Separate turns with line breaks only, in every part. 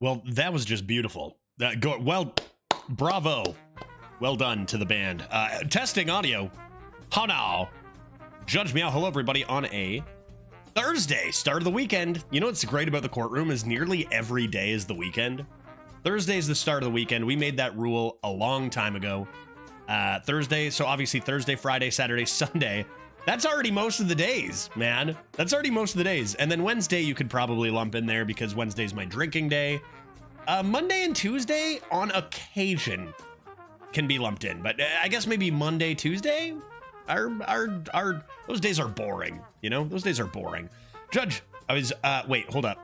Well, that was just beautiful. Bravo. Well done to the band. Testing audio. How now? Judge me out. Hello, everybody, on a Thursday, start of the weekend. You know what's great about the courtroom is nearly every day is the weekend. Thursday is the start of the weekend. We made that rule a long time ago. Thursday. So obviously Thursday, Friday, Saturday, Sunday. That's already most of the days, man. That's already most of the days. And then Wednesday you could probably lump in there because Wednesday's my drinking day. Monday and Tuesday on occasion can be lumped in, but I guess maybe Monday, Tuesday are those days are boring. You know, those days are boring. Judge, I was, wait, hold up.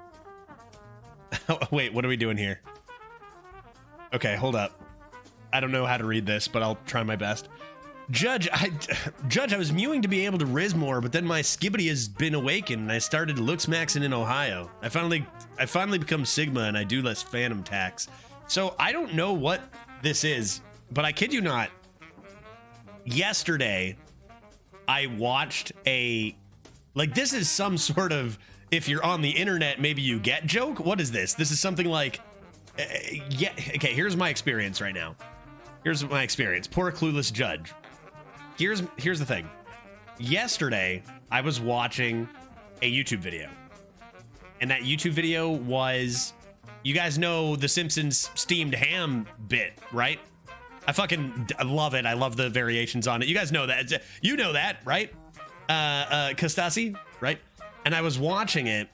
Wait, what are we doing here? Okay, hold up. I don't know how to read this, but I'll try my best. Judge, I was mewing to be able to riz more, but then my skibbity has been awakened and I started looks maxing in Ohio. I finally become Sigma and I do less phantom tax. So I don't know what this is, but I kid you not. Yesterday, I watched this is some sort of, if you're on the internet, maybe you get joke. What is this? This is something like, yeah, okay, here's my experience right now. Here's my experience. Poor clueless judge. Here's the thing. Yesterday, I was watching a YouTube video. And that YouTube video was, you guys know the Simpsons steamed ham bit, right? I love it. I love the variations on it. You guys know that. You know that, right? Kostasi, right? And I was watching it,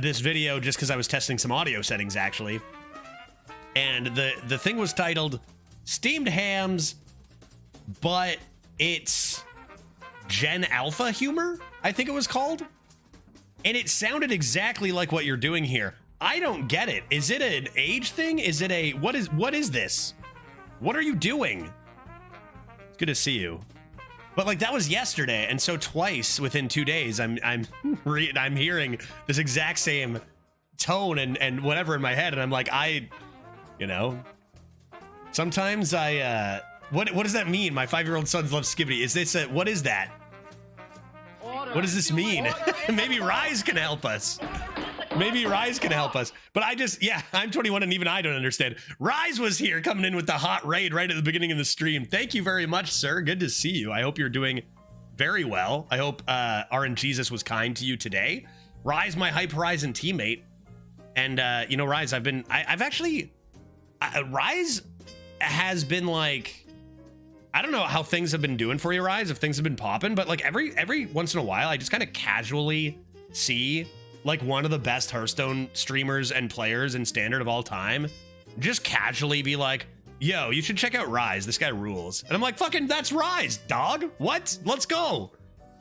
this video, just because I was testing some audio settings, actually. And the thing was titled Steamed Hams, but it's Gen Alpha humor, I think it was called. And it sounded exactly like what you're doing here. I don't get it. Is it an age thing? Is it a, what is this? What are you doing? It's good to see you. But like that was yesterday, and so twice within 2 days, I'm hearing this exact same tone and whatever in my head, and I'm like, you know, sometimes what does that mean? My 5-year-old sons love skibbity. Is this what is that? What does this mean? Maybe Rise can help us. Maybe Rise can help us. But I'm 21 and even I don't understand. Rise was here coming in with the hot raid right at the beginning of the stream. Thank you very much, sir. Good to see you. I hope you're doing very well. I hope RN Jesus was kind to you today. Rise, my Hype Horizon teammate. And, you know, Rise, Rise has been like, I don't know how things have been doing for you, Rise, if things have been popping, but like every once in a while, I just kind of casually see like one of the best Hearthstone streamers and players in standard of all time just casually be like, yo, you should check out Rise. This guy rules. And I'm like, fucking, that's Rise, dog. What? Let's go.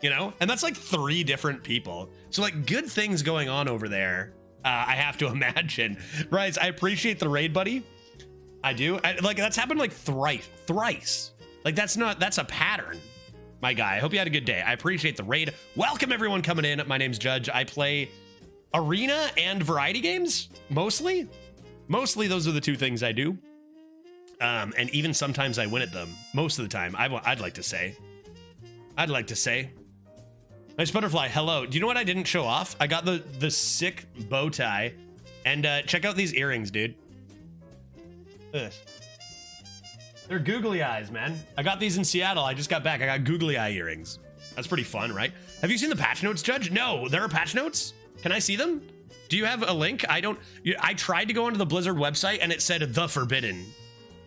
You know? And that's like 3 different people. So like good things going on over there. I have to imagine. Rise, I appreciate the raid, buddy. I do. Like that's happened like thrice. Like that's a pattern, my guy. I hope you had a good day. I appreciate the raid. Welcome everyone coming in. My name's Judge. I play arena and variety games, mostly. Mostly those are the 2 things I do. And even sometimes I win at them. Most of the time, I'd like to say. Nice butterfly. Hello. Do you know what I didn't show off? I got the sick bow tie. And check out these earrings, dude. Ugh. They're googly eyes, man. I got these in Seattle. I just got back. I got googly eye earrings. That's pretty fun, right? Have you seen the patch notes, Judge? No, there are patch notes. Can I see them? Do you have a link? I tried to go onto the Blizzard website and it said The Forbidden.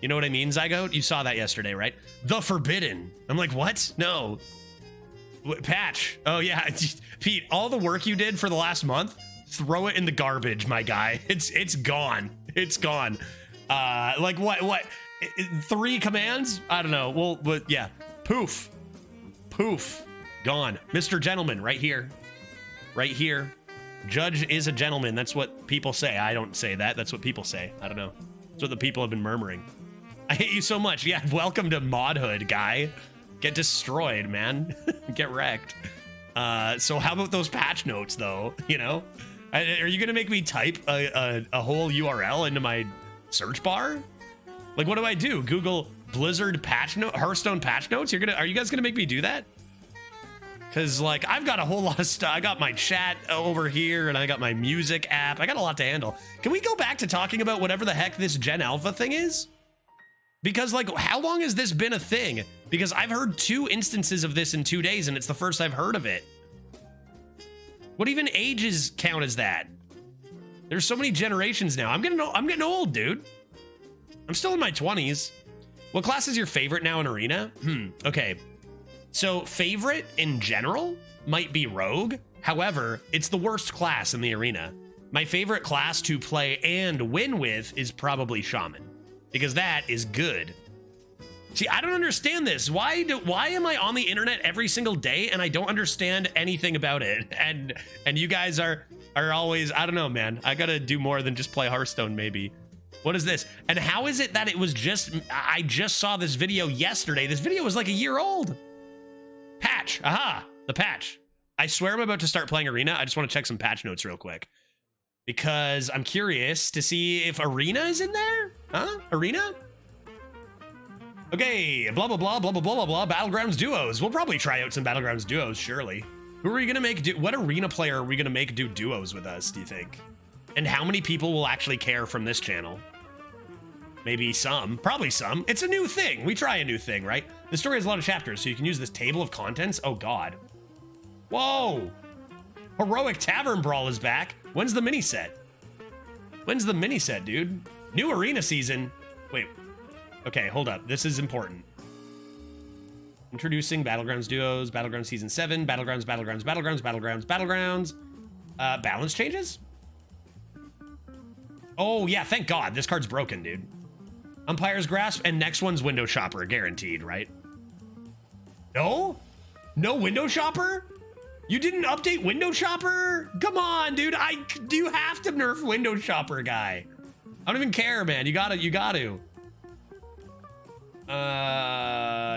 You know what I mean, Zygote? You saw that yesterday, right? The Forbidden. I'm like, what? No. Patch. Oh yeah, Pete, all the work you did for the last month, throw it in the garbage, my guy. It's gone. It's gone. Like what? 3 commands? I don't know. Well, but yeah. Poof. Gone. Mr. Gentleman, right here. Right here. Judge is a gentleman. That's what people say. I don't say that. That's what people say. I don't know. That's what the people have been murmuring. I hate you so much. Yeah, welcome to Modhood, guy. Get destroyed, man. Get wrecked. So how about those patch notes, though? You know? Are you going to make me type a whole URL into my search bar? Like, what do I do? Google Blizzard patch note, Hearthstone patch notes? Are you guys gonna make me do that? Cause like I've got a whole lot of stuff. I got my chat over here and I got my music app. I got a lot to handle. Can we go back to talking about whatever the heck this Gen Alpha thing is? Because like, how long has this been a thing? Because I've heard 2 instances of this in 2 days and it's the first I've heard of it. What even ages count as that? There's so many generations now. I'm getting old, dude. I'm still in my 20s. What class is your favorite now in Arena? Okay. So favorite in general might be Rogue. However, it's the worst class in the Arena. My favorite class to play and win with is probably Shaman, because that is good. See, I don't understand this. Why am I on the internet every single day and I don't understand anything about it? And you guys are always, I don't know, man. I gotta do more than just play Hearthstone, maybe. What is this? And how is it that it was just, I just saw this video yesterday. This video was like a year old. Patch, aha, the patch. I swear I'm about to start playing Arena. I just want to check some patch notes real quick, because I'm curious to see if Arena is in there. Huh? Arena? Okay, blah, blah, blah, blah, blah, blah, blah, blah. Battlegrounds duos. We'll probably try out some Battlegrounds duos, surely. Who are we going to make do? What Arena player are we going to make do duos with us, do you think? And how many people will actually care from this channel? Maybe some, probably some. It's a new thing. We try a new thing, right? The story has a lot of chapters, so you can use this table of contents. Oh, God. Whoa. Heroic Tavern Brawl is back. When's the mini set? When's the mini set, dude? New Arena season. Wait. Okay, hold up. This is important. Introducing Battlegrounds Duos, Battlegrounds Season 7, Battlegrounds, Battlegrounds, Battlegrounds, Battlegrounds, Battlegrounds. Balance changes? Oh, yeah, thank God. This card's broken, dude. Umpire's Grasp, and next one's Window Shopper, guaranteed, right? No? No Window Shopper? You didn't update Window Shopper? Come on, dude. Do you have to nerf Window Shopper, guy? I don't even care, man. You gotta.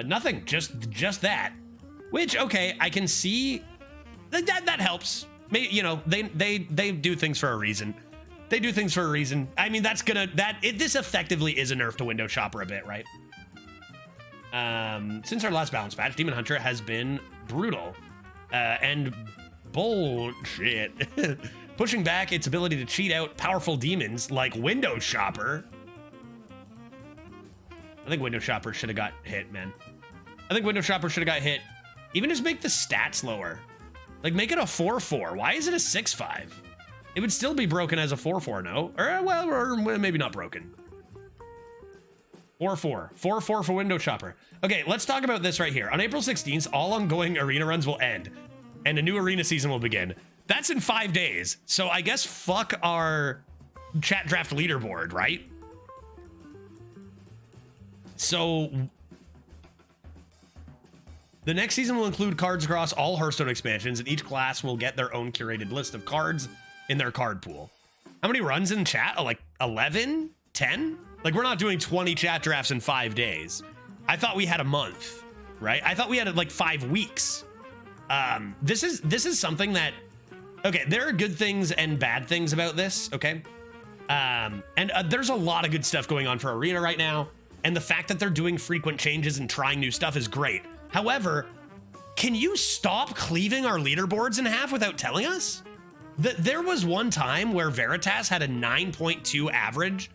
Nothing. Just that. Which, okay, I can see that helps. Maybe, you know, they do things for a reason. They do things for a reason. I mean, this effectively is a nerf to Window Shopper a bit, right? Since our last balance patch, Demon Hunter has been brutal. And bullshit. Pushing back its ability to cheat out powerful demons like Window Shopper. I think Window Shopper should have got hit, man. I think Window Shopper should have got hit. Even just make the stats lower. Like, make it a 4-4. Why is it a 6-5? It would still be broken as a 4-4, no? Or maybe not broken. 4-4. 4-4 for Window Shopper. Okay, let's talk about this right here. On April 16th, all ongoing arena runs will end, and a new arena season will begin. That's in 5 days. So I guess fuck our chat draft leaderboard, right? So the next season will include cards across all Hearthstone expansions, and each class will get their own curated list of cards in their card pool. How many runs in chat? Oh, like 11? 10? Like, we're not doing 20 chat drafts in 5 days. I thought we had a month, right? I thought we had like 5 weeks. This is something that, okay, there are good things and bad things about this, okay? There's a lot of good stuff going on for Arena right now, and the fact that they're doing frequent changes and trying new stuff is great. However, can you stop cleaving our leaderboards in half without telling us? There was one time where Veritas had a 9.2 average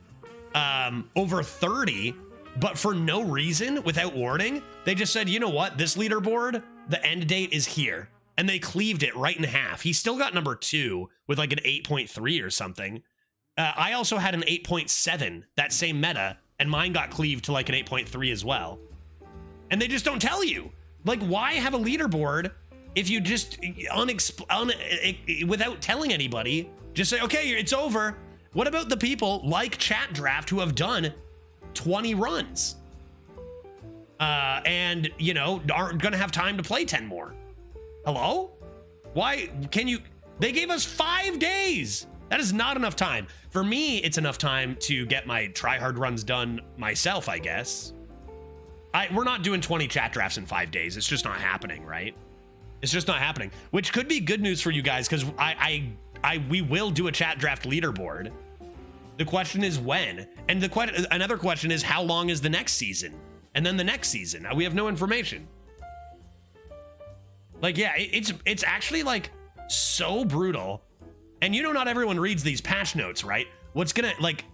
over 30, but for no reason, without warning, they just said, you know what, this leaderboard, the end date is here. And they cleaved it right in half. He still got number 2 with like an 8.3 or something. I also had an 8.7, that same meta, and mine got cleaved to like an 8.3 as well. And they just don't tell you. Like, why have a leaderboard if you just, without telling anybody, just say, okay, it's over. What about the people like Chat Draft who have done 20 runs? And, you know, aren't going to have time to play 10 more. Hello? Why can you? They gave us 5 days. That is not enough time. For me, it's enough time to get my tryhard runs done myself, I guess. We're not doing 20 chat drafts in 5 days. It's just not happening, right? It's just not happening, which could be good news for you guys, because we will do a chat draft leaderboard. The question is when, and another question is how long is the next season, and then the next season. We have no information. Like, yeah, it's actually like so brutal, and you know, not everyone reads these patch notes, right? What's gonna, like,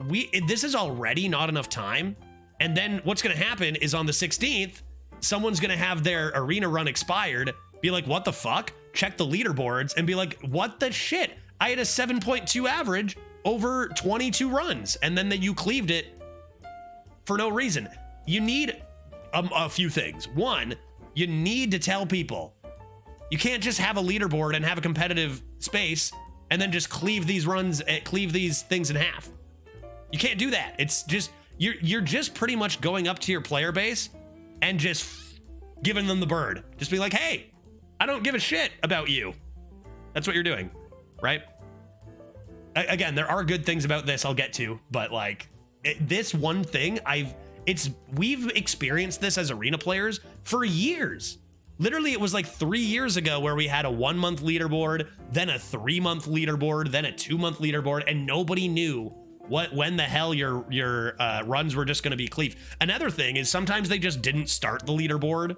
this is already not enough time, and then what's gonna happen is on the 16th, someone's gonna have their arena run expired, be like, what the fuck? Check the leaderboards and be like, what the shit? I had a 7.2 average over 22 runs, and then you cleaved it for no reason. you need a few things. One, you need to tell people. You can't just have a leaderboard and have a competitive space and then just cleave these things in half. You can't do that. It's just, you're just pretty much going up to your player base and just giving them the bird. Just be like, hey, I don't give a shit about you. That's what you're doing, right? Again, there are good things about this I'll get to, but like this one thing we've experienced this as arena players for years. Literally, it was like 3 years ago where we had a 1 month leaderboard, then a 3 month leaderboard, then a 2 month leaderboard, and nobody knew when the hell your runs were just going to be cleaved. Another thing is sometimes they just didn't start the leaderboard,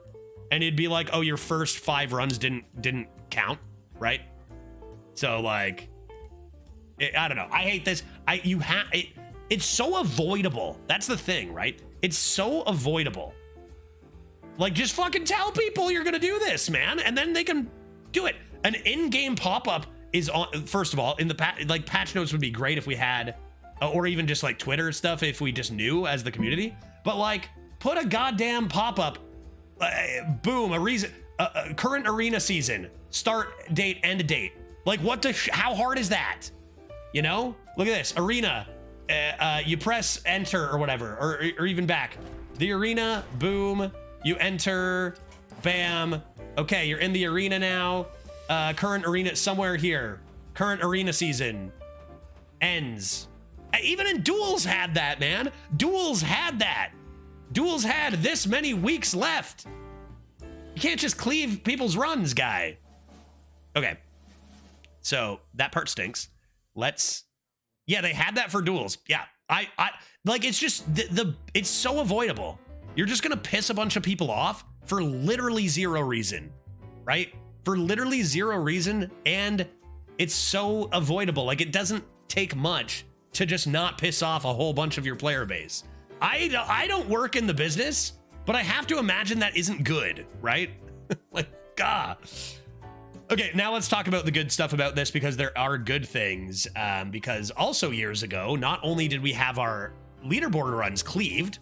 and it'd be like, oh, your first 5 runs didn't count, right? So like, I don't know. I hate this. It's so avoidable. That's the thing, right? It's so avoidable. Like, just fucking tell people you're gonna do this, man, and then they can do it. An in-game pop-up is on. First of all, in the patch notes would be great if we had, or even just like Twitter stuff if we just knew as the community. But like, put a goddamn pop-up. Boom, a reason. Current arena season, start date, end date. Like, what the? How hard is that? You know, look at this arena. You press enter or whatever, or even back. The arena, boom. You enter, bam. Okay, you're in the arena now. Current arena somewhere here. Current arena season ends. Even in duels had that, man. Duels had that. Duels had this many weeks left. You can't just cleave people's runs, guy. Okay. So that part stinks. Yeah, they had that for duels. Yeah, I like, it's just it's so avoidable. You're just gonna piss a bunch of people off for literally zero reason, right? For literally zero reason, and it's so avoidable. Like, it doesn't take much to just not piss off a whole bunch of your player base. I don't work in the business, but I have to imagine that isn't good, right? Like, God. Okay, now let's talk about the good stuff about this, because there are good things. Because also years ago, not only did we have our leaderboard runs cleaved,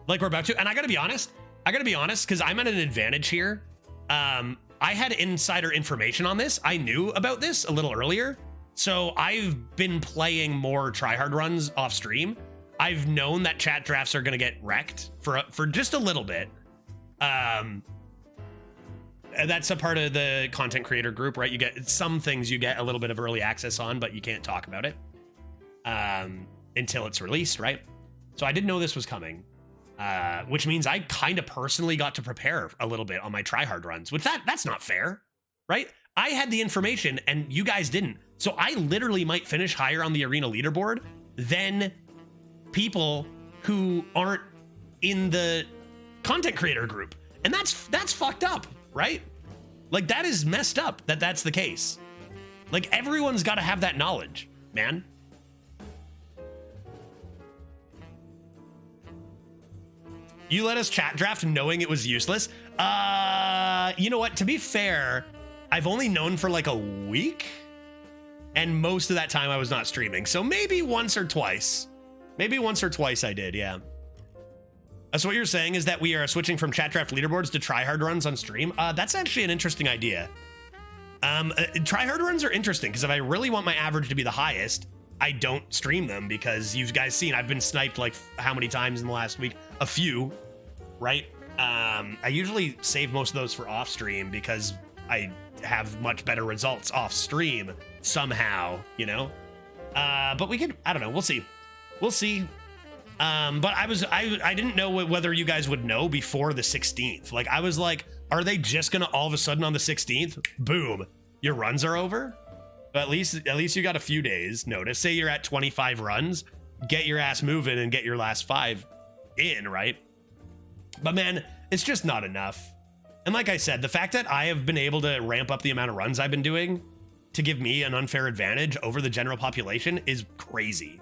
like we're about to, and I gotta be honest, because I'm at an advantage here. I had insider information on this. I knew about this a little earlier. So I've been playing more tryhard runs off stream. I've known that chat drafts are gonna get wrecked for just a little bit. That's a part of the content creator group, right? You get some things you get a little bit of early access on, but you can't talk about it until it's released, right? So I didn't know this was coming, which means I kind of personally got to prepare a little bit on my tryhard runs, which that's not fair, right? I had the information and you guys didn't. So I literally might finish higher on the arena leaderboard than people who aren't in the content creator group. And that's fucked up, right? Like, that is messed up that that's the case. Like, everyone's got to have that knowledge, man. You let us chat draft knowing it was useless. You know what? To be fair, I've only known for like a week, and most of that time I was not streaming. So maybe once or twice. Maybe once or twice I did, yeah. So what you're saying is that we are switching from chat draft leaderboards to tryhard runs on stream. That's actually an interesting idea. Tryhard runs are interesting because if I really want my average to be the highest, I don't stream them, because you guys seen I've been sniped like how many times in the last week? A few, right? I usually save most of those for off stream because I have much better results off stream somehow, you know? But we could, I don't know, we'll see. We'll see. But I didn't know whether you guys would know before the 16th. Like, I was like, are they just gonna all of a sudden on the 16th, boom, your runs are over? But at least you got a few days notice. Say you're at 25 runs, get your ass moving and get your last 5 in, right? But man, it's just not enough. And like I said, the fact that I have been able to ramp up the amount of runs I've been doing to give me an unfair advantage over the general population is crazy.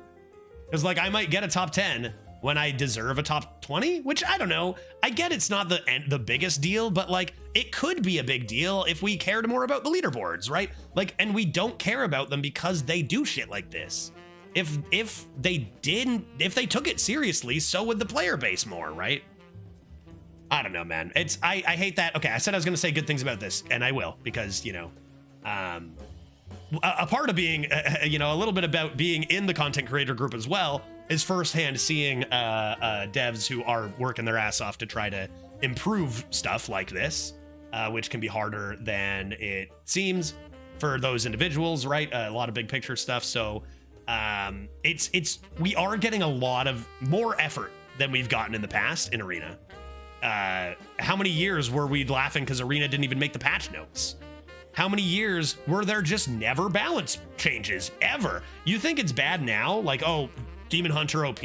Because like, I might get a top 10 when I deserve a top 20, which I don't know. I get it's not the biggest deal, but like, it could be a big deal if we cared more about the leaderboards, right? Like, and we don't care about them because they do shit like this. if they took it seriously, so would the player base more, right? I don't know, man. I hate that. Okay, I said I was going to say good things about this, and I will, because, you know, a part of being, you know, a little bit about being in the content creator group as well is firsthand seeing devs who are working their ass off to try to improve stuff like this, which can be harder than it seems for those individuals, right? A lot of big picture stuff. So we are getting a lot of more effort than we've gotten in the past in Arena. How many years were we laughing because Arena didn't even make the patch notes? How many years were there just never balance changes ever? You think it's bad now? Like, oh, Demon Hunter OP,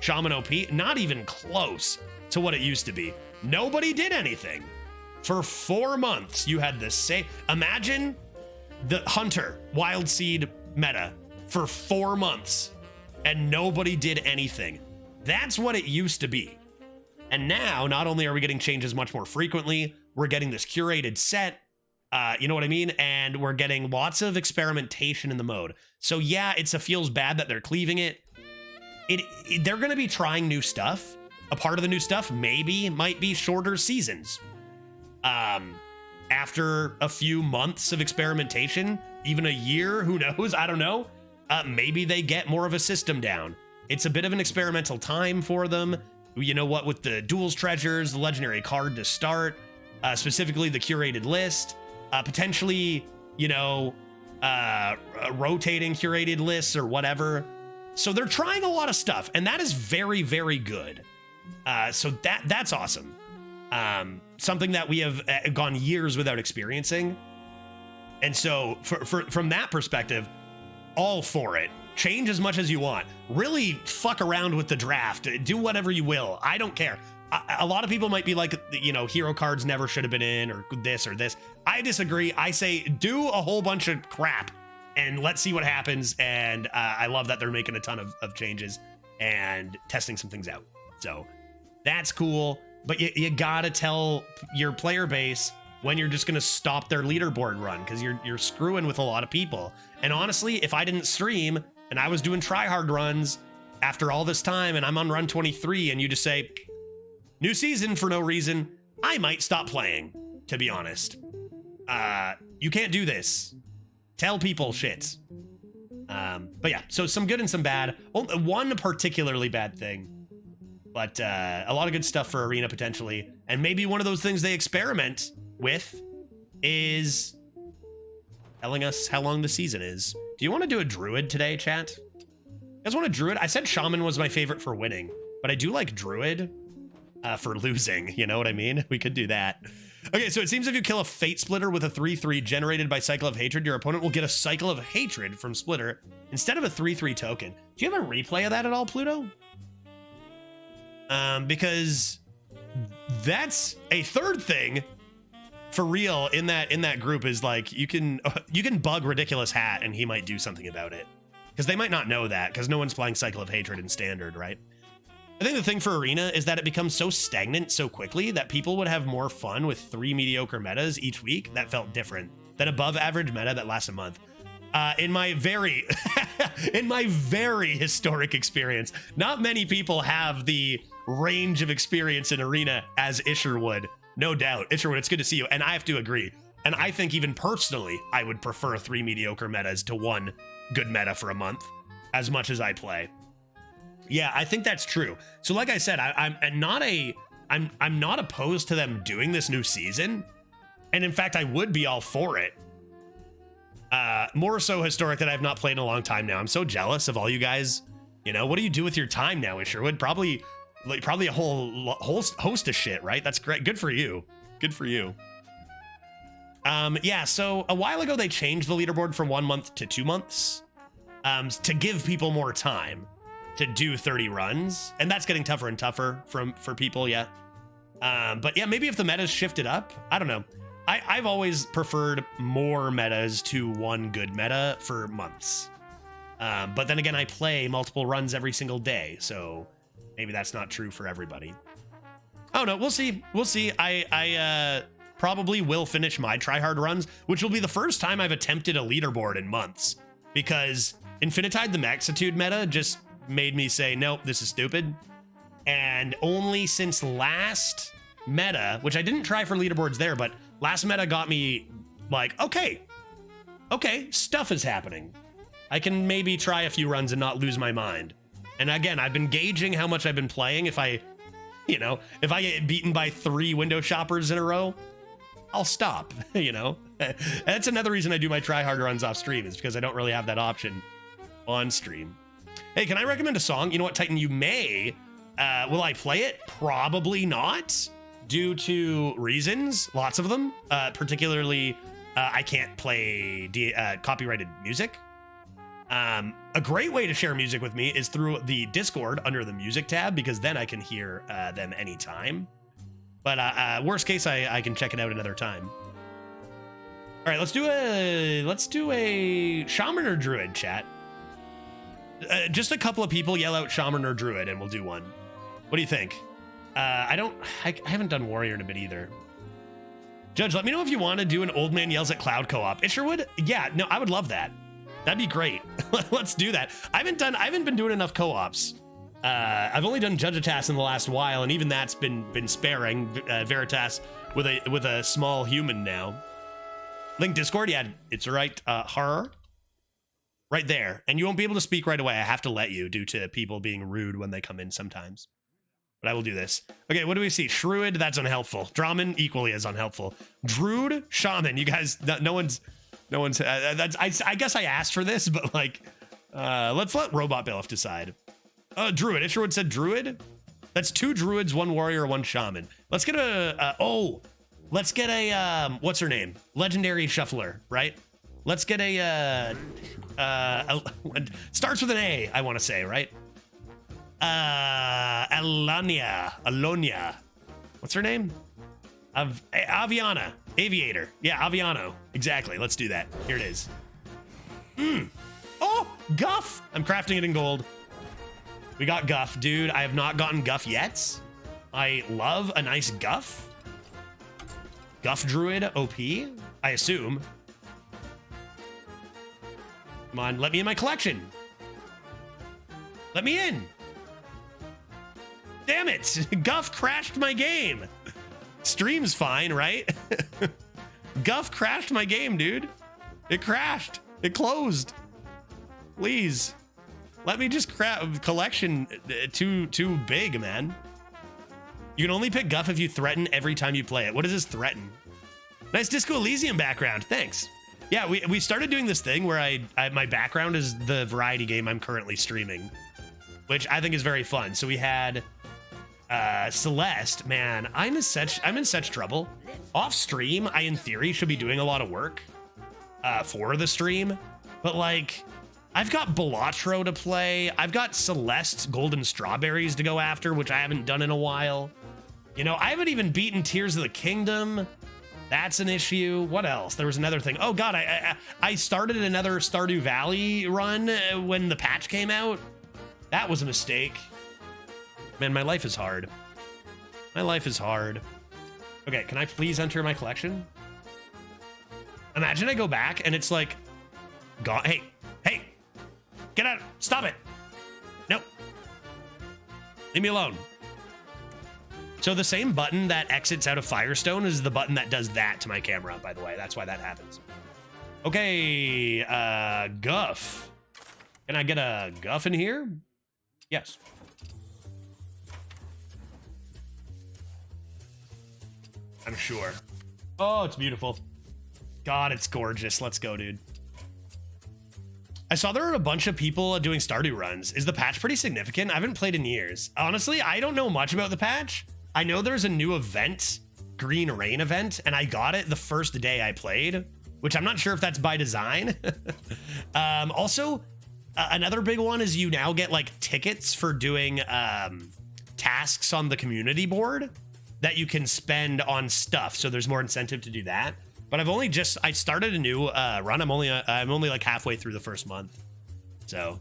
Shaman OP, not even close to what it used to be. Nobody did anything. For 4 months, you had the same. Imagine the Hunter Wild Seed meta for 4 months and nobody did anything. That's what it used to be. And now, not only are we getting changes much more frequently, we're getting this curated set, you know what I mean? And we're getting lots of experimentation in the mode. So yeah, it feels bad that they're cleaving it. They're going to be trying new stuff. A part of the new stuff might be shorter seasons. After a few months of experimentation, even a year, who knows? I don't know. Maybe they get more of a system down. It's a bit of an experimental time for them. You know what, with the duels treasures, the legendary card to start, specifically the curated list, potentially, you know, rotating curated lists or whatever. So they're trying a lot of stuff, and that is very, very good. So that's awesome. Something that we have gone years without experiencing. And so from that perspective, all for it. Change as much as you want. Really fuck around with the draft. Do whatever you will. I don't care. A lot of people might be like, you know, hero cards never should have been in, or this or this. I disagree. I say do a whole bunch of crap and let's see what happens. And I love that they're making a ton of changes and testing some things out. So that's cool. But you gotta tell your player base when you're just gonna stop their leaderboard run, because you're screwing with a lot of people. And honestly, if I didn't stream and I was doing tryhard runs after all this time and I'm on run 23 and you just say, new season for no reason, I might stop playing, to be honest. You can't do this. Tell people shit. But yeah, so some good and some bad. One particularly bad thing, but a lot of good stuff for Arena potentially. And maybe one of those things they experiment with is telling us how long the season is. Do you want to do a druid today, chat? You guys want a druid? I said shaman was my favorite for winning, but I do like druid for losing. You know what I mean? We could do that. Okay, so it seems if you kill a Fate Splitter with a 3/3 generated by Cycle of Hatred, your opponent will get a Cycle of Hatred from Splitter instead of a 3/3 token. Do you have a replay of that at all, Pluto? Because that's a third thing for real in that group, is like you can bug Ridiculous Hat and he might do something about it, because they might not know that because no one's playing Cycle of Hatred in Standard, right? I think the thing for Arena is that it becomes so stagnant so quickly that people would have more fun with 3 mediocre metas each week that felt different than above average meta that lasts a month. In my very historic experience, not many people have the range of experience in Arena as Isher would. No doubt. Isherwood, it's good to see you. And I have to agree. And I think even personally, I would prefer 3 mediocre metas to 1 good meta for a month, as much as I play. Yeah, I think that's true. So like I said, I'm not opposed to them doing this new season. And in fact, I would be all for it. More so historic that I've not played in a long time now. I'm so jealous of all you guys. You know, what do you do with your time now, Isherwood? Probably a whole host of shit, right? That's great. Good for you. Good for you. Yeah, so a while ago they changed the leaderboard from 1 month to 2 months to give people more time to do 30 runs, and that's getting tougher and tougher for people. Yeah. But yeah, maybe if the meta's shifted up, I don't know. I've always preferred more metas to 1 good meta for months. But then again, I play multiple runs every single day, so maybe that's not true for everybody. Oh no, we'll see. We'll see. I probably will finish my tryhard runs, which will be the first time I've attempted a leaderboard in months, because Infinitide the Maxitude meta just made me say, nope, this is stupid. And only since last meta, which I didn't try for leaderboards there, but last meta got me like, okay, stuff is happening. I can maybe try a few runs and not lose my mind. And again, I've been gauging how much I've been playing. If I get beaten by 3 window shoppers in a row, I'll stop, That's another reason I do my try harder runs off stream, is because I don't really have that option on stream. Hey, can I recommend a song? You know what, Titan, you may. Will I play it? Probably not, due to reasons, lots of them. Particularly, I can't play copyrighted music. A great way to share music with me is through the Discord under the music tab, because then I can hear them anytime. But worst case, I can check it out another time. All right, let's do a shaman or druid, chat. Just a couple of people yell out shaman or druid, and we'll do one. What do you think? I haven't done warrior in a bit either. Judge, let me know if you want to do an old man yells at cloud co-op. Isherwood? Yeah, no, I would love that. That'd be great. Let's do that. I haven't been doing enough co-ops. I've only done Judgitas in the last while, and even that's been sparing. Veritas with a small human now. Link Discord, yeah, it's right. Horror, right there, and you won't be able to speak right away. I have to let you due to people being rude when they come in sometimes. But I will do this. Okay, what do we see? Shruid, that's unhelpful. Draman, equally as unhelpful. Druid, Shaman, you guys, no one's. I guess I asked for this, but like, let's let Robot Bailiff decide. Druid. Isherwood said Druid. That's 2 Druids, 1 Warrior, 1 Shaman. Let's get let's get a what's her name? Legendary Shuffler, right? Let's get a starts with an A, I want to say, right? Alonia. What's her name? Aviana. Aviator. Yeah, Aviano. Exactly. Let's do that. Here it is. Oh, Guff. I'm crafting it in gold. We got Guff. Dude, I have not gotten Guff yet. I love a nice Guff. Guff Druid OP, I assume. Come on, let me in my collection. Let me in. Damn it. Guff crashed my game. Stream's fine, right? Guff crashed my game, dude. It crashed. It closed. Please. Let me just collection too big, man. You can only pick Guff if you threaten every time you play it. What does this threaten? Nice Disco Elysium background. Thanks. Yeah, we started doing this thing where my background is the variety game I'm currently streaming, which I think is very fun. So we had Celeste. Man, I'm in such trouble. Off stream, I in theory should be doing a lot of work for the stream, but like I've got Balatro to play. I've got Celeste's Golden Strawberries to go after, which I haven't done in a while. I haven't even beaten Tears of the Kingdom. That's an issue. What else? There was another thing. Oh God, I started another Stardew Valley run when the patch came out. That was a mistake. Man, my life is hard. My life is hard. Okay, can I please enter my collection? Imagine I go back and it's like, God, hey, get out, stop it. Nope. Leave me alone. So the same button that exits out of Firestone is the button that does that to my camera, by the way. That's why that happens. Okay, Guff. Can I get a Guff in here? Yes. I'm sure. Oh, it's beautiful. God, it's gorgeous. Let's go, dude. I saw there are a bunch of people doing Stardew runs. Is the patch pretty significant? I haven't played in years. Honestly, I don't know much about the patch. I know there's a new event, Green Rain event, and I got it the first day I played, which I'm not sure if that's by design. Also, another big one is you now get like tickets for doing tasks on the community board that you can spend on stuff. So there's more incentive to do that. But I started a new run. I'm only like halfway through the first month. So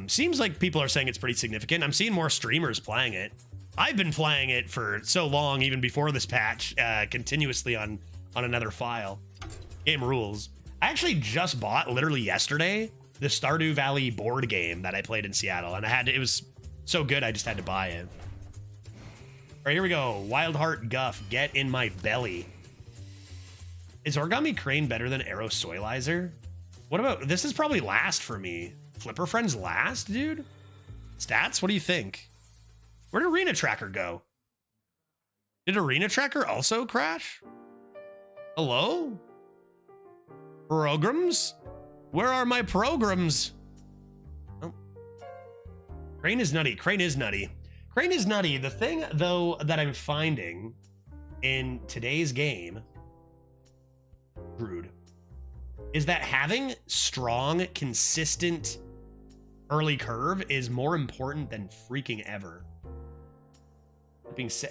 seems like people are saying it's pretty significant. I'm seeing more streamers playing it. I've been playing it for so long, even before this patch, continuously on another file. Game rules. I actually just bought, literally yesterday, the Stardew Valley board game that I played in Seattle, and it was so good I just had to buy it. All right, here we go. Wild Heart Guff, get in my belly. Is Origami Crane better than Arrow Soilizer? What about, this is probably last for me. Flipper Friends last, dude? Stats, what do you think? Where did Arena Tracker go? Did Arena Tracker also crash? Hello? Programs? Where are my programs? Oh. Crane is nutty. Crane is nutty. Crane is nutty. The thing, though, that I'm finding in today's game, Rude, is that having strong, consistent early curve is more important than freaking ever.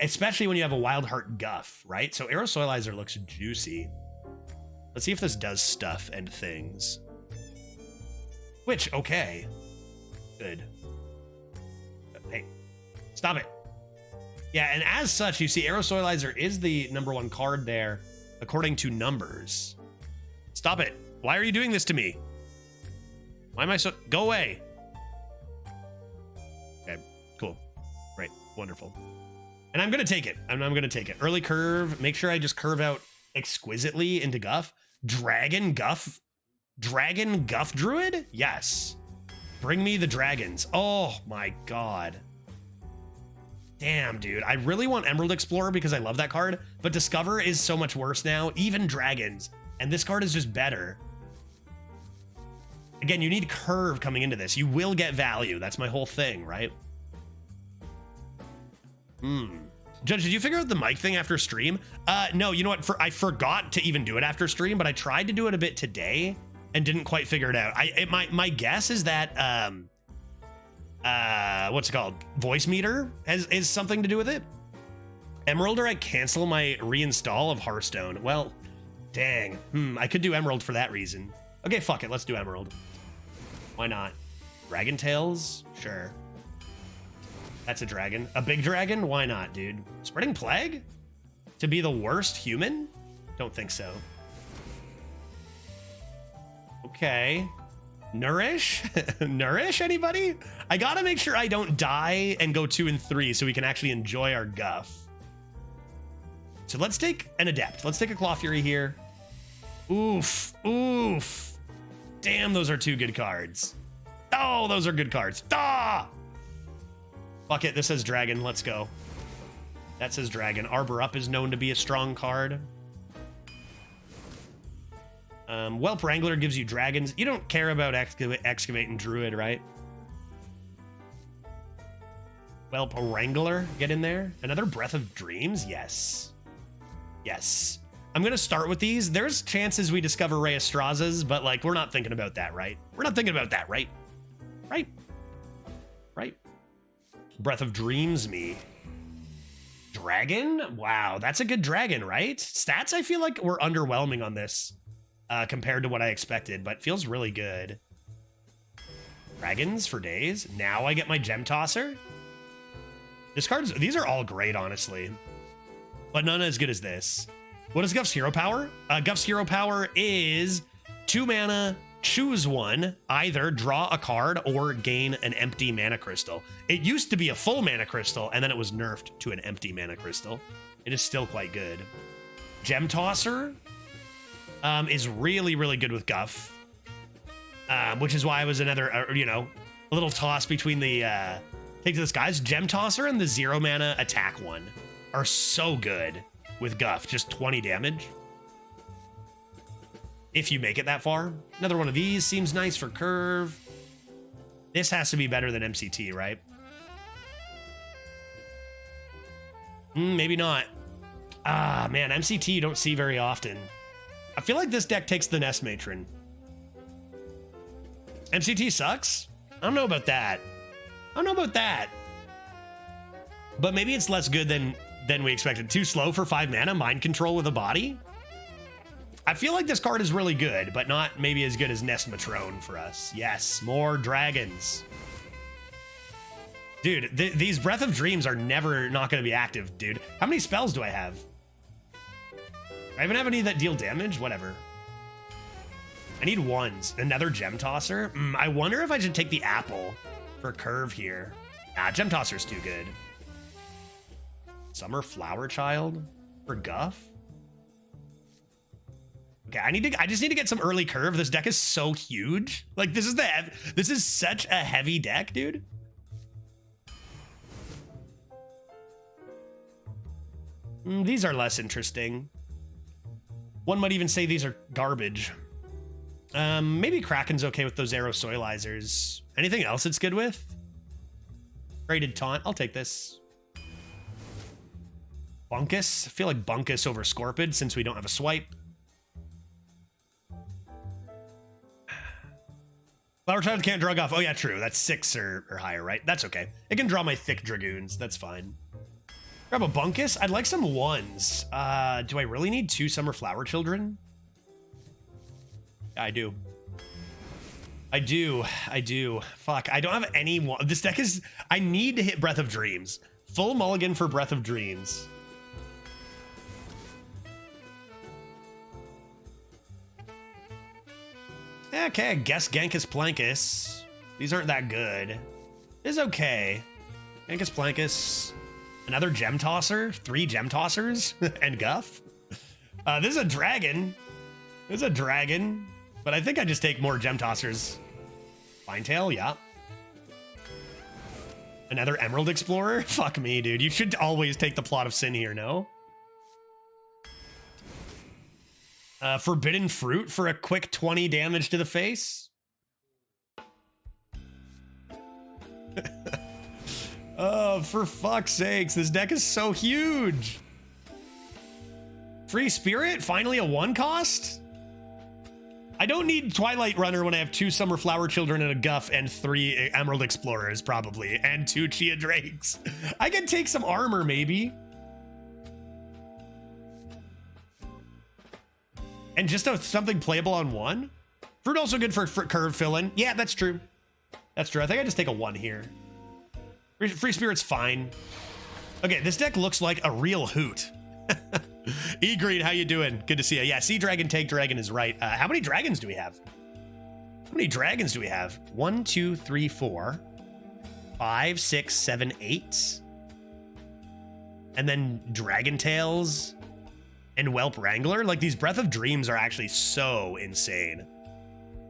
Especially when you have a Wild Heart Guff, right? So Arrow Soilizer looks juicy. Let's see if this does stuff and things. Which, okay. Good. Hey, stop it. Yeah, and as such, you see Arrow Soilizer is the #1 card there, according to numbers. Stop it. Why are you doing this to me? Why am I so... Go away. Okay, cool. Great, wonderful. And I'm going to take it. I'm going to take it. Early curve. Make sure I just curve out exquisitely into Guff. Dragon Guff Druid? Yes. Bring me the dragons. Oh my god. Damn, dude. I really want Emerald Explorer because I love that card, but Discover is so much worse now. Even dragons. And this card is just better. Again, you need curve coming into this. You will get value. That's my whole thing, right? Judge, did you figure out the mic thing after stream? No, you know what? I forgot to even do it after stream, but I tried to do it a bit today and didn't quite figure it out. My guess is that what's it called? Voice meter is something to do with it. Emerald, or I cancel my reinstall of Hearthstone. Well, dang. I could do Emerald for that reason. Okay, fuck it. Let's do Emerald. Why not? Dragon Tails? Sure. That's a dragon. A big dragon? Why not, dude? Spreading Plague? To be the worst human? Don't think so. Okay. Nourish? Nourish, anybody? I gotta make sure I don't die and go 2 and 3 so we can actually enjoy our guff. So let's take an Adept. Let's take a Claw Fury here. Oof. Oof. Damn, those are 2 good cards. Oh, those are good cards. Ah! Fuck it, this says dragon. Let's go. That says dragon. Arbor Up is known to be a strong card. Whelp Wrangler gives you dragons. You don't care about Excavate and Druid, right? Whelp Wrangler, get in there. Another Breath of Dreams? Yes. Yes. I'm going to start with these. There's chances we discover Ray Estrazas, but like, we're not thinking about that, right? We're not thinking about that, right? Right? Right? Breath of Dreams me. Dragon? Wow, that's a good dragon, right? Stats, I feel like we're underwhelming on this compared to what I expected, but feels really good. Dragons for days. Now I get my Gem Tosser. These are all great, honestly, but none as good as this. What is Guff's hero power? Guff's hero power is 2 mana, choose one, either draw a card or gain an empty mana crystal. It used to be a full mana crystal, and then it was nerfed to an empty mana crystal. It is still quite good. Gem Tosser is really, really good with Guff, which is why I was another, you know, a little toss between the take this guys. Gem Tosser and the 0 mana attack one are so good with Guff. Just 20 damage. If you make it that far. Another one of these seems nice for curve. This has to be better than MCT, right? Maybe not. Ah, man, MCT you don't see very often. I feel like this deck takes the Nest Matron. MCT sucks? I don't know about that. I don't know about that. But maybe it's less good than we expected. Too slow for 5 mana, Mind Control with a body? I feel like this card is really good, but not maybe as good as Nest Matrone for us. Yes, more dragons. Dude, these Breath of Dreams are never not going to be active, dude. How many spells do I have? I even have any that deal damage? Whatever. I need ones. Another Gem Tosser. I wonder if I should take the apple for curve here. Nah, Gem Tosser's too good. Summer Flower Child for guff. Okay, I just need to get some early curve. This deck is so huge. Like this is such a heavy deck, dude. These are less interesting. One might even say these are garbage. Maybe Kraken's okay with those Arrow Soilizers. Anything else it's good with? Graded Taunt, I'll take this. Bunkus, I feel like Bunkus over Scorpid since we don't have a swipe. Flower Child can't draw off. Oh yeah, true. That's 6 or higher, right? That's okay. It can draw my thick Dragoons. That's fine. Grab a Bunkus. I'd like some ones. Do I really need 2 Summer Flower Children? Yeah, I do. I do. Fuck, I don't have any one. This deck is... I need to hit Breath of Dreams. Full mulligan for Breath of Dreams. Okay, I guess Genkus Plankus. These aren't that good. It's okay. Genkus Plankus. Another Gem Tosser. 3 Gem Tossers. And Guff. This is a dragon. This is a dragon. But I think I just take more Gem Tossers. Finetail, yeah. Another Emerald Explorer? Fuck me, dude. You should always take the Plot of Sin here, no? Forbidden Fruit for a quick 20 damage to the face. Oh, for fuck's sakes. This deck is so huge. Free Spirit? Finally a 1 cost? I don't need Twilight Runner when I have 2 Summer Flower Children and a Guff and 3 Emerald Explorers, probably. And 2 Chia Drakes. I can take some armor, maybe. And just something playable on 1? Fruit also good for curve fill-in. Yeah, that's true. That's true. I think I just take a 1 here. Free Spirit's fine. Okay, this deck looks like a real hoot. E-Green, how you doing? Good to see you. Yeah, Sea Dragon, Take Dragon is right. How many dragons do we have? How many dragons do we have? 1, 2, 3, 4, 5, 6, 7, 8. And then Dragon Tails and Whelp Wrangler. Like, these Breath of Dreams are actually so insane.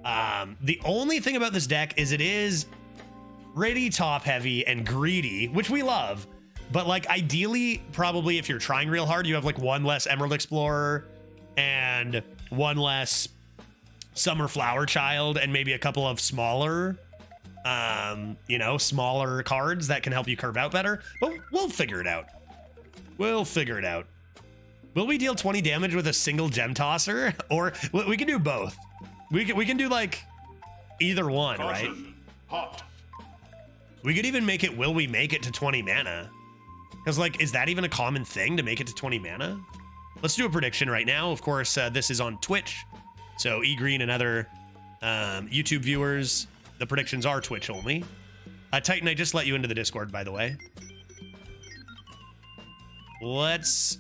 The only thing about this deck is it is pretty top heavy and greedy, which we love. But like ideally, probably if you're trying real hard, you have like 1 less Emerald Explorer and 1 less Summer Flower Child and maybe a couple of smaller, you know, smaller cards that can help you curve out better. But we'll figure it out. We'll figure it out. Will we deal 20 damage with a single Gem Tosser? Or we can do both. We can do like either one, right?
Hot.
We could even make it, will we make it to 20 mana? Because, like, is that even a common thing to make it to 20 mana? Let's do a prediction right now. Of course, this is on Twitch. So, E-Green and other YouTube viewers, the predictions are Twitch only. Titan, I just let you into the Discord, by the way. Let's...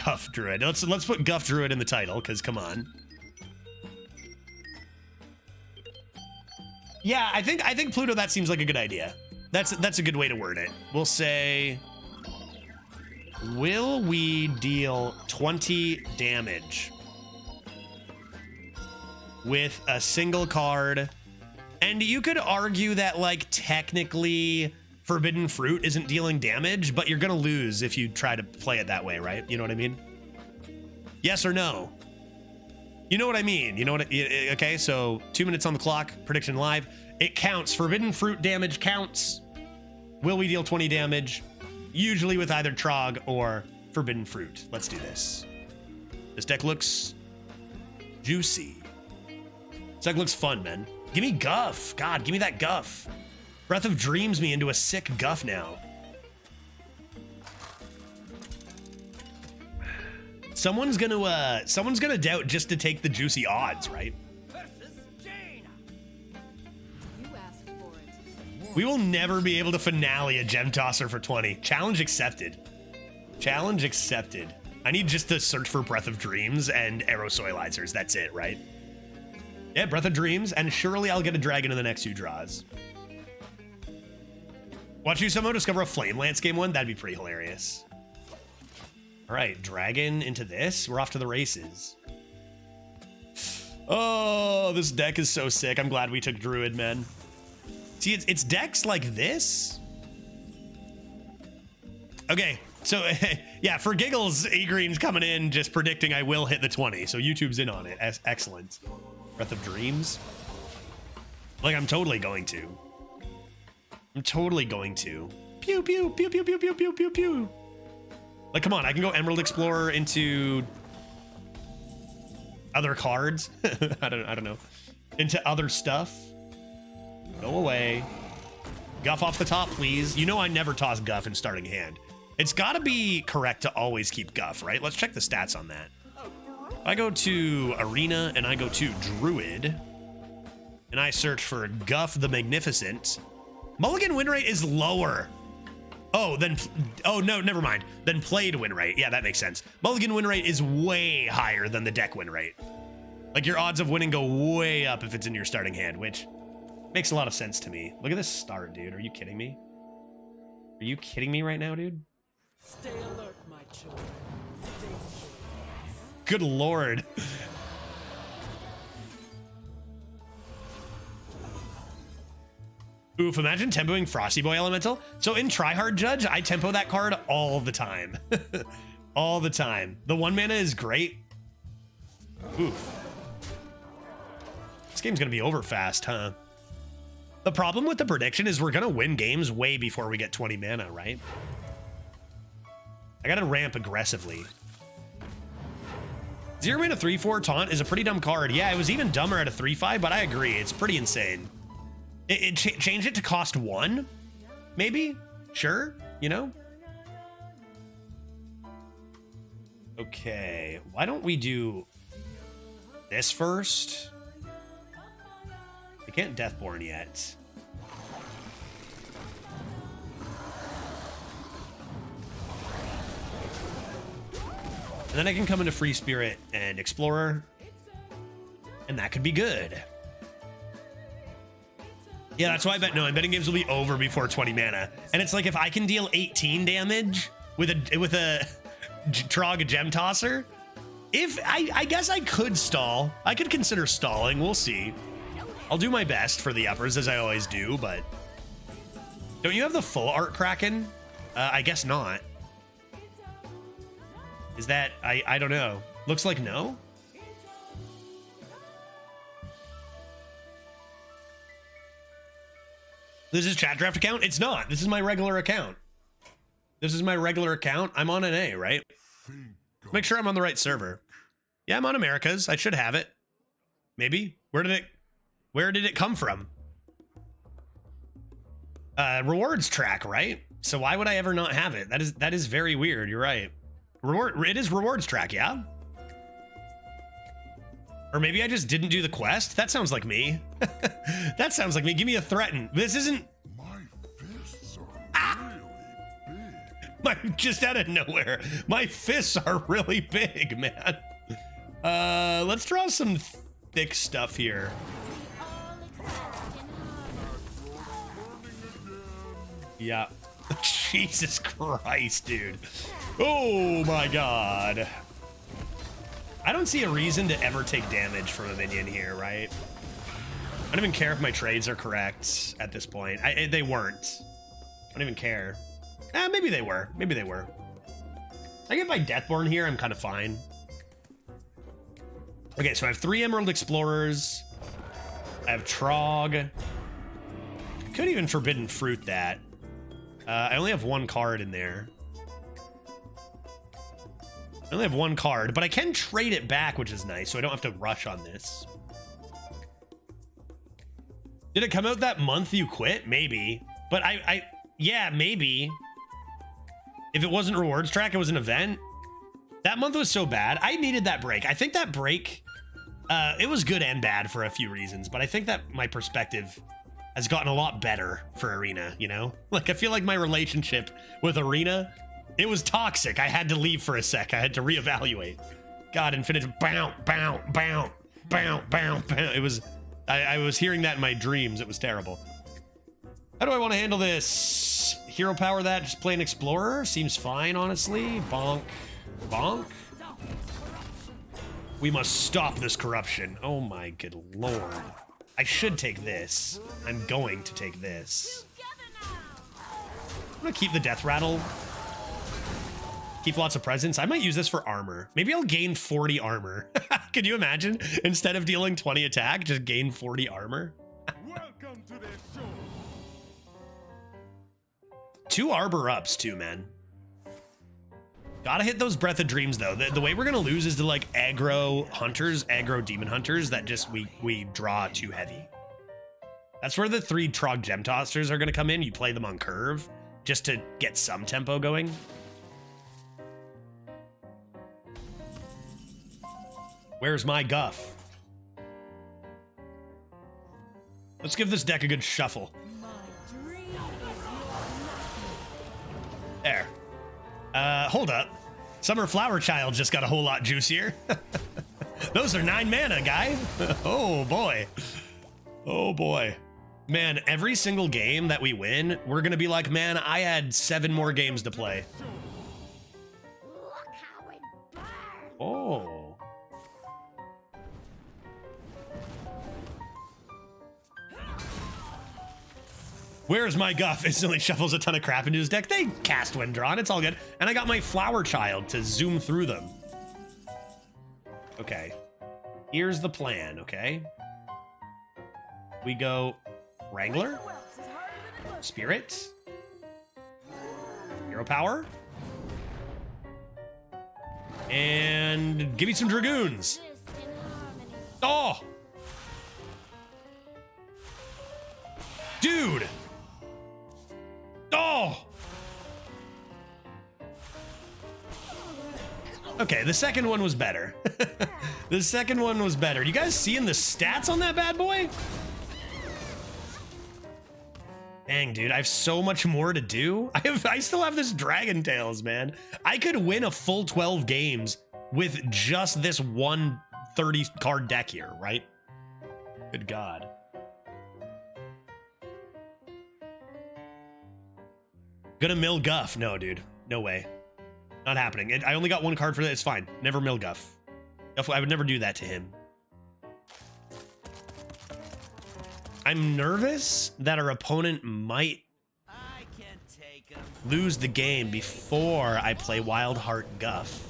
Guff Druid. Let's put Guff Druid in the title, because come on. Yeah, I think Pluto, that seems like a good idea. That's a good way to word it. We'll say, will we deal 20 damage with a single card? And you could argue that, like, technically Forbidden Fruit isn't dealing damage, but you're gonna lose if you try to play it that way, right? You know what I mean? Yes or no? You know what I mean? You know what? Okay, so 2 minutes on the clock. Prediction live. It counts. Forbidden Fruit damage counts. Will we deal 20 damage? Usually with either Trog or Forbidden Fruit. Let's do this. This deck looks juicy. This deck looks fun, man. Give me Guff. God, give me that Guff. Breath of Dreams me into a sick Guff now. Someone's gonna doubt just to take the juicy odds, right? We will never be able to finale a Gem Tosser for 20. Challenge accepted. Challenge accepted. I need just to search for Breath of Dreams and Aerosoilizers. That's it, right? Yeah, Breath of Dreams, and surely I'll get a dragon in the next few draws. Watch you somehow discover a Flame Lance game one? That'd be pretty hilarious. All right, dragon into this. We're off to the races. Oh, this deck is so sick. I'm glad we took Druid, man. See, it's decks like this. Okay, so yeah, for giggles, E-Green's coming in just predicting I will hit the 20. So YouTube's in on it. Excellent. Breath of Dreams. Like, I'm totally going to. I'm totally going to. Pew, pew, pew, pew, pew, pew, pew, pew, pew. Like, come on, I can go Emerald Explorer into other cards. I don't know. Into other stuff. Go away. Guff off the top, please. You know I never toss Guff in starting hand. It's got to be correct to always keep Guff, right? Let's check the stats on that. I go to Arena and I go to Druid. And I search for Guff the Magnificent. Mulligan win rate is lower. Oh, then, oh no, never mind. Then played win rate. Yeah, that makes sense. Mulligan win rate is way higher than the deck win rate. Like, your odds of winning go way up if it's in your starting hand, which makes a lot of sense to me. Look at this start, dude. Are you kidding me? Are you kidding me right now, dude?
Stay alert, my children.
Good lord. Oof, imagine tempoing Frosty Boy Elemental. So in Tryhard Judge, I tempo that card all the time. All the time. The 1 mana is great. Oof. This game's gonna be over fast, huh? The problem with the prediction is we're gonna win games way before we get 20 mana, right? I gotta ramp aggressively. 0 mana 3/4 Taunt is a pretty dumb card. Yeah, it was even dumber at a 3/5, but I agree. It's pretty insane. Change it to cost 1, maybe? Sure, you know? Okay, why don't we do this first? I can't Deathborn yet. And then I can come into Free Spirit and Explorer, and that could be good. Yeah, that's why I bet. No, I'm betting games will be over before 20 mana. And it's like, if I can deal 18 damage with a Trog Gem Tosser, if I guess I could stall. I could consider stalling. We'll see. I'll do my best for the uppers, as I always do, but don't you have the full art Kraken? I guess not. Is that, I don't know. Looks like no. This is chat draft account? It's not. This is my regular account. This is my regular account. I'm on an A, right? Make sure I'm on the right server. Yeah, I'm on America's. I should have it. Maybe. Where did it come from? Rewards track, right? So why would I ever not have it? That is very weird. You're right. It is rewards track, yeah? Or maybe I just didn't do the quest? That sounds like me. That sounds like me. Give me a threaten. This isn't...
My fists are really big.
Just out of nowhere. My fists are really big, man. Let's draw some thick stuff here. Yeah. Jesus Christ, dude. Oh my god. I don't see a reason to ever take damage from a minion here, right? I don't even care if my trades are correct at this point. They weren't. I don't even care. Maybe they were. Maybe they were. I get my Deathborn here, I'm kind of fine. Okay, so I have 3 Emerald Explorers. I have Trog. Could even Forbidden Fruit that. I only have 1 card in there. I only have 1 card, but I can trade it back, which is nice, so I don't have to rush on this. Did it come out that month you quit? Maybe. But yeah, maybe. If it wasn't rewards track, it was an event. That month was so bad. I needed that break. I think that break, it was good and bad for a few reasons, but I think that my perspective has gotten a lot better for Arena, you know? Like, I feel like my relationship with Arena It was toxic. I had to leave for a sec. I had to reevaluate. God, Infinite, bow, bow, bow, bow, bow, bow. It was, I was hearing that in my dreams. It was terrible. How do I want to handle this? Hero power that, just play an Explorer? Seems fine, honestly. Bonk, bonk. We must stop this corruption. Oh my good lord. I should take this. I'm going to take this. I'm gonna keep the death rattle. Keep lots of presence. I might use this for armor. Maybe I'll gain 40 armor. Can you imagine? Instead of dealing 20 attack, just gain 40 armor.
Welcome to the show.
2 arbor ups too, man. Gotta hit those Breath of Dreams though. The way we're gonna lose is to like aggro hunters, aggro demon hunters that just we draw too heavy. That's where the 3 Trog Gem Tossers are gonna come in. You play them on curve just to get some tempo going. Where's my guff? Let's give this deck a good shuffle. There. Hold up. Summer Flower Child just got a whole lot juicier. Those are 9 mana, guy. Oh boy. Oh boy. Man, every single game that we win, we're gonna be like, man, I had 7 more games to play. Oh. Where's my guff? Instantly shuffles a ton of crap into his deck. They cast when drawn. It's all good. And I got my Flower Child to zoom through them. Okay. Here's the plan, okay? We go Wrangler, Spirit, Hero Power, and give me some Dragoons. Oh! Dude! Oh! Okay, the second one was better. The second one was better. You guys seeing the stats on that bad boy? Dang, dude, I have so much more to do. I still have this Dragon Tales, man. I could win a full 12 games with just this one 30 card deck here, right? Good God. Gonna mill Guff. No, dude. No way. Not happening. I only got 1 card for that. It's fine. Never mill Guff. I would never do that to him. I'm nervous that our opponent might lose the game before I play Wild Heart Guff.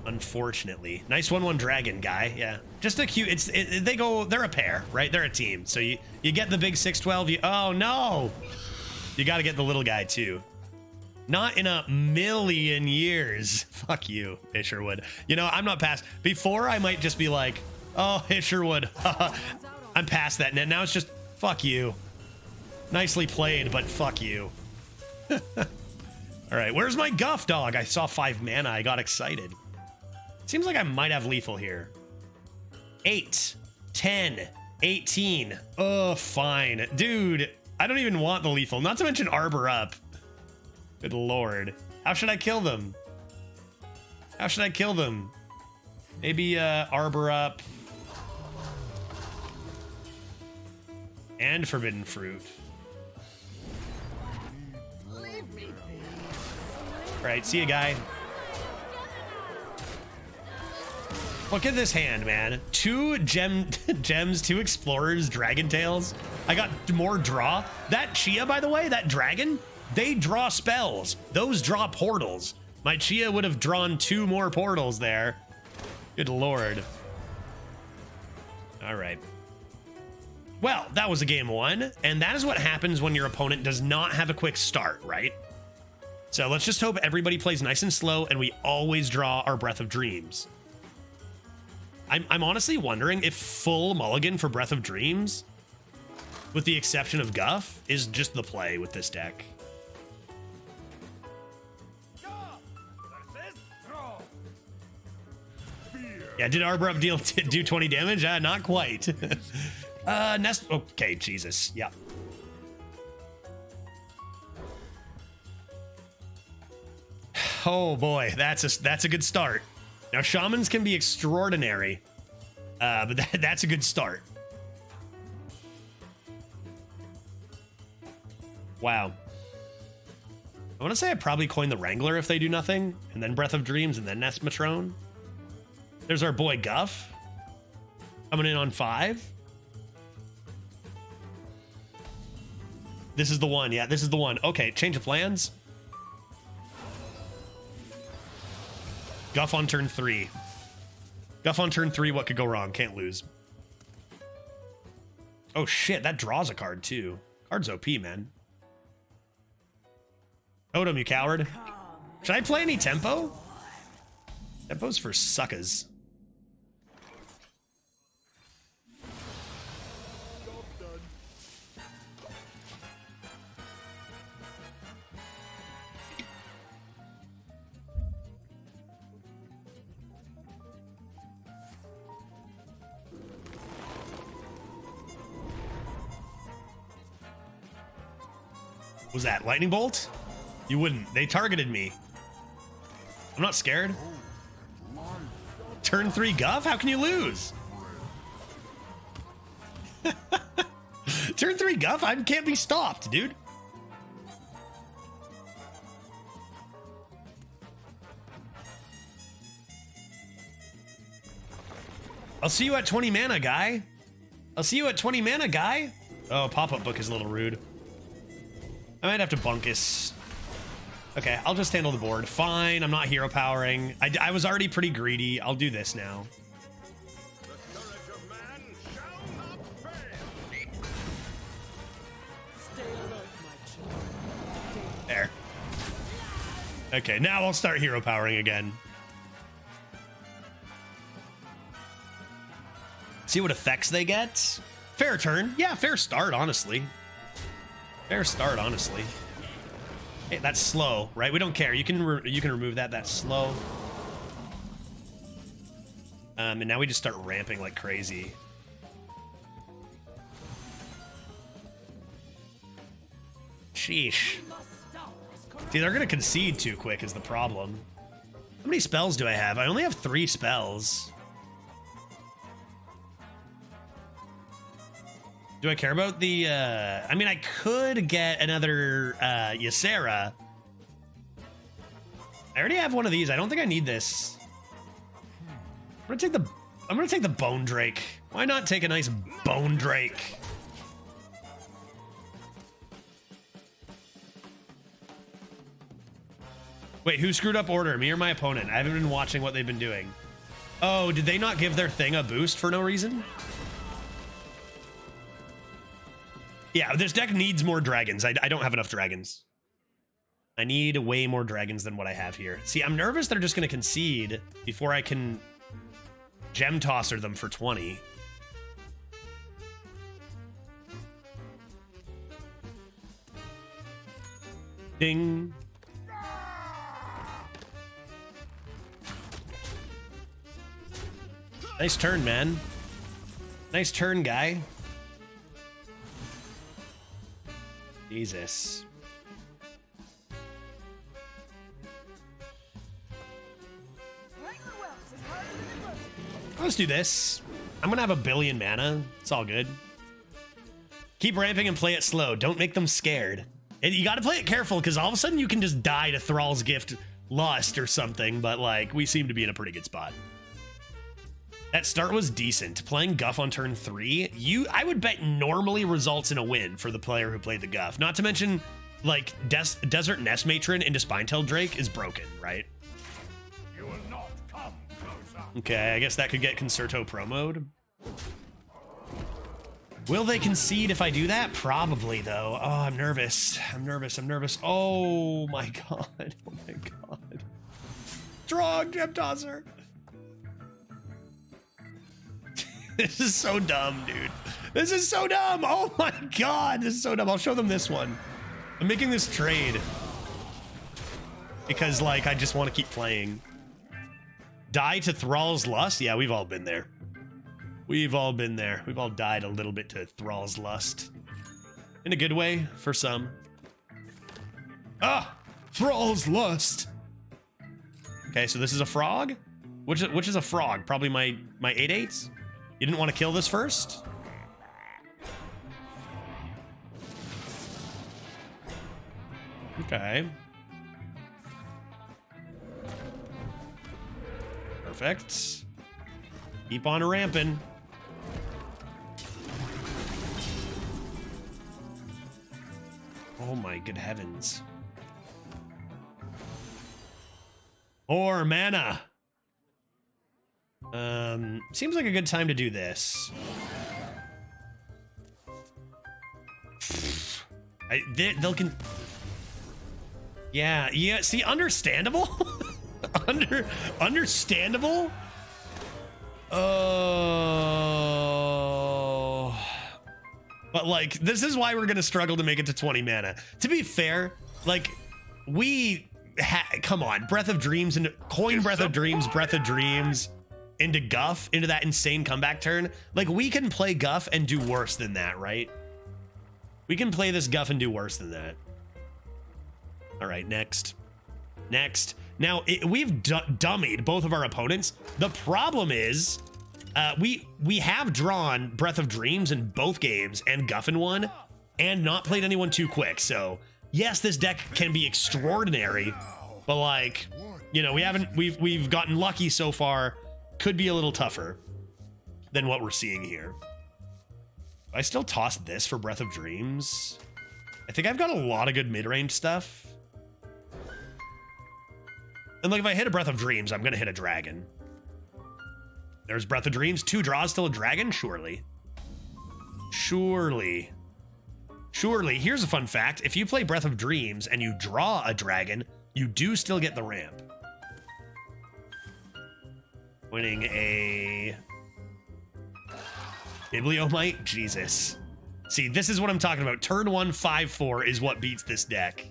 Unfortunately. Nice 1/1 dragon guy. Yeah. Just a cute. They're a pair, right? They're a team. So you get the big 6/12. Oh no. You got to get the little guy too. Not in a million years. Fuck you, Isherwood. You know, I'm not past. Before I might just be like, oh, Isherwood. I'm past that. Now it's just, fuck you. Nicely played, but fuck you. All right, where's my Guff dog? I saw 5 mana. I got excited. Seems like I might have lethal here. 8, 10, 18. Oh, fine. Dude, I don't even want the lethal. Not to mention Arbor up. Good lord. How should I kill them? How should I kill them? Maybe Arbor up. And Forbidden Fruit. Right, see ya, guy. Look at this hand, man. 2 gems, 2 explorers, Dragon Tales. I got more draw. That Chia, by the way, that dragon, they draw spells. Those draw portals. My Chia would have drawn 2 more portals there. Good lord. All right. Well, that was a game 1, and that is what happens when your opponent does not have a quick start, right? So let's just hope everybody plays nice and slow and we always draw our Breath of Dreams. I'm honestly wondering if full mulligan for Breath of Dreams, with the exception of Guff, is just the play with this deck. Yeah, did Arbor Up deal do 20 damage? Not quite. Nest. Okay, Jesus. Yeah. Oh boy, that's a good start. Now shamans can be extraordinary, but that's a good start. Wow. I want to say I probably coin the Wrangler if they do nothing, and then Breath of Dreams, and then Nest Matrone. There's our boy Guff coming in on 5. This is the one. Yeah, this is the one. Okay, change of plans. Guff on turn 3. Guff on turn 3. What could go wrong? Can't lose. Oh shit, that draws a card too. Card's OP, man. Totem, you coward. Should I play any tempo? Tempo's for suckers. Was that lightning bolt? You wouldn't. They targeted me. I'm not scared. Turn 3 Guff? How can you lose? Turn 3 Guff? I can't be stopped, dude. I'll see you at 20 mana, guy. I'll see you at 20 mana, guy. Oh, pop-up book is a little rude. I might have to bunkus. Okay, I'll just handle the board. Fine, I'm not hero powering. I was already pretty greedy. I'll do this now.
The courage of man shall not fail.
Stay alert, my children.
There. Okay, now I'll start hero powering again. See what effects they get. Fair turn. Yeah, fair start, honestly. Fair start, honestly. Hey, that's slow, right? We don't care. You can remove that. That's slow. And now we just start ramping like crazy. Sheesh. See, they're gonna concede too quick is the problem. How many spells do I have? I only have 3 spells. Do I care about the, I mean, I could get another, Ysera. I already have one of these. I don't think I need this. I'm gonna take the Bone Drake. Why not take a nice Bone Drake? Wait, who screwed up order? Me or my opponent? I haven't been watching what they've been doing. Oh, did they not give their thing a boost for no reason? Yeah, this deck needs more dragons. I don't have enough dragons. I need way more dragons than what I have here. See, I'm nervous they're just going to concede before I can gem tosser them for 20. Ding. Nice turn, man. Nice turn, guy. Jesus. Let's do this. I'm gonna have 1 billion mana. It's all good. Keep ramping and play it slow. Don't make them scared. And you gotta play it careful because all of a sudden you can just die to Thrall's Gift Lust or something, but like we seem to be in a pretty good spot. That start was decent. Playing Guff on turn 3, I would bet normally results in a win for the player who played the Guff. Not to mention, like, Desert Nest Matron into Spinetail Drake is broken, right?
You will not come closer.
Okay, I guess that could get Concerto promoed. Will they concede if I do that? Probably, though. Oh, I'm nervous. I'm nervous. Oh, my God. Oh, my God. Strong Gem Tosser. This is so dumb, dude. This is so dumb. Oh my God, this is so dumb. I'll show them this one. I'm making this trade because, like, I just want to keep playing. Die to Thrall's Lust? Yeah, we've all been there. We've all been there. We've all died a little bit to Thrall's Lust. In a good way, for some. Ah! Thrall's Lust! Okay, so this is a frog? Which is a frog? Probably my 8/8s? You didn't want to kill this first? Okay. Perfect. Keep on ramping. Oh my good heavens. More mana. Seems like a good time to do this. They'll can. Yeah. See, understandable. Understandable. Oh. But like, this is why we're gonna struggle to make it to 20 mana. To be fair, like, come on, Breath of Dreams and coin Breath of Dreams into Guff, into that insane comeback turn. Like, we can play Guff and do worse than that, right? We can play this Guff and do worse than that. All right, next. Now, we've dummied both of our opponents. The problem is, we have drawn Breath of Dreams in both games and Guff in one, and not played anyone too quick. So, yes, this deck can be extraordinary, but like, you know, we've gotten lucky so far. Could be a little tougher than what we're seeing here. I still toss this for Breath of Dreams. I think I've got a lot of good mid-range stuff. And like, if I hit a Breath of Dreams, I'm gonna hit a dragon. There's Breath of Dreams, 2 draws, still a dragon? Surely. Here's a fun fact. If you play Breath of Dreams and you draw a dragon, you do still get the ramp. Winning a Bibliomite? Jesus. See, this is what I'm talking about. Turn 1, 5/4 is what beats this deck.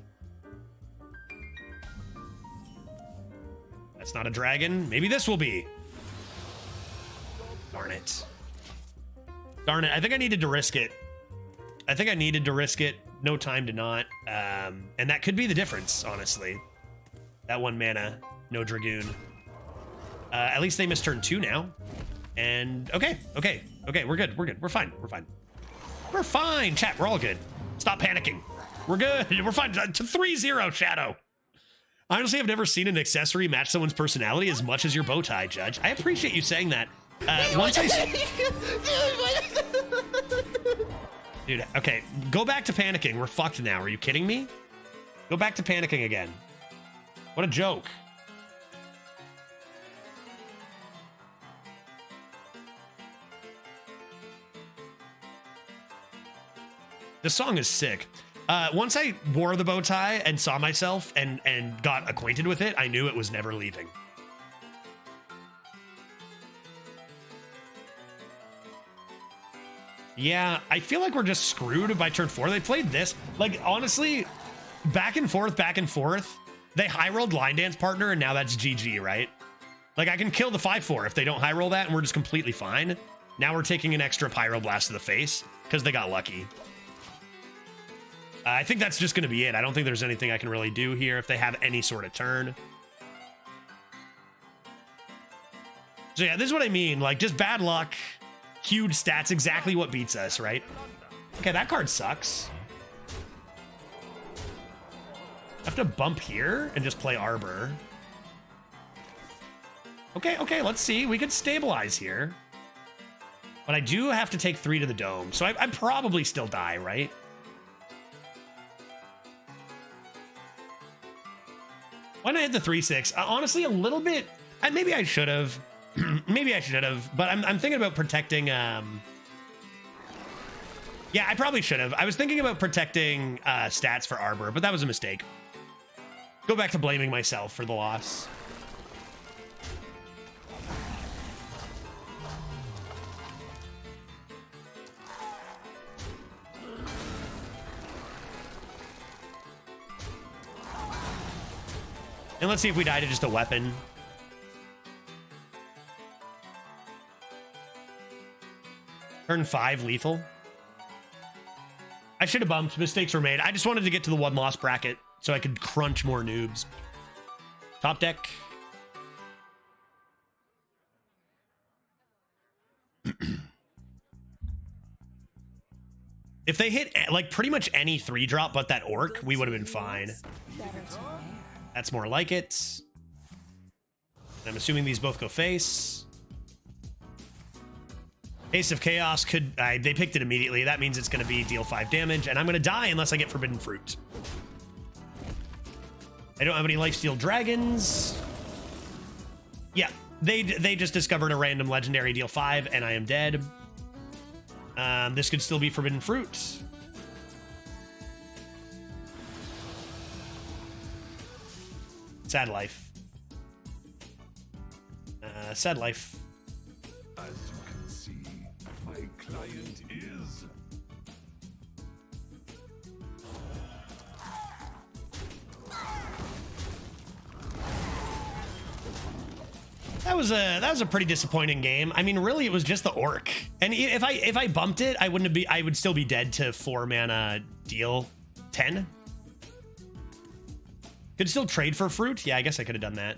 That's not a dragon. Maybe this will be. Darn it. I think I needed to risk it. No time to not. And that could be the difference, honestly. That 1 mana, no Dragoon. At least they missed turn 2 now. And okay, we're good. We're fine. Chat, we're all good. Stop panicking. We're good. We're fine. To 3-0, Shadow. Honestly, I've never seen an accessory match someone's personality as much as your bow tie, Judge. I appreciate you saying that. Dude, okay, go back to panicking. We're fucked now. Are you kidding me? Go back to panicking again. What a joke. This song is sick. Once I wore the bow tie and saw myself and got acquainted with it, I knew it was never leaving. Yeah, I feel like we're just screwed by turn 4. They played this. Like, honestly, back and forth. They high rolled Line Dance Partner, and now that's GG, right? Like, I can kill the 5/4 if they don't high roll that, and we're just completely fine. Now we're taking an extra Pyroblast to the face because they got lucky. I think that's just going to be it. I don't think there's anything I can really do here if they have any sort of turn. So yeah, this is what I mean. Like, just bad luck, huge stats, exactly what beats us, right? Okay, that card sucks. I have to bump here and just play Arbor. Okay, let's see. We could stabilize here. But I do have to take 3 to the dome, so I probably still die, right? Why not hit the 3/6? Honestly, a little bit. Maybe I should have. Maybe I should have. But I'm thinking about protecting. Yeah, I probably should have. I was thinking about protecting stats for Arbor, but that was a mistake. Go back to blaming myself for the loss. And let's see if we die to just a weapon. Turn 5 lethal. I should have bumped. Mistakes were made. I just wanted to get to the 1 loss bracket so I could crunch more noobs. Top deck. If they hit like pretty much any 3-drop but that orc, we would have been fine. That's more like it. I'm assuming these both go face. Ace of Chaos could... they picked it immediately. That means it's going to be deal 5 damage, and I'm going to die unless I get Forbidden Fruit. I don't have any Lifesteal Dragons. Yeah, they just discovered a random legendary deal 5, and I am dead. This could still be Forbidden Fruit. Sad life. Sad life.
As you can see, my client is...
That was a pretty disappointing game. I mean, really, it was just the orc. And if I bumped it, I would still be dead to 4 mana deal 10. Could still trade for fruit. Yeah, I guess I could have done that.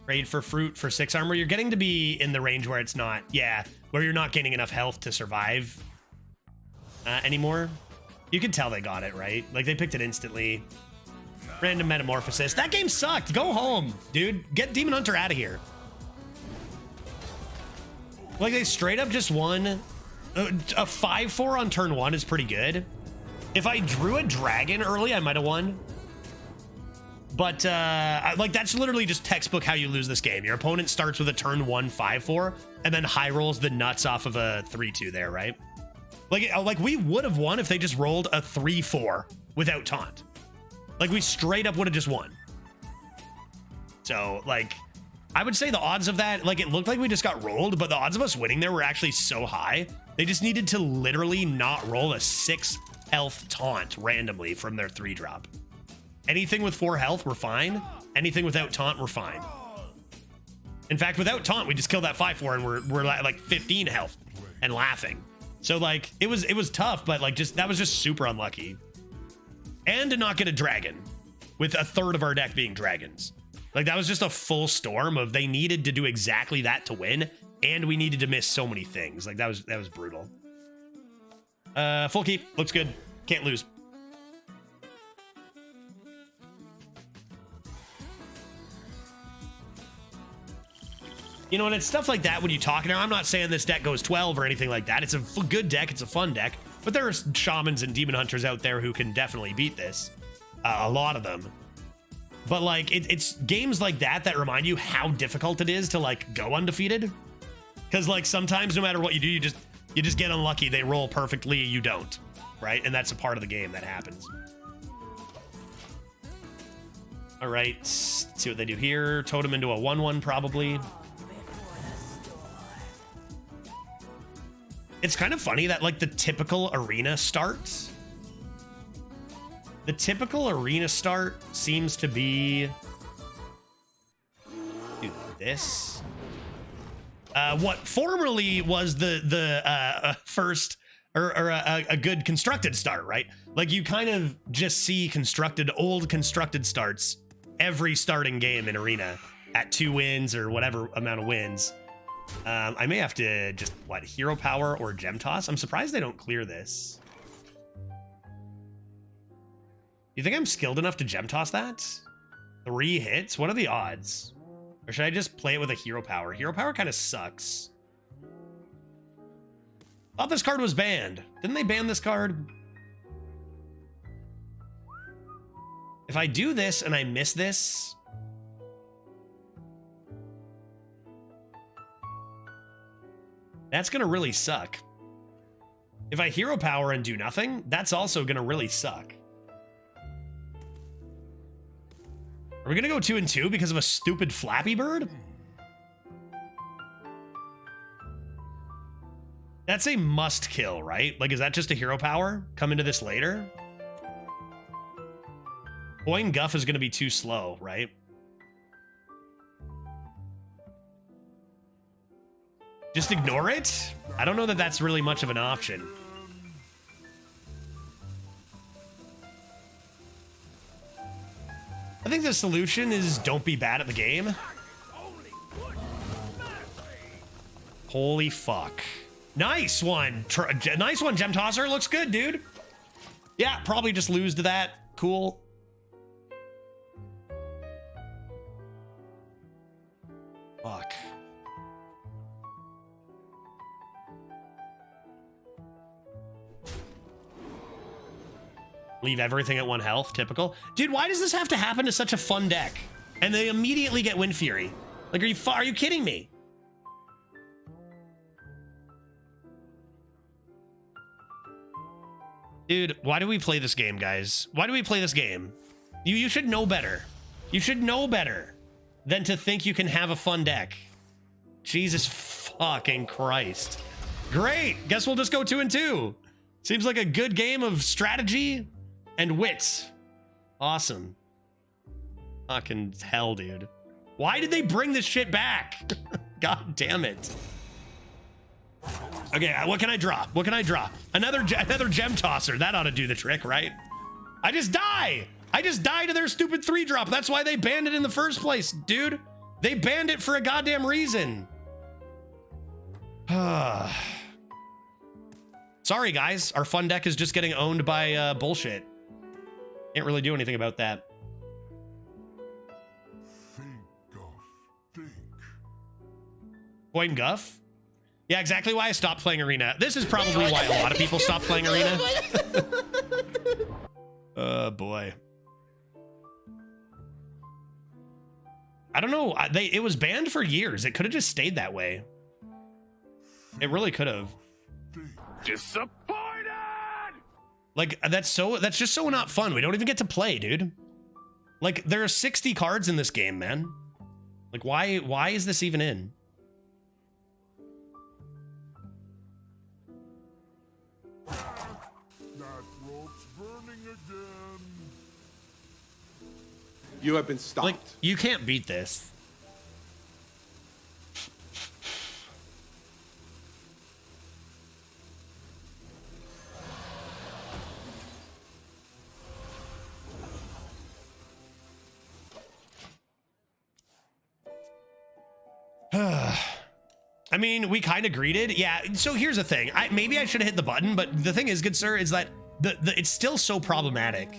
Trade for fruit for 6 armor. You're getting to be in the range where it's not, yeah, where you're not gaining enough health to survive anymore. You can tell they got it, right? Like, they picked it instantly. Random Metamorphosis. That game sucked. Go home, dude. Get Demon Hunter out of here. Like, they straight up just won. A 5-4 on turn 1 is pretty good. If I drew a dragon early, I might have won. But, like, that's literally just textbook how you lose this game. Your opponent starts with a turn 1 5-4 and then high rolls the nuts off of a 3-2 there, right? Like we would have won if they just rolled a 3-4 without taunt. Like, we straight up would have just won. So, like, I would say the odds of that, like, it looked like we just got rolled, but the odds of us winning there were actually so high. They just needed to literally not roll a 6 health taunt randomly from their 3-drop. Anything with 4 health, we're fine. Anything without taunt, we're fine. In fact, without taunt, we just killed that 5-4 and we're at like 15 health and laughing. So, like, it was tough, but like, that was just super unlucky. And to not get a dragon with a third of our deck being dragons. Like, that was just a full storm of they needed to do exactly that to win, and we needed to miss so many things. Like, that was brutal. Full keep. Looks good. Can't lose. You know, and it's stuff like that when you talk. Now, I'm not saying this deck goes 12 or anything like that. It's a good deck. It's a fun deck. But there are shamans and demon hunters out there who can definitely beat this. A lot of them. But, like, it's games like that that remind you how difficult it is to, like, go undefeated. Because, like, sometimes no matter what you do, you just get unlucky. They roll perfectly, you don't. Right? And that's a part of the game that happens. All right. Let's see what they do here. Totem into a 1-1 probably. It's kind of funny that, like, the typical arena start seems to be do this. What formerly was the first or a good constructed start, right? Like, you kind of just see old constructed starts every starting game in arena at 2 wins or whatever amount of wins. I may have to just, hero power or gem toss? I'm surprised they don't clear this. You think I'm skilled enough to gem toss that? 3 hits? What are the odds? Or should I just play it with a hero power? Hero power kind of sucks. Thought this card was banned. Didn't they ban this card? If I do this and I miss this... that's going to really suck. If I hero power and do nothing, that's also going to really suck. Are we going to go 2-2 because of a stupid Flappy Bird? That's a must kill, right? Like, is that just a hero power? Come into this later? Coin Guff is going to be too slow, right? Just ignore it? I don't know that that's really much of an option. I think the solution is don't be bad at the game. Holy fuck. Nice one. Nice one, Gem Tosser. Looks good, dude. Yeah, probably just lose to that. Cool. Fuck. Leave everything at 1 health. Typical. Dude, why does this have to happen to such a fun deck? And they immediately get Wind Fury. Like, are you kidding me? Dude, why do we play this game, guys? Why do we play this game? You should know better. You should know better than to think you can have a fun deck. Jesus fucking Christ. Great. Guess we'll just go 2 and 2. Seems like a good game of strategy and wits. Awesome. Fucking hell, dude. Why did they bring this shit back? God damn it. Okay, what can I draw? What can I draw? Another Gem Tosser. That ought to do the trick, right? I just die. I just die to their stupid 3-drop. That's why they banned it in the first place, dude. They banned it for a goddamn reason. Sorry, guys. Our fun deck is just getting owned by bullshit. Can't really do anything about that. Coin Guff? Yeah, exactly why I stopped playing Arena. This is probably why a lot of people stopped playing Arena. Oh, boy. I don't know. It was banned for years. It could have just stayed that way. It really could have.
Disappointed!
Like, that's just so not fun. We don't even get to play, dude. Like, there are 60 cards in this game, man. Like, why is this even in?
You have been stopped.
Like, you can't beat this. I mean, we kind of greeted. Yeah, so here's the thing. Maybe I should have hit the button, but the thing is, good sir, is that it's still so problematic.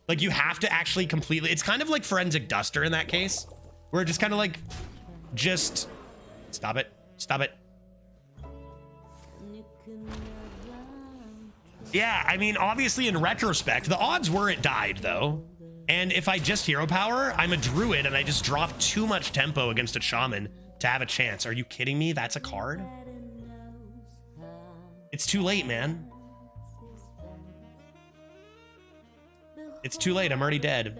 Like, you have to actually completely... It's kind of like Forensic Duster in that case, where it just kind of like... Just... Stop it. Stop it. Yeah, I mean, obviously, in retrospect, the odds were it died, though. And if I just Hero Power, I'm a Druid, and I just drop too much tempo against a Shaman to have a chance. Are you kidding me? That's a card? It's too late, man. It's too late. I'm already dead.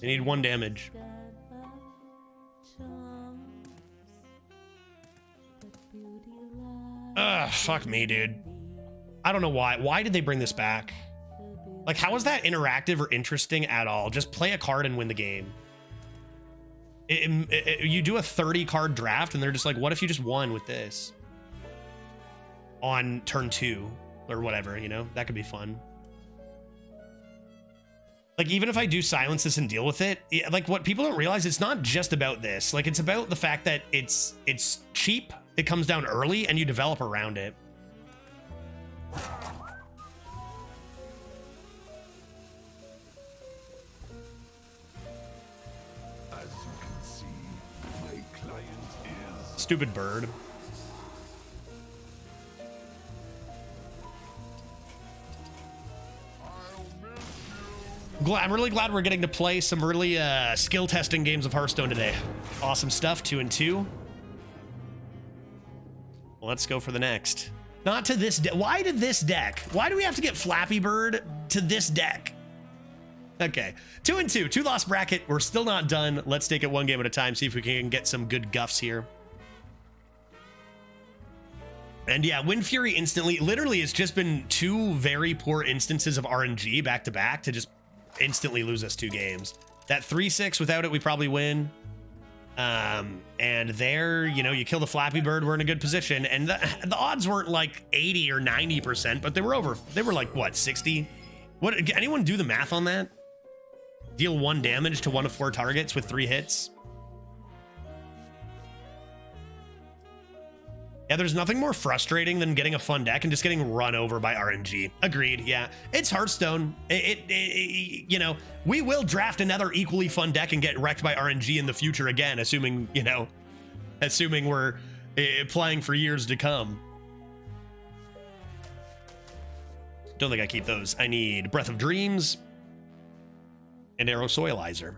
I need 1 damage. Ugh, fuck me, dude. I don't know why. Why did they bring this back? Like, how is that interactive or interesting at all? Just play a card and win the game. You do a 30 card draft and they're just like, what if you just won with this on turn 2 or whatever, you know? That could be fun. Like, even if I do silence this and deal with it, like, what people don't realize, it's not just about this. Like, it's about the fact that it's cheap, it comes down early, and you develop around it. Stupid bird. I'm really glad we're getting to play some really skill testing games of Hearthstone today. Awesome stuff. 2 and 2. Let's go for the next. Not to this deck. Why to this deck? Why do we have to get Flappy Bird to this deck? Okay, 2 and 2. 2 loss bracket. We're still not done. Let's take it 1 game at a time. See if we can get some good guffs here. And yeah, Wind Fury instantly, literally, it's just been 2 very poor instances of RNG back to back to just instantly lose us 2 games. That 3-6, without it, we probably win. And there, you know, you kill the Flappy Bird, we're in a good position. And the odds weren't like 80 or 90%, but they were like, what, 60? What, anyone do the math on that? Deal 1 damage to 1 of 4 targets with 3 hits. Yeah, there's nothing more frustrating than getting a fun deck and just getting run over by RNG. Agreed, yeah. It's Hearthstone. You know, we will draft another equally fun deck and get wrecked by RNG in the future again, assuming, you know, assuming we're playing for years to come. Don't think I keep those. I need Breath of Dreams and Arrow Soilizer.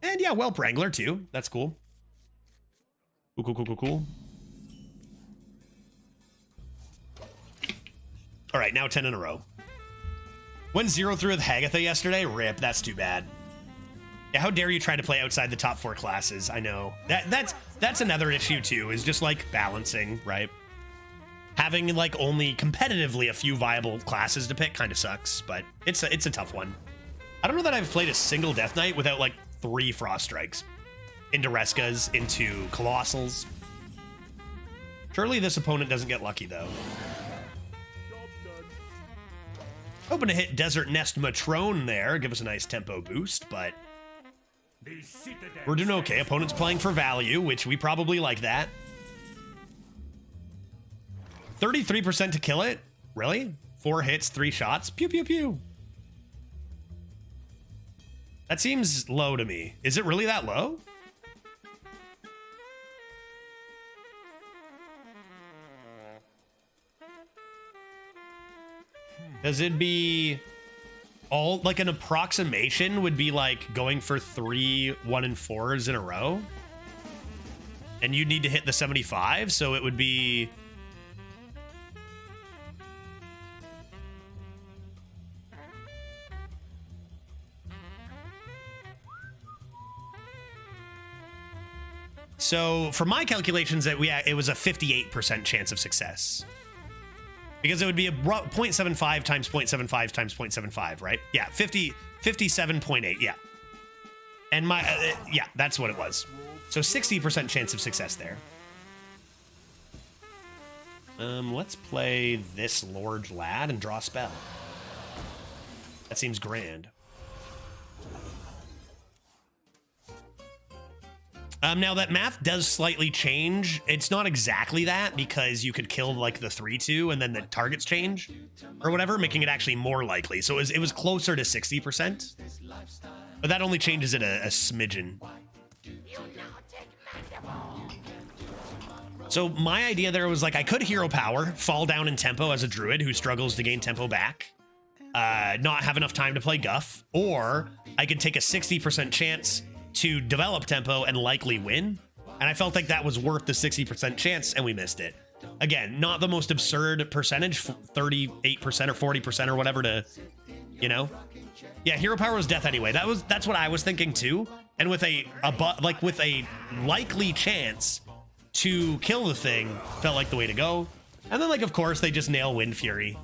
And yeah, Whelp Wrangler too. That's cool. Cool. All right, now 10 in a row. Went 0-3 with Hagatha yesterday. Rip, that's too bad. Yeah, how dare you try to play outside the top 4 classes? I know. That's another issue too, is just like balancing, right? Having like only competitively a few viable classes to pick kind of sucks, but it's a tough one. I don't know that I've played a single Death Knight without like 3 Frost Strikes. Into Reskas, into Colossals. Surely this opponent doesn't get lucky though. Hoping to hit Desert Nest Matrone there, give us a nice tempo boost, but we're doing okay. Opponent's playing for value, which we probably like that. 33% to kill it? Really? 4 hits, 3 shots? Pew, pew, pew. That seems low to me. Is it really that low? Does it be all like an approximation would be like going for 3 1 and 4s in a row? And you'd need to hit the 75, so it would be so for my calculations that it was a 58% chance of success. Because it would be a 0.75 times 0.75 times 0.75, right? Yeah, 57.8, yeah. And my, yeah, that's what it was. So 60% chance of success there. Let's play this Lord Lad and draw a spell. That seems grand. Now that math does slightly change. It's not exactly that because you could kill like the 3/2 and then the targets change or whatever, making it actually more likely. So it was closer to 60%, but that only changes it a smidgen. So my idea there was like I could hero power, fall down in tempo as a druid who struggles to gain tempo back, not have enough time to play Guff, or I could take a 60% chance to develop tempo and likely win. And I felt like that was worth the 60% chance, and we missed it. Again, not the most absurd percentage, 38% or 40% or whatever to, you know. Yeah, hero power was death anyway. That's what I was thinking too. And with a likely chance to kill the thing, felt like the way to go. And then like of course they just nail Wind Fury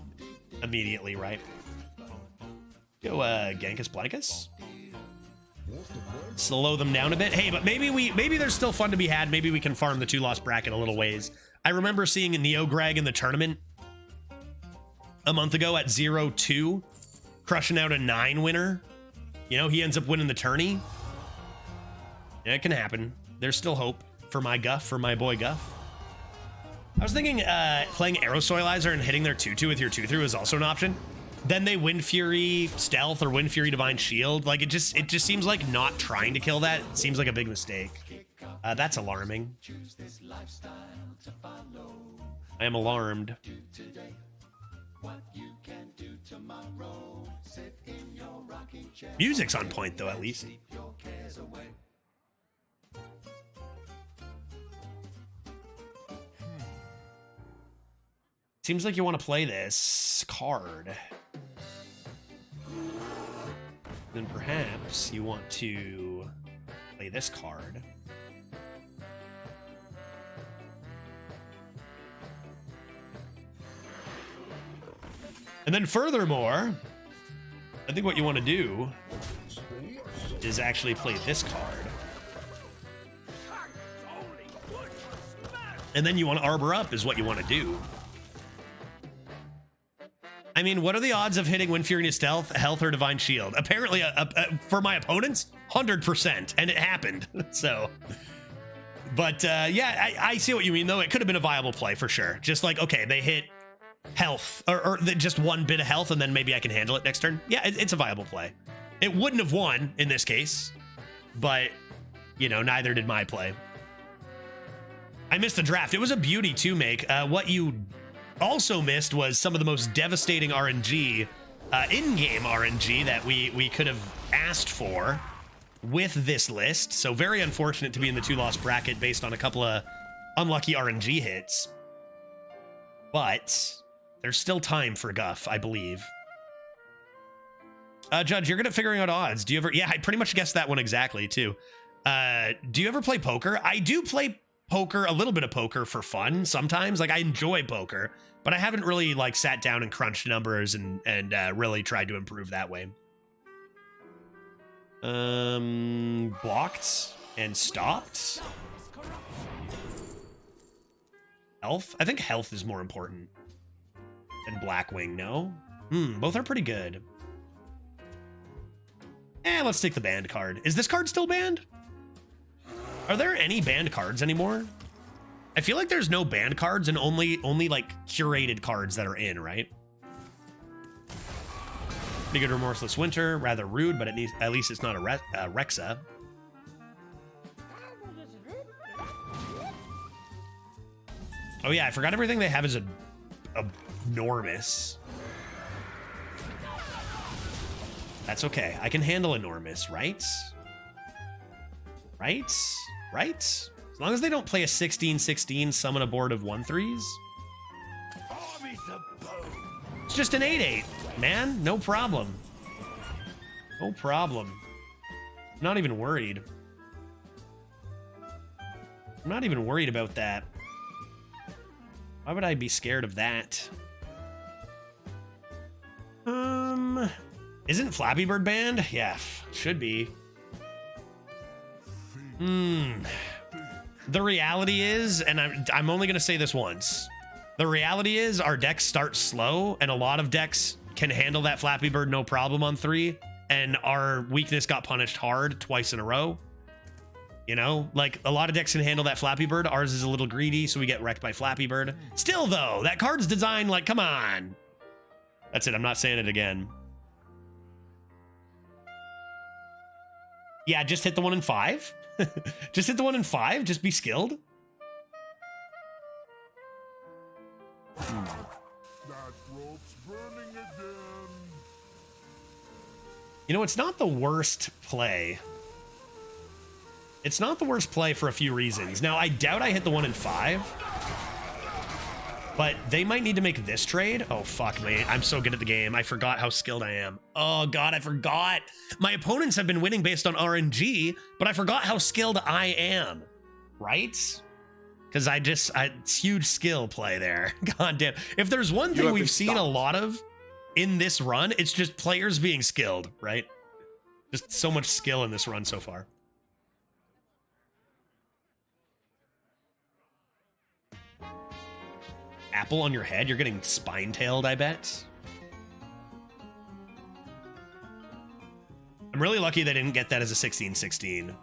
immediately, right? Go Gankus Blankus. Slow them down a bit. Hey, but maybe there's still fun to be had. Maybe we can farm the 2 loss bracket a little ways. I remember seeing a Neo Greg in the tournament a month ago at 0-2, crushing out a 9 winner. You know, he ends up winning the tourney. Yeah, it can happen. There's still hope for my Guff, for my boy Guff. I was thinking playing Arrow Soilizer and hitting their 2/2 with your 2/3 is also an option. Then they Wind Fury Stealth or Wind Fury Divine Shield. Like it just seems like not trying to kill that seems like a big mistake. That's alarming. I am alarmed. Music's on point though, at least. Seems like you want to play this card. Then perhaps you want to play this card. And then furthermore, I think what you want to do is actually play this card. And then you want to Arbor Up is what you want to do. I mean, what are the odds of hitting Wind Fury Stealth, Health, or Divine Shield? Apparently, for my opponents, 100%, and it happened. So, but yeah, I see what you mean, though. It could have been a viable play for sure. Just like, okay, they hit health, or just one bit of health, and then maybe I can handle it next turn. Yeah, it's a viable play. It wouldn't have won in this case, but, you know, neither did my play. I missed the draft. It was a beauty to make. What you also missed was some of the most devastating RNG, in-game RNG that we could have asked for with this list. So very unfortunate to be in the 2-loss bracket based on a couple of unlucky RNG hits. But there's still time for Guff, I believe. Judge, you're good at figuring out odds. Do you ever... Yeah, I pretty much guessed that one exactly, too. Do you ever play poker? I do play poker, a little bit of poker for fun sometimes. Like, I enjoy poker, but I haven't really, like, sat down and crunched numbers and really tried to improve that way. Blocked and stopped. Health? I think health is more important than Blackwing, no? Both are pretty good. Let's take the banned card. Is this card still banned? Are there any banned cards anymore? I feel like there's no banned cards and only like curated cards that are in, right? Pretty good Remorseless Winter, rather rude, but at least it's not a Rexa. Oh yeah, I forgot everything they have is enormous. That's okay. I can handle enormous, right? Right? As long as they don't play a 16-16 summon a board of 1/3s. It's just an 8/8, man. No problem. No problem. I'm not even worried. I'm not even worried about that. Why would I be scared of that? Isn't Flappy Bird banned? Yeah, should be. The reality is, and I'm only going to say this once. The reality is our decks start slow, and a lot of decks can handle that Flappy Bird no problem on 3, and our weakness got punished hard twice in a row. You know, like a lot of decks can handle that Flappy Bird. Ours is a little greedy, so we get wrecked by Flappy Bird. Still, though, that card's designed like, come on. That's it. I'm not saying it again. Yeah, just hit the 1 in 5. Just hit the 1 in 5. Just be skilled.
That rope's burning again.
You know, it's not the worst play. It's not the worst play for a few reasons. Now, I doubt I hit the 1 in 5. But they might need to make this trade. Oh, fuck me. I'm so good at the game. I forgot how skilled I am. Oh, God, I forgot. My opponents have been winning based on RNG, but I forgot how skilled I am. Right? Because it's huge skill play there. God damn. If there's one thing we've seen a lot of in this run, it's just players being skilled, right? Just so much skill in this run so far. Apple on your head? You're getting spine-tailed, I bet. I'm really lucky they didn't get that as a 16-16.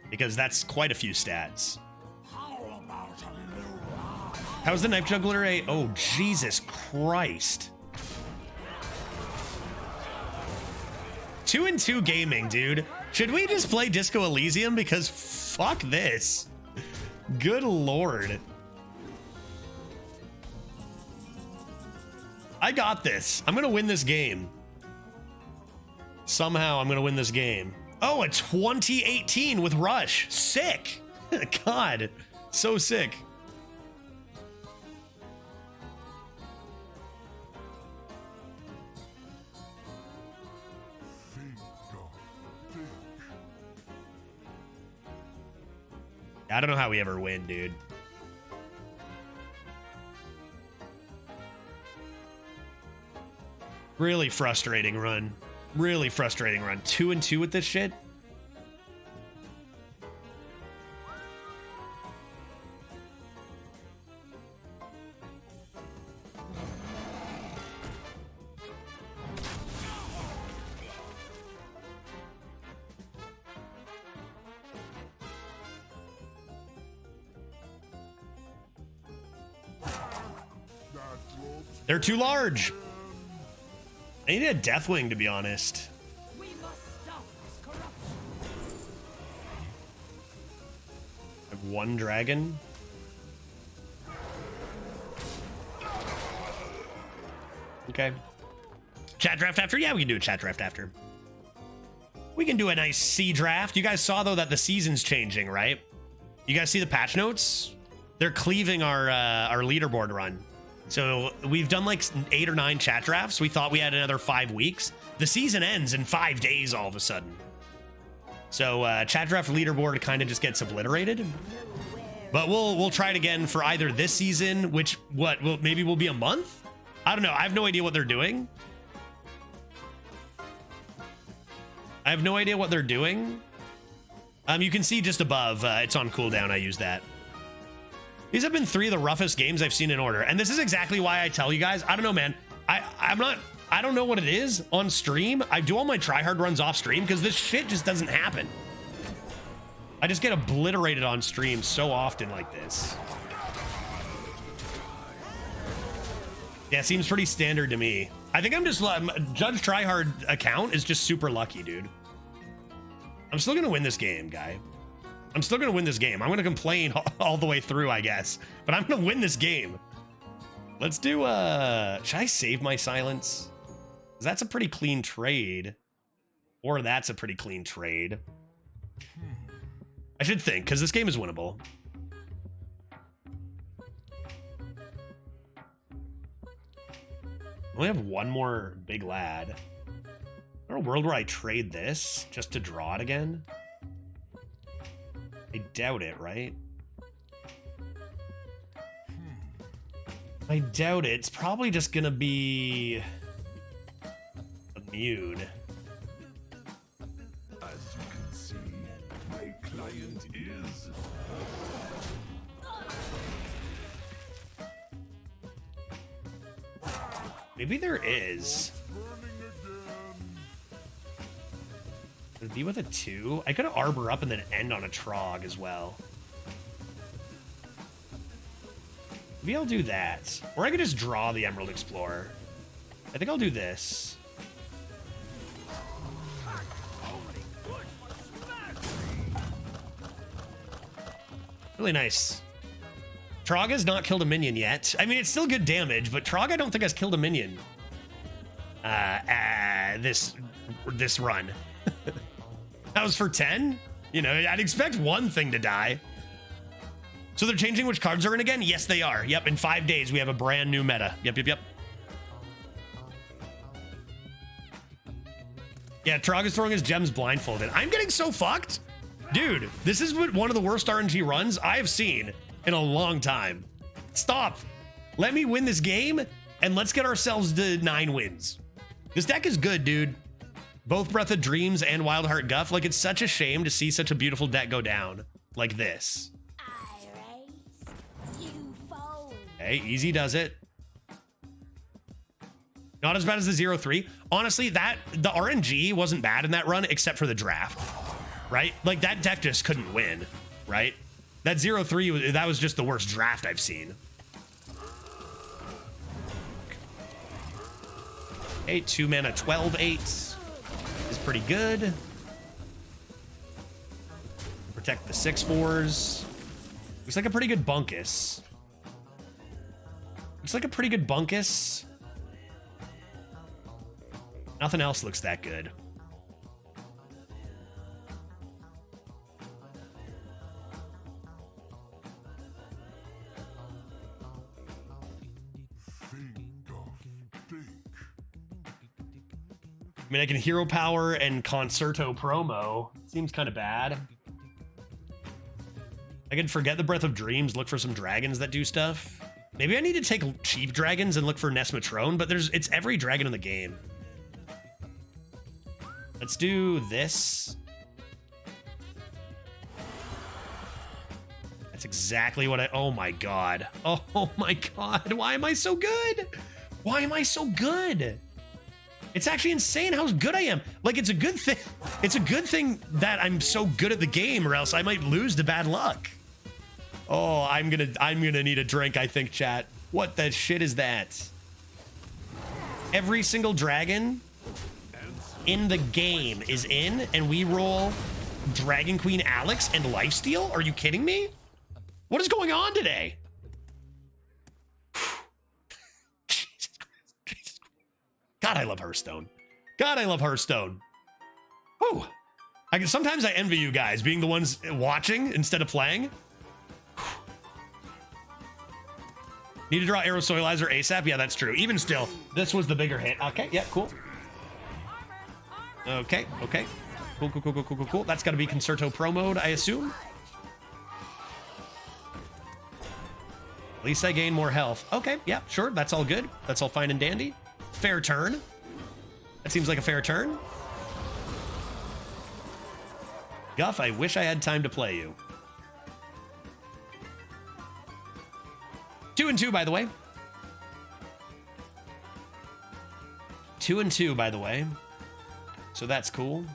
Because that's quite a few stats. How's the Knife Juggler a... Oh, Jesus Christ. 2-2 gaming, dude. Should we just play Disco Elysium? Because fuck this. Good lord. I got this. I'm going to win this game. Somehow I'm going to win this game. Oh, a 2018 with Rush. Sick. God, so sick. I don't know how we ever win, dude. Really frustrating run. Really frustrating run. 2-2 with this shit. They're too large. I need a Deathwing, to be honest.
We must stop this corruption.
I have one dragon. Okay. Chat draft after? Yeah, we can do a chat draft after. We can do a nice sea draft. You guys saw, though, that the season's changing, right? You guys see the patch notes? They're cleaving our leaderboard run. So we've done like 8 or 9 chat drafts. We thought we had another 5 weeks. The season ends in 5 days all of a sudden. So chat draft leaderboard kind of just gets obliterated. But we'll try it again for either this season, which maybe will be a month? I don't know. I have no idea what they're doing. You can see just above, it's on cooldown. I use that. These have been 3 of the roughest games I've seen in order. And this is exactly why I tell you guys, I don't know, man. I don't know what it is on stream. I do all my tryhard runs off stream because this shit just doesn't happen. I just get obliterated on stream so often like this. Yeah, seems pretty standard to me. I think I'm just, Judge Tryhard account is just super lucky, dude. I'm still gonna win this game, guy. I'm still gonna win this game. I'm gonna complain all the way through, I guess. But I'm gonna win this game. Let's do, should I save my silence? 'Cause that's a pretty clean trade. Or that's a pretty clean trade. I should think, because this game is winnable. I only have one more big lad. Is there a world where I trade this just to draw it again? I doubt it, right? I doubt it. It's probably just gonna be immune.
As you can see, my client is.
Maybe there is. Would it be with a 2? I could arbor up and then end on a Trog as well. Maybe I'll do that. Or I could just draw the Emerald Explorer. I think I'll do this. Really nice. Trog has not killed a minion yet. I mean, it's still good damage, but Trog I don't think has killed a minion. This run. That was for 10? You know, I'd expect one thing to die. So they're changing which cards are in again? Yes, they are. Yep, in 5 days, we have a brand new meta. Yep. Yeah, Trog is throwing his gems blindfolded. I'm getting so fucked. Dude, this is one of the worst RNG runs I have seen in a long time. Stop. Let me win this game, and let's get ourselves to 9 wins. This deck is good, dude. Both Breath of Dreams and Wildheart Guff. Like, it's such a shame to see such a beautiful deck go down like this. Okay, easy does it. Not as bad as the 0-3. Honestly, the RNG wasn't bad in that run except for the draft, right? Like, that deck just couldn't win, right? That 0-3, that was just the worst draft I've seen. 8, 2 mana, 12/8 is pretty good. Protect the 6/4s. Looks like a pretty good Bunkus. Nothing else looks that good. I mean, I can Hero Power and Concerto promo. Seems kind of bad. I can forget the Breath of Dreams, look for some dragons that do stuff. Maybe I need to take cheap dragons and look for Nesmatrone, but it's every dragon in the game. Let's do this. That's exactly what oh my god. Oh my god, why am I so good? Why am I so good? It's actually insane how good I am. Like, it's a good thing. It's a good thing that I'm so good at the game, or else I might lose to bad luck. Oh, I'm gonna need a drink, I think, chat. What the shit is that? Every single dragon in the game is in, and we roll Dragon Queen Alex and lifesteal? Are you kidding me? What is going on today? Jesus Christ. Jesus Christ. God, I love Hearthstone. God, I love Hearthstone. Whew. Sometimes I envy you guys being the ones watching instead of playing. Need to draw Aerosoilizer ASAP? Yeah, that's true. Even still, this was the bigger hit. Okay, yeah, cool. Okay, okay. Cool, cool, cool, cool, cool, cool, cool. That's got to be Concerto Pro mode, I assume. At least I gain more health. Okay, yeah, sure. That's all good. That's all fine and dandy. Fair turn. That seems like a fair turn. Guff, I wish I had time to play you. 2 and 2, by the way. 2 and 2, by the way. So that's cool.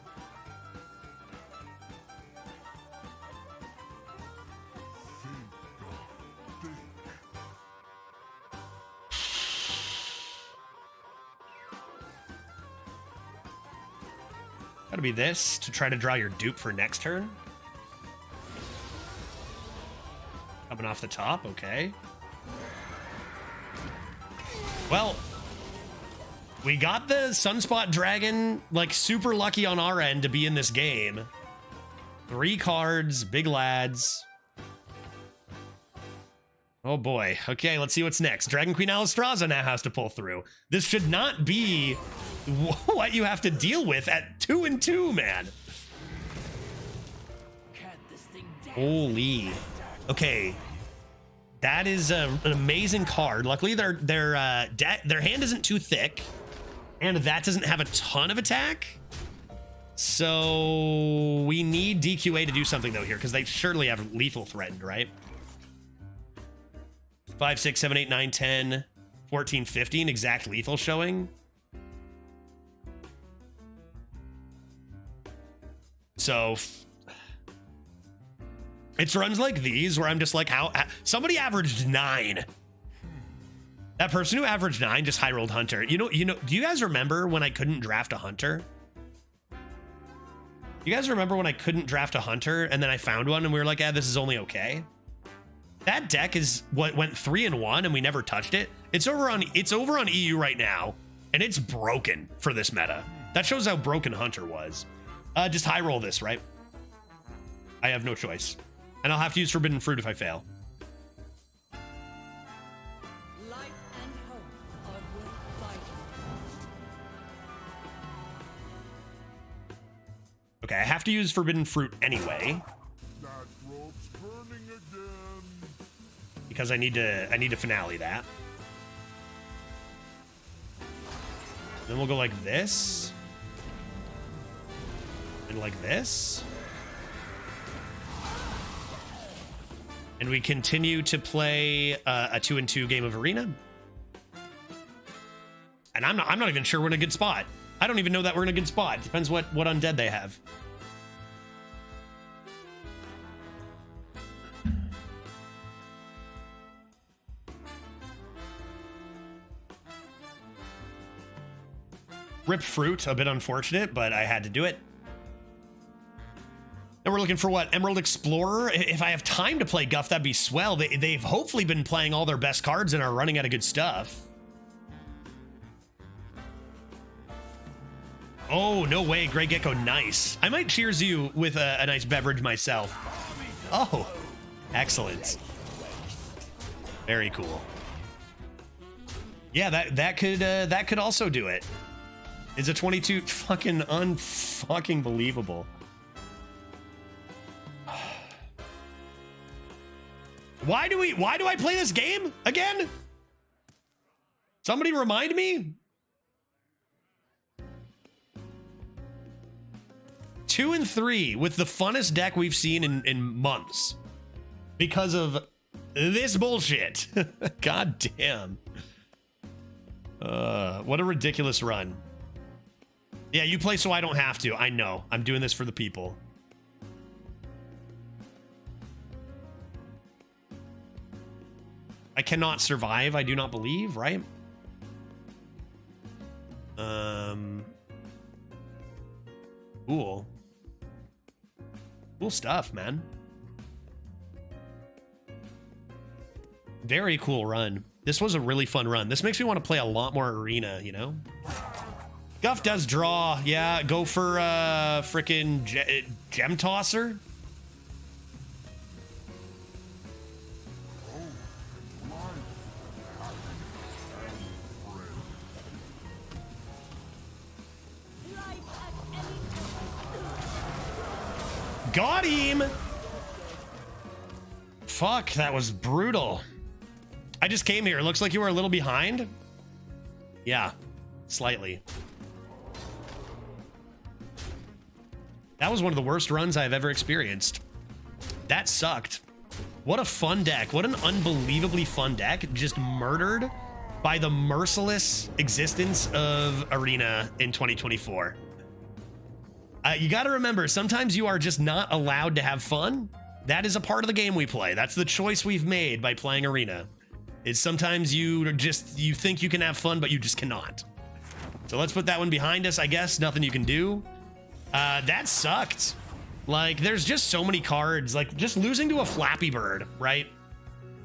Gotta be this to try to draw your dupe for next turn. Coming off the top, okay. Well, we got the Sunspot Dragon, like, super lucky on our end to be in this game. 3 cards, big lads. Oh boy. Okay, let's see what's next. Dragon Queen Alistraza now has to pull through. This should not be what you have to deal with at 2 and 2, man. Holy. Okay. That is an amazing card. Luckily, their hand isn't too thick, and that doesn't have a ton of attack. So we need DQA to do something though here, because they surely have lethal threatened, right? 5, 6, 7, 8, 9, 10, 14, 15 exact lethal showing. So it's runs like these where I'm just like, how somebody averaged 9. That person who averaged 9 just high rolled Hunter. You know, do you guys remember when I couldn't draft a Hunter? You guys remember when I couldn't draft a Hunter and then I found one and we were like, yeah, this is only okay. That deck is what went 3 and 1 and we never touched it. It's over on EU right now and it's broken for this meta. That shows how broken Hunter was. Just high roll this, right? I have no choice. And I'll have to use Forbidden Fruit if I fail.
Life and hope are worth fighting.
Okay, I have to use Forbidden Fruit anyway.
That rope's burning again.
Because I need to finale that. Then we'll go like this. And like this. And we continue to play a 2 and 2 game of Arena. And I'm not even sure we're in a good spot. I don't even know that we're in a good spot. Depends what undead they have. Rip Fruit, a bit unfortunate, but I had to do it. And we're looking for what? Emerald Explorer? If I have time to play Guff, that'd be swell. They've hopefully been playing all their best cards and are running out of good stuff. Oh, no way. Grey Gecko, nice. I might cheers you with a nice beverage myself. Oh, excellent. Very cool. Yeah, that could also do it. Is a 22 fucking unfucking believable. Why do I play this game again? Somebody remind me. 2 and 3 with the funnest deck we've seen in months because of this bullshit. God damn. What a ridiculous run. Yeah, you play so I don't have to. I know. I'm doing this for the people. I cannot survive, I do not believe, right? Cool stuff, man. Very cool run. This was a really fun run. This makes me want to play a lot more arena, you know? Guff does draw. Yeah, go for frickin' gem tosser. Got him! Fuck, that was brutal. I just came here. Looks like you were a little behind. Yeah, slightly. That was one of the worst runs I've ever experienced. That sucked. What a fun deck. What an unbelievably fun deck. Just murdered by the merciless existence of Arena in 2024. You got to remember, sometimes you are just not allowed to have fun. That is a part of the game we play. That's the choice we've made by playing Arena. Is sometimes you think you can have fun, but you just cannot. So let's put that one behind us, I guess. Nothing you can do. That sucked. Like, there's just so many cards. Like, just losing to a Flappy Bird, right?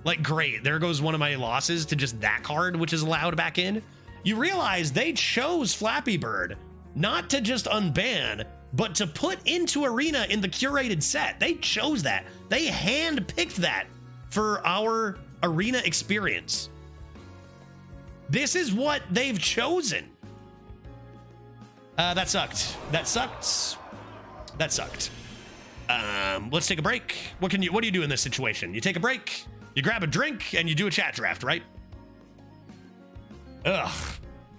Like, great. There goes one of my losses to just that card, which is allowed back in. You realize they chose Flappy Bird not to just unban, but to put into Arena in the curated set. They chose that. They hand-picked that for our Arena experience. This is what they've chosen. That sucked. That sucked. That sucked. Let's take a break. What do you do in this situation? You take a break, you grab a drink, and you do a chat draft, right? Ugh.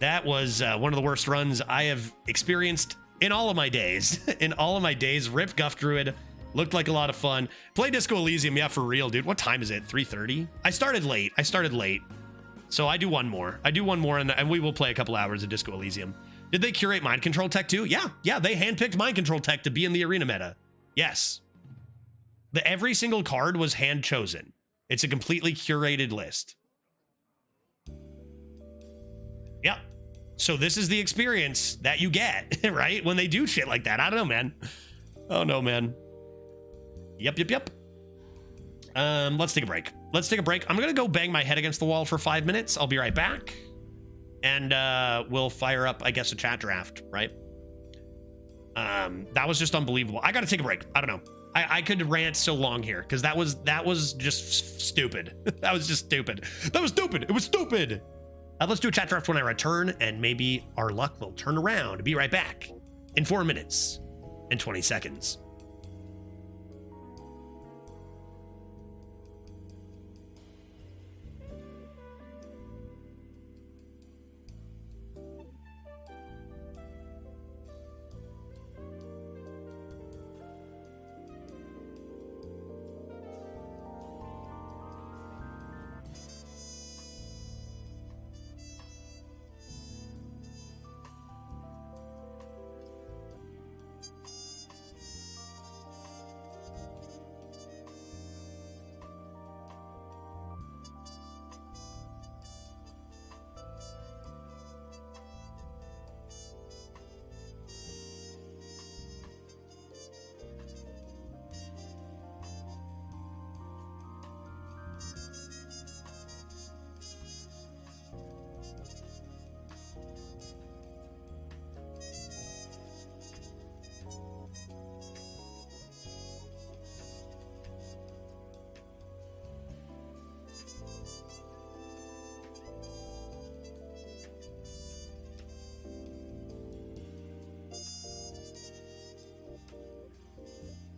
That was one of the worst runs I have experienced in all of my days. In all of my days. Rip Guff Druid. Looked like a lot of fun. Play Disco Elysium. Yeah, for real, dude. What time is it? 3:30? I started late. So I do one more. And we will play a couple hours of Disco Elysium. Did they curate mind control tech too? Yeah, they handpicked mind control tech to be in the arena meta. Yes. Every single card was hand chosen. It's a completely curated list. Yep. So this is the experience that you get, right? When they do shit like that. I don't know, man. Oh no, man. Yep. Let's take a break. I'm gonna go bang my head against the wall for 5 minutes. I'll be right back. And we'll fire up, I guess, a chat draft, right? That was just unbelievable. I gotta take a break. I don't know. I could rant so long here because that was just stupid. That was just stupid. That was stupid. It was stupid. Let's do a chat draft when I return, and maybe our luck will turn around. Be right back in 4 minutes and 20 seconds.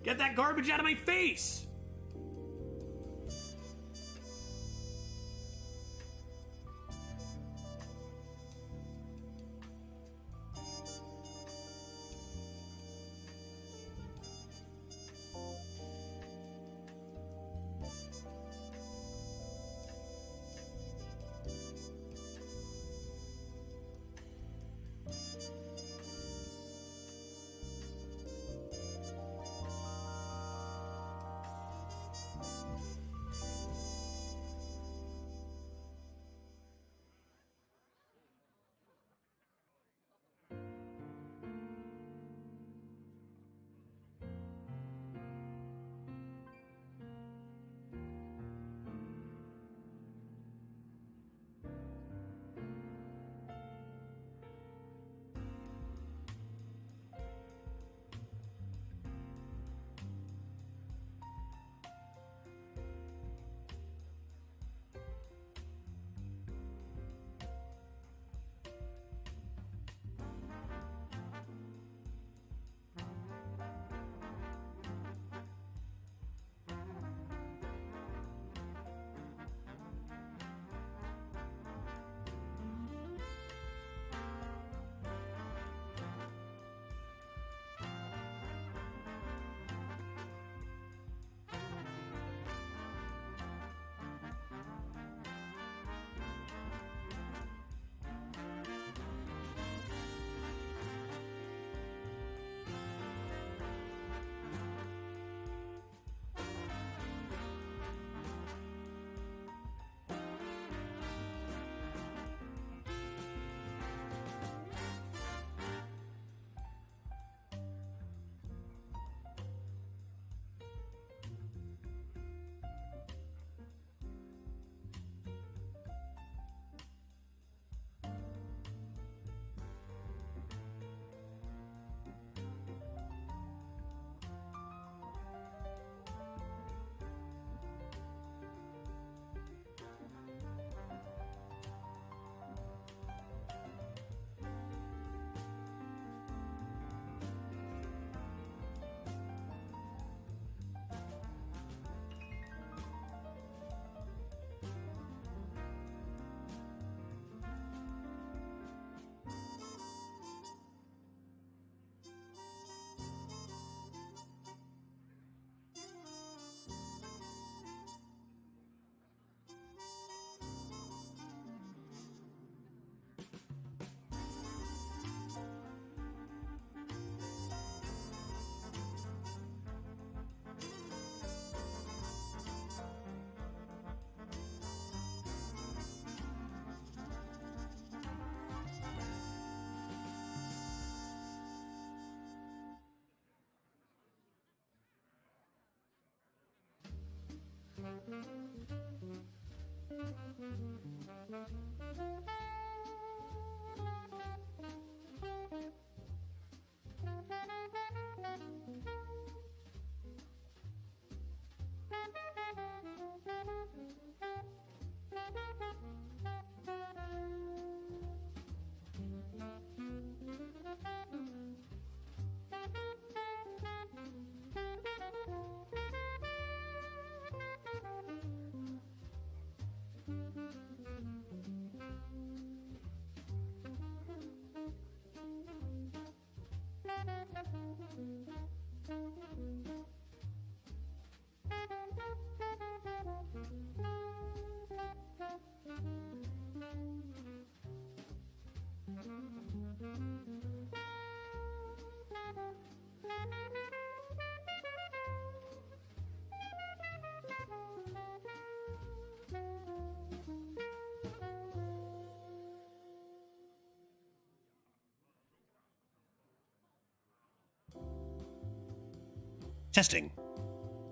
Get that garbage out of my face!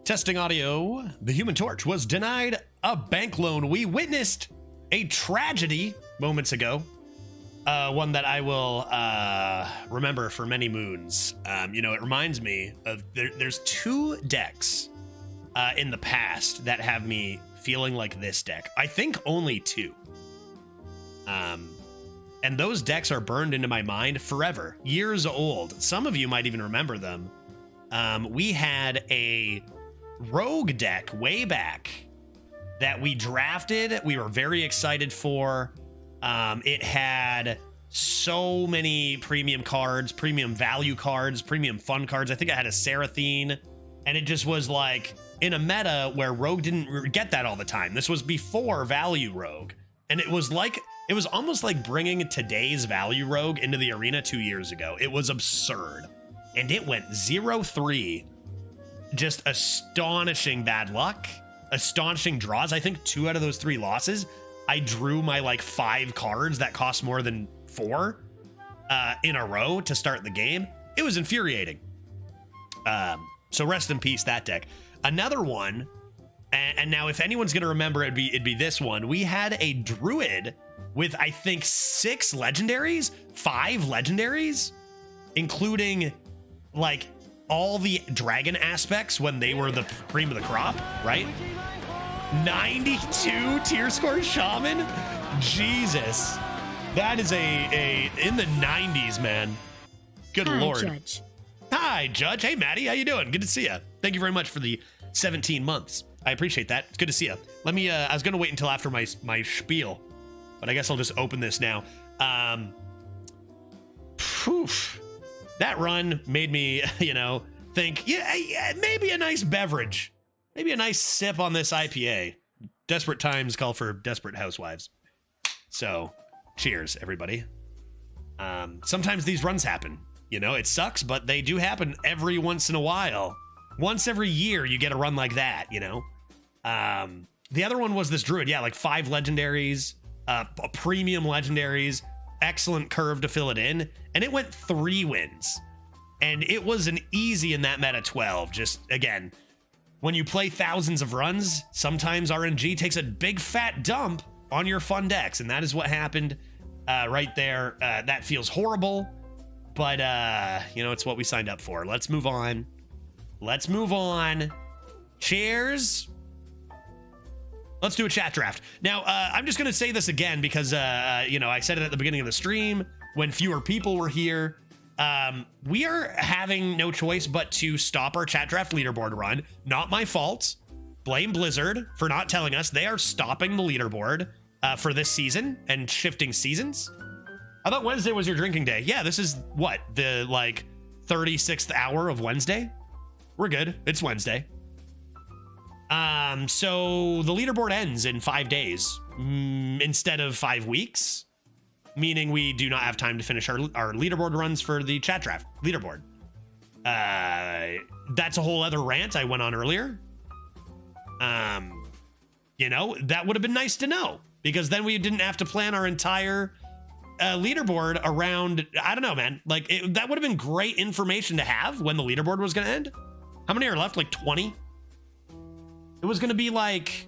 Testing audio. The Human Torch was denied a bank loan. We witnessed a tragedy moments ago. One that I will remember for many moons. It reminds me of there's two decks in the past that have me feeling like this deck. I think only two. And those decks are burned into my mind forever, years old. Some of you might even remember them. We had a rogue deck way back that we drafted. We were very excited for. It had so many premium cards, premium value cards, premium fun cards. I think I had a Seraphine, and it just was like in a meta where rogue didn't get that all the time. This was before value rogue, and it was almost like bringing today's value rogue into the arena 2 years ago. It was absurd. And it went 0-3. Just astonishing bad luck, astonishing draws. I think 2 out of those 3 losses, I drew my like 5 cards that cost more than 4 in a row to start the game. It was infuriating. So rest in peace, that deck. Another one, and now if anyone's gonna remember, it'd be this one. We had a druid with I think 6 legendaries, 5 legendaries, including like all the dragon aspects when they were the cream of the crop, right? 92 tier score shaman. Jesus, that is a in the 90s, man. Good Lord.
Judge.
Hi, Judge. Hey, Maddie, how you doing? Good to see you. Thank you very much for the 17 months. I appreciate that. It's good to see you. Let me. I was gonna wait until after my spiel, but I guess I'll just open this now. That run made me, think, yeah, maybe a nice beverage, maybe a nice sip on this IPA. Desperate times call for desperate housewives. So, cheers, everybody. Sometimes these runs happen. It sucks, but they do happen every once in a while. Once every year, you get a run like that, The other one was this druid. Yeah, like 5 legendaries, premium legendaries, excellent curve to fill it in. And it went 3 wins. And it was an easy in that meta 12. Just, again, when you play thousands of runs, sometimes RNG takes a big fat dump on your fun decks. And that is what happened right there. That feels horrible. But, it's what we signed up for. Let's move on. Cheers. Let's do a chat draft. Now, I'm just going to say this again because, I said it at the beginning of the stream when fewer people were here. We are having no choice but to stop our chat draft leaderboard run. Not my fault. Blame Blizzard for not telling us. They are stopping the leaderboard for this season and shifting seasons. I thought Wednesday was your drinking day. Yeah, this is what? The 36th hour of Wednesday? We're good. It's Wednesday. So the leaderboard ends in 5 days instead of 5 weeks, meaning we do not have time to finish our leaderboard runs for the chat draft leaderboard. That's a whole other rant I went on earlier. That would have been nice to know because then we didn't have to plan our entire leaderboard around, I don't know, man. That would have been great information to have when the leaderboard was going to end. How many are left? 20? It was going to be like,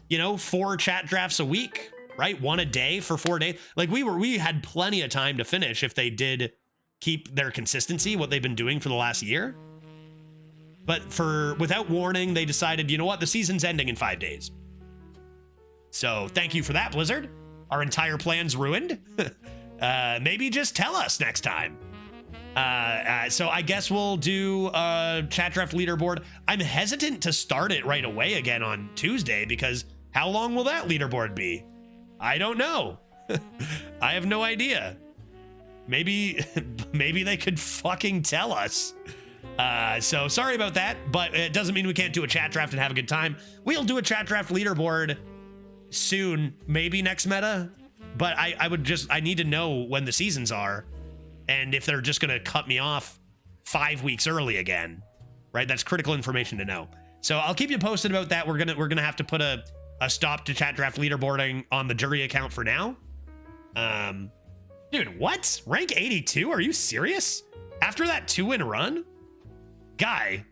you know, 4 chat drafts a week, right? 1 a day for 4 days. Like we had plenty of time to finish if they did keep their consistency, what they've been doing for the last year. But without warning, they decided, you know what? The season's ending in 5 days. So thank you for that, Blizzard. Our entire plan's ruined. Maybe just tell us next time. So I guess we'll do a chat draft leaderboard. I'm hesitant to start it right away again on Tuesday because how long will that leaderboard be? I don't know. I have no idea. Maybe they could fucking tell us. So sorry about that, but it doesn't mean we can't do a chat draft and have a good time. We'll do a chat draft leaderboard soon, maybe next meta, but I need to know when the seasons are. And if they're just going to cut me off 5 weeks early again, right? That's critical information to know. So I'll keep you posted about that. We're gonna have to put a stop to chat draft leaderboarding on the jury account for now. Dude, what? Rank 82? Are you serious? After that 2-win run? Guy,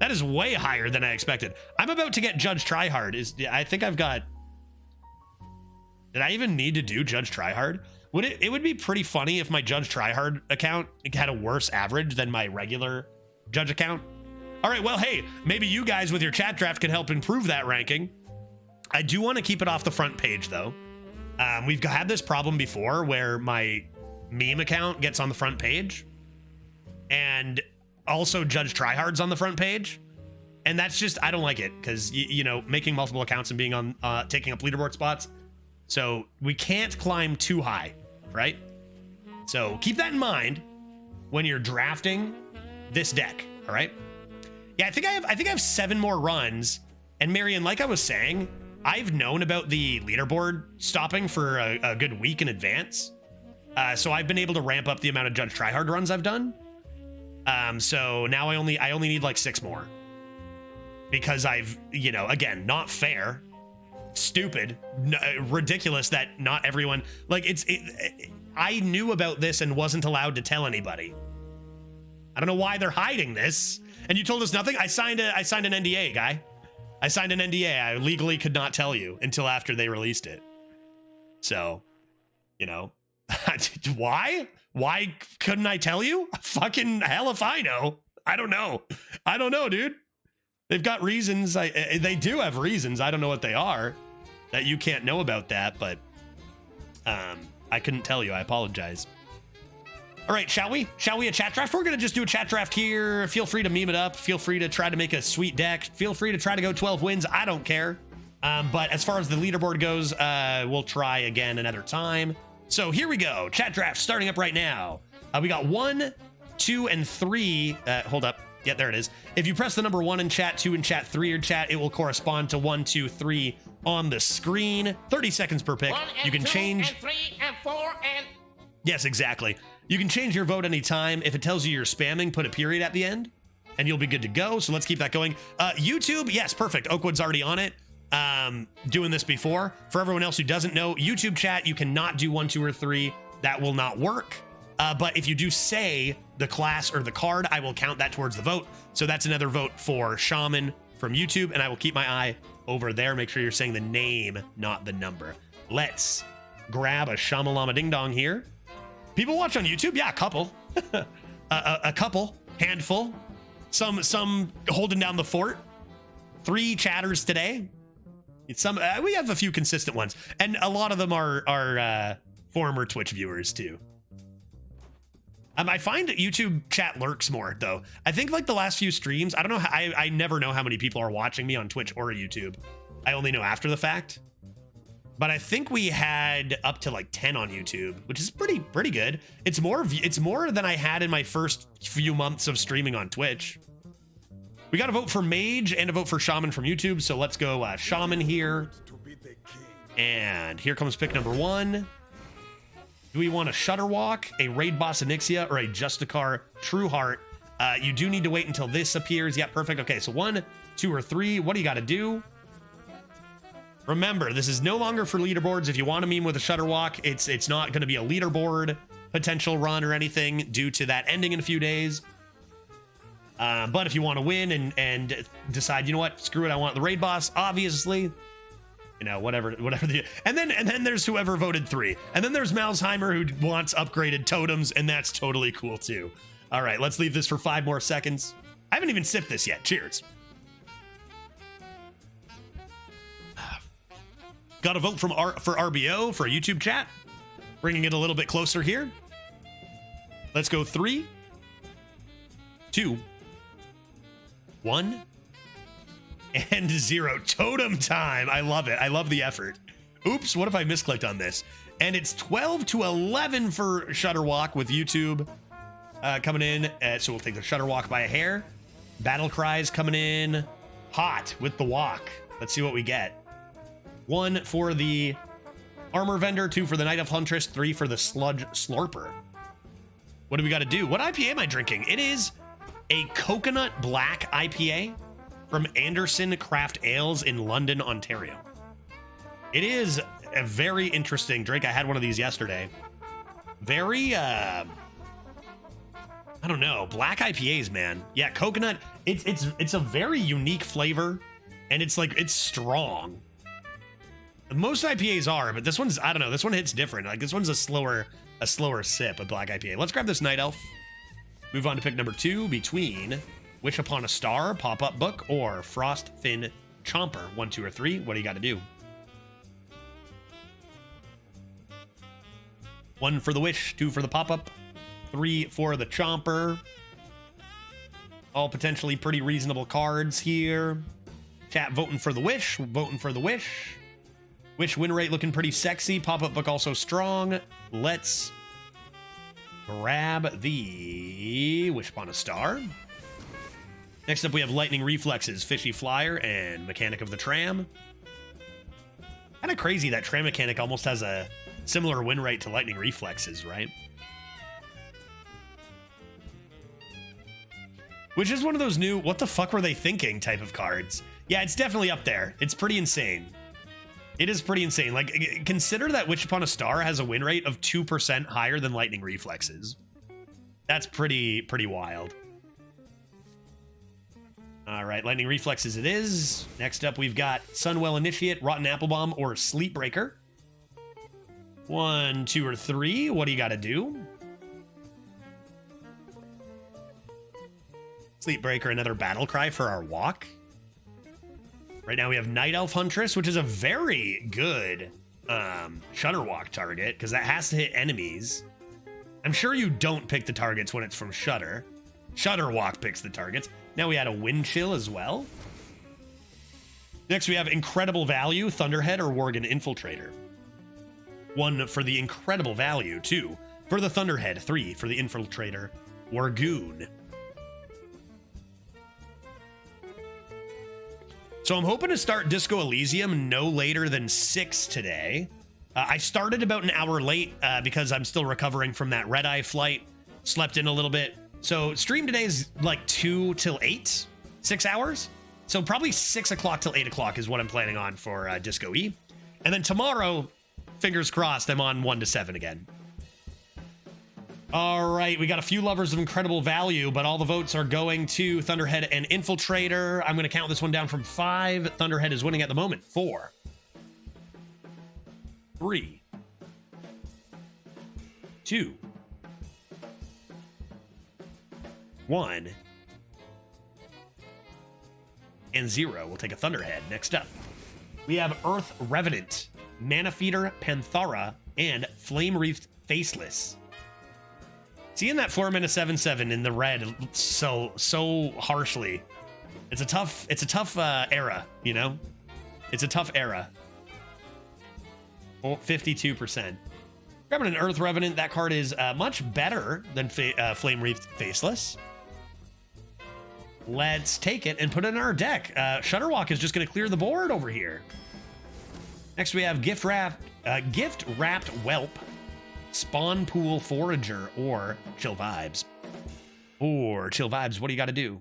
that is way higher than I expected. I'm about to get Judge Tryhard. I think I've got... Did I even need to do Judge Tryhard? It would be pretty funny if my Judge Tryhard account had a worse average than my regular Judge account. All right, well, hey, maybe you guys with your chat draft can help improve that ranking. I do want to keep it off the front page, though. We've had this problem before where my meme account gets on the front page and also Judge Tryhard's on the front page. And that's just, I don't like it because, you know, making multiple accounts and being on, taking up leaderboard spots. So we can't climb too high, right? So keep that in mind when you're drafting this deck, all right? Yeah, I think I have 7 more runs. And Marion, like I was saying, I've known about the leaderboard stopping for a good week in advance. So I've been able to ramp up the amount of Judge Tryhard runs I've done. So now I only need like 6 more. Because I've, you know, again, not fair. Stupid, ridiculous that not everyone, like I knew about this and wasn't allowed to tell anybody. I don't know why they're hiding this. And you told us nothing? I signed an NDA, guy. I signed an NDA. I legally could not tell you until after they released it. So, you know, why? Why couldn't I tell you? Fucking hell if I know. I don't know, dude. They've got reasons. They do have reasons. I don't know what they are that you can't know about that, but I couldn't tell you. I apologize. All right, shall we a chat draft? We're going to just do a chat draft here. Feel free to meme it up. Feel free to try to make a sweet deck. Feel free to try to go 12 wins. I don't care. But as far as the leaderboard goes, we'll try again another time. So here we go. Chat draft starting up right now. We got 1, 2, and 3. Hold up. Yeah, there it is. If you press the number 1 in chat, 2 in chat, 3 in chat, it will correspond to 1, 2, 3 on the screen. 30 seconds per pick. You can change.
And 3 and 4 and...
Yes, exactly. You can change your vote anytime. If it tells you you're spamming, put a period at the end, and you'll be good to go. So let's keep that going. YouTube, yes, perfect. Oakwood's already on it. Doing this before. For everyone else who doesn't know, YouTube chat, you cannot do 1, 2, or 3. That will not work. But if you do say the class or the card, I will count that towards the vote. So that's another vote for Shaman from YouTube, and I will keep my eye over there. Make sure you're saying the name, not the number. Let's grab a Shamalama Ding Dong here. People watch on YouTube? Yeah, a couple. a couple, handful. Some holding down the fort. 3 chatters today. Some we have a few consistent ones, and a lot of them are former Twitch viewers too. I find that YouTube chat lurks more though. I think like the last few streams, I don't know. I never know how many people are watching me on Twitch or YouTube. I only know after the fact. But I think we had up to like 10 on YouTube, which is pretty good. It's more than I had in my first few months of streaming on Twitch. We got a vote for Mage and a vote for Shaman from YouTube. So let's go Shaman here. And here comes pick number 1. Do we want a Shutterwalk, a Raid Boss Onyxia, or a Justicar True Heart? You do need to wait until this appears. Yeah, perfect. Okay, so 1, 2, or 3. What do you got to do? Remember, this is no longer for leaderboards. If you want to meme with a Shutterwalk, it's not going to be a leaderboard potential run or anything due to that ending in a few days. But if you want to win and decide, you know what, screw it, I want the raid boss, obviously, you know, whatever the, and then there's whoever voted 3, and then there's Malzheimer who wants upgraded totems, and that's totally cool too. All right, let's leave this for 5 more seconds. I haven't even sipped this yet. Cheers. Got a vote from for RBO for a YouTube chat, bringing it a little bit closer here. Let's go 3, 2, 1, and 0. Totem time. I love it. I love the effort. Oops, what if I misclicked on this? And it's 12-11 for Shutterwalk with YouTube coming in. So we'll take the Shutterwalk by a hair. Battle Cries coming in hot with the walk. Let's see what we get. 1 for the Armor Vendor, 2 for the Night of Huntress, 3 for the Sludge Slurper. What do we got to do? What IPA am I drinking? It is a coconut black IPA from Anderson Craft Ales in London, Ontario. It is a very interesting drink. I had one of these yesterday. Very, I don't know, black IPAs, man. Yeah, coconut. It's a very unique flavor, and it's like, it's strong. Most IPAs are, but this one's, I don't know, this one hits different. Like, this one's a slower sip of black IPA. Let's grab this Night Elf. Move on to pick number 2 between Wish Upon a Star, Pop-Up Book, or Frostfin Chomper. 1, 2, or 3. What do you got to do? 1 for the Wish, 2 for the Pop-Up, 3 for the Chomper. All potentially pretty reasonable cards here. Chat voting for the Wish, voting for the Wish. Wish win rate looking pretty sexy. Pop-Up Book also strong. Let's grab the Wish Upon a Star. Next up, we have Lightning Reflexes, Fishy Flyer, and Mechanic of the Tram. Kind of crazy that Tram Mechanic almost has a similar win rate to Lightning Reflexes, right? Which is one of those new, what the fuck were they thinking type of cards. Yeah, it's definitely up there. It's pretty insane. It is pretty insane. Like, consider that Wish Upon a Star has a win rate of 2% higher than Lightning Reflexes. That's pretty wild. All right, Lightning Reflexes it is. Next up, we've got Sunwell Initiate, Rotten Apple Bomb, or Sleepbreaker. 1, 2, or 3. What do you got to do? Sleepbreaker, another Battle Cry for our walk. Right now we have Night Elf Huntress, which is a very good Shutterwalk target, because that has to hit enemies. I'm sure you don't pick the targets when it's from Shutter. Shutterwalk picks the targets. Now we had a Wind Chill as well. Next we have Incredible Value, Thunderhead, or Worgen Infiltrator. 1 for the Incredible Value, 2 for the Thunderhead, 3 for the Infiltrator, Worgoon. So I'm hoping to start Disco Elysium no later than 6 today. I started about an hour late because I'm still recovering from that red-eye flight. Slept in a little bit. So stream today is like 2 till 8, 6 hours. So probably 6 o'clock till 8 o'clock is what I'm planning on for Disco E. And then tomorrow, fingers crossed, I'm on 1 to 7 again. All right, we got a few lovers of Incredible Value, but all the votes are going to Thunderhead and Infiltrator. I'm going to count this one down from 5. Thunderhead is winning at the moment. 4, 3, 2, 1, and 0. We'll take a Thunderhead. Next up, we have Earth Revenant, Mana Feeder, Panthara, and Flame Wreathed Faceless. Seeing that 4-mana 7/7 in the red so harshly, it's a tough era, you know. It's a tough era. 52%. Grabbing an Earth Revenant, that card is much better than Flame Wreathed Faceless. Let's take it and put it in our deck. Shutterwalk is just going to clear the board over here. Next we have Gift Wrapped Whelp, Spawn Pool Forager, or Chill Vibes. Or Chill Vibes, what do you got to do?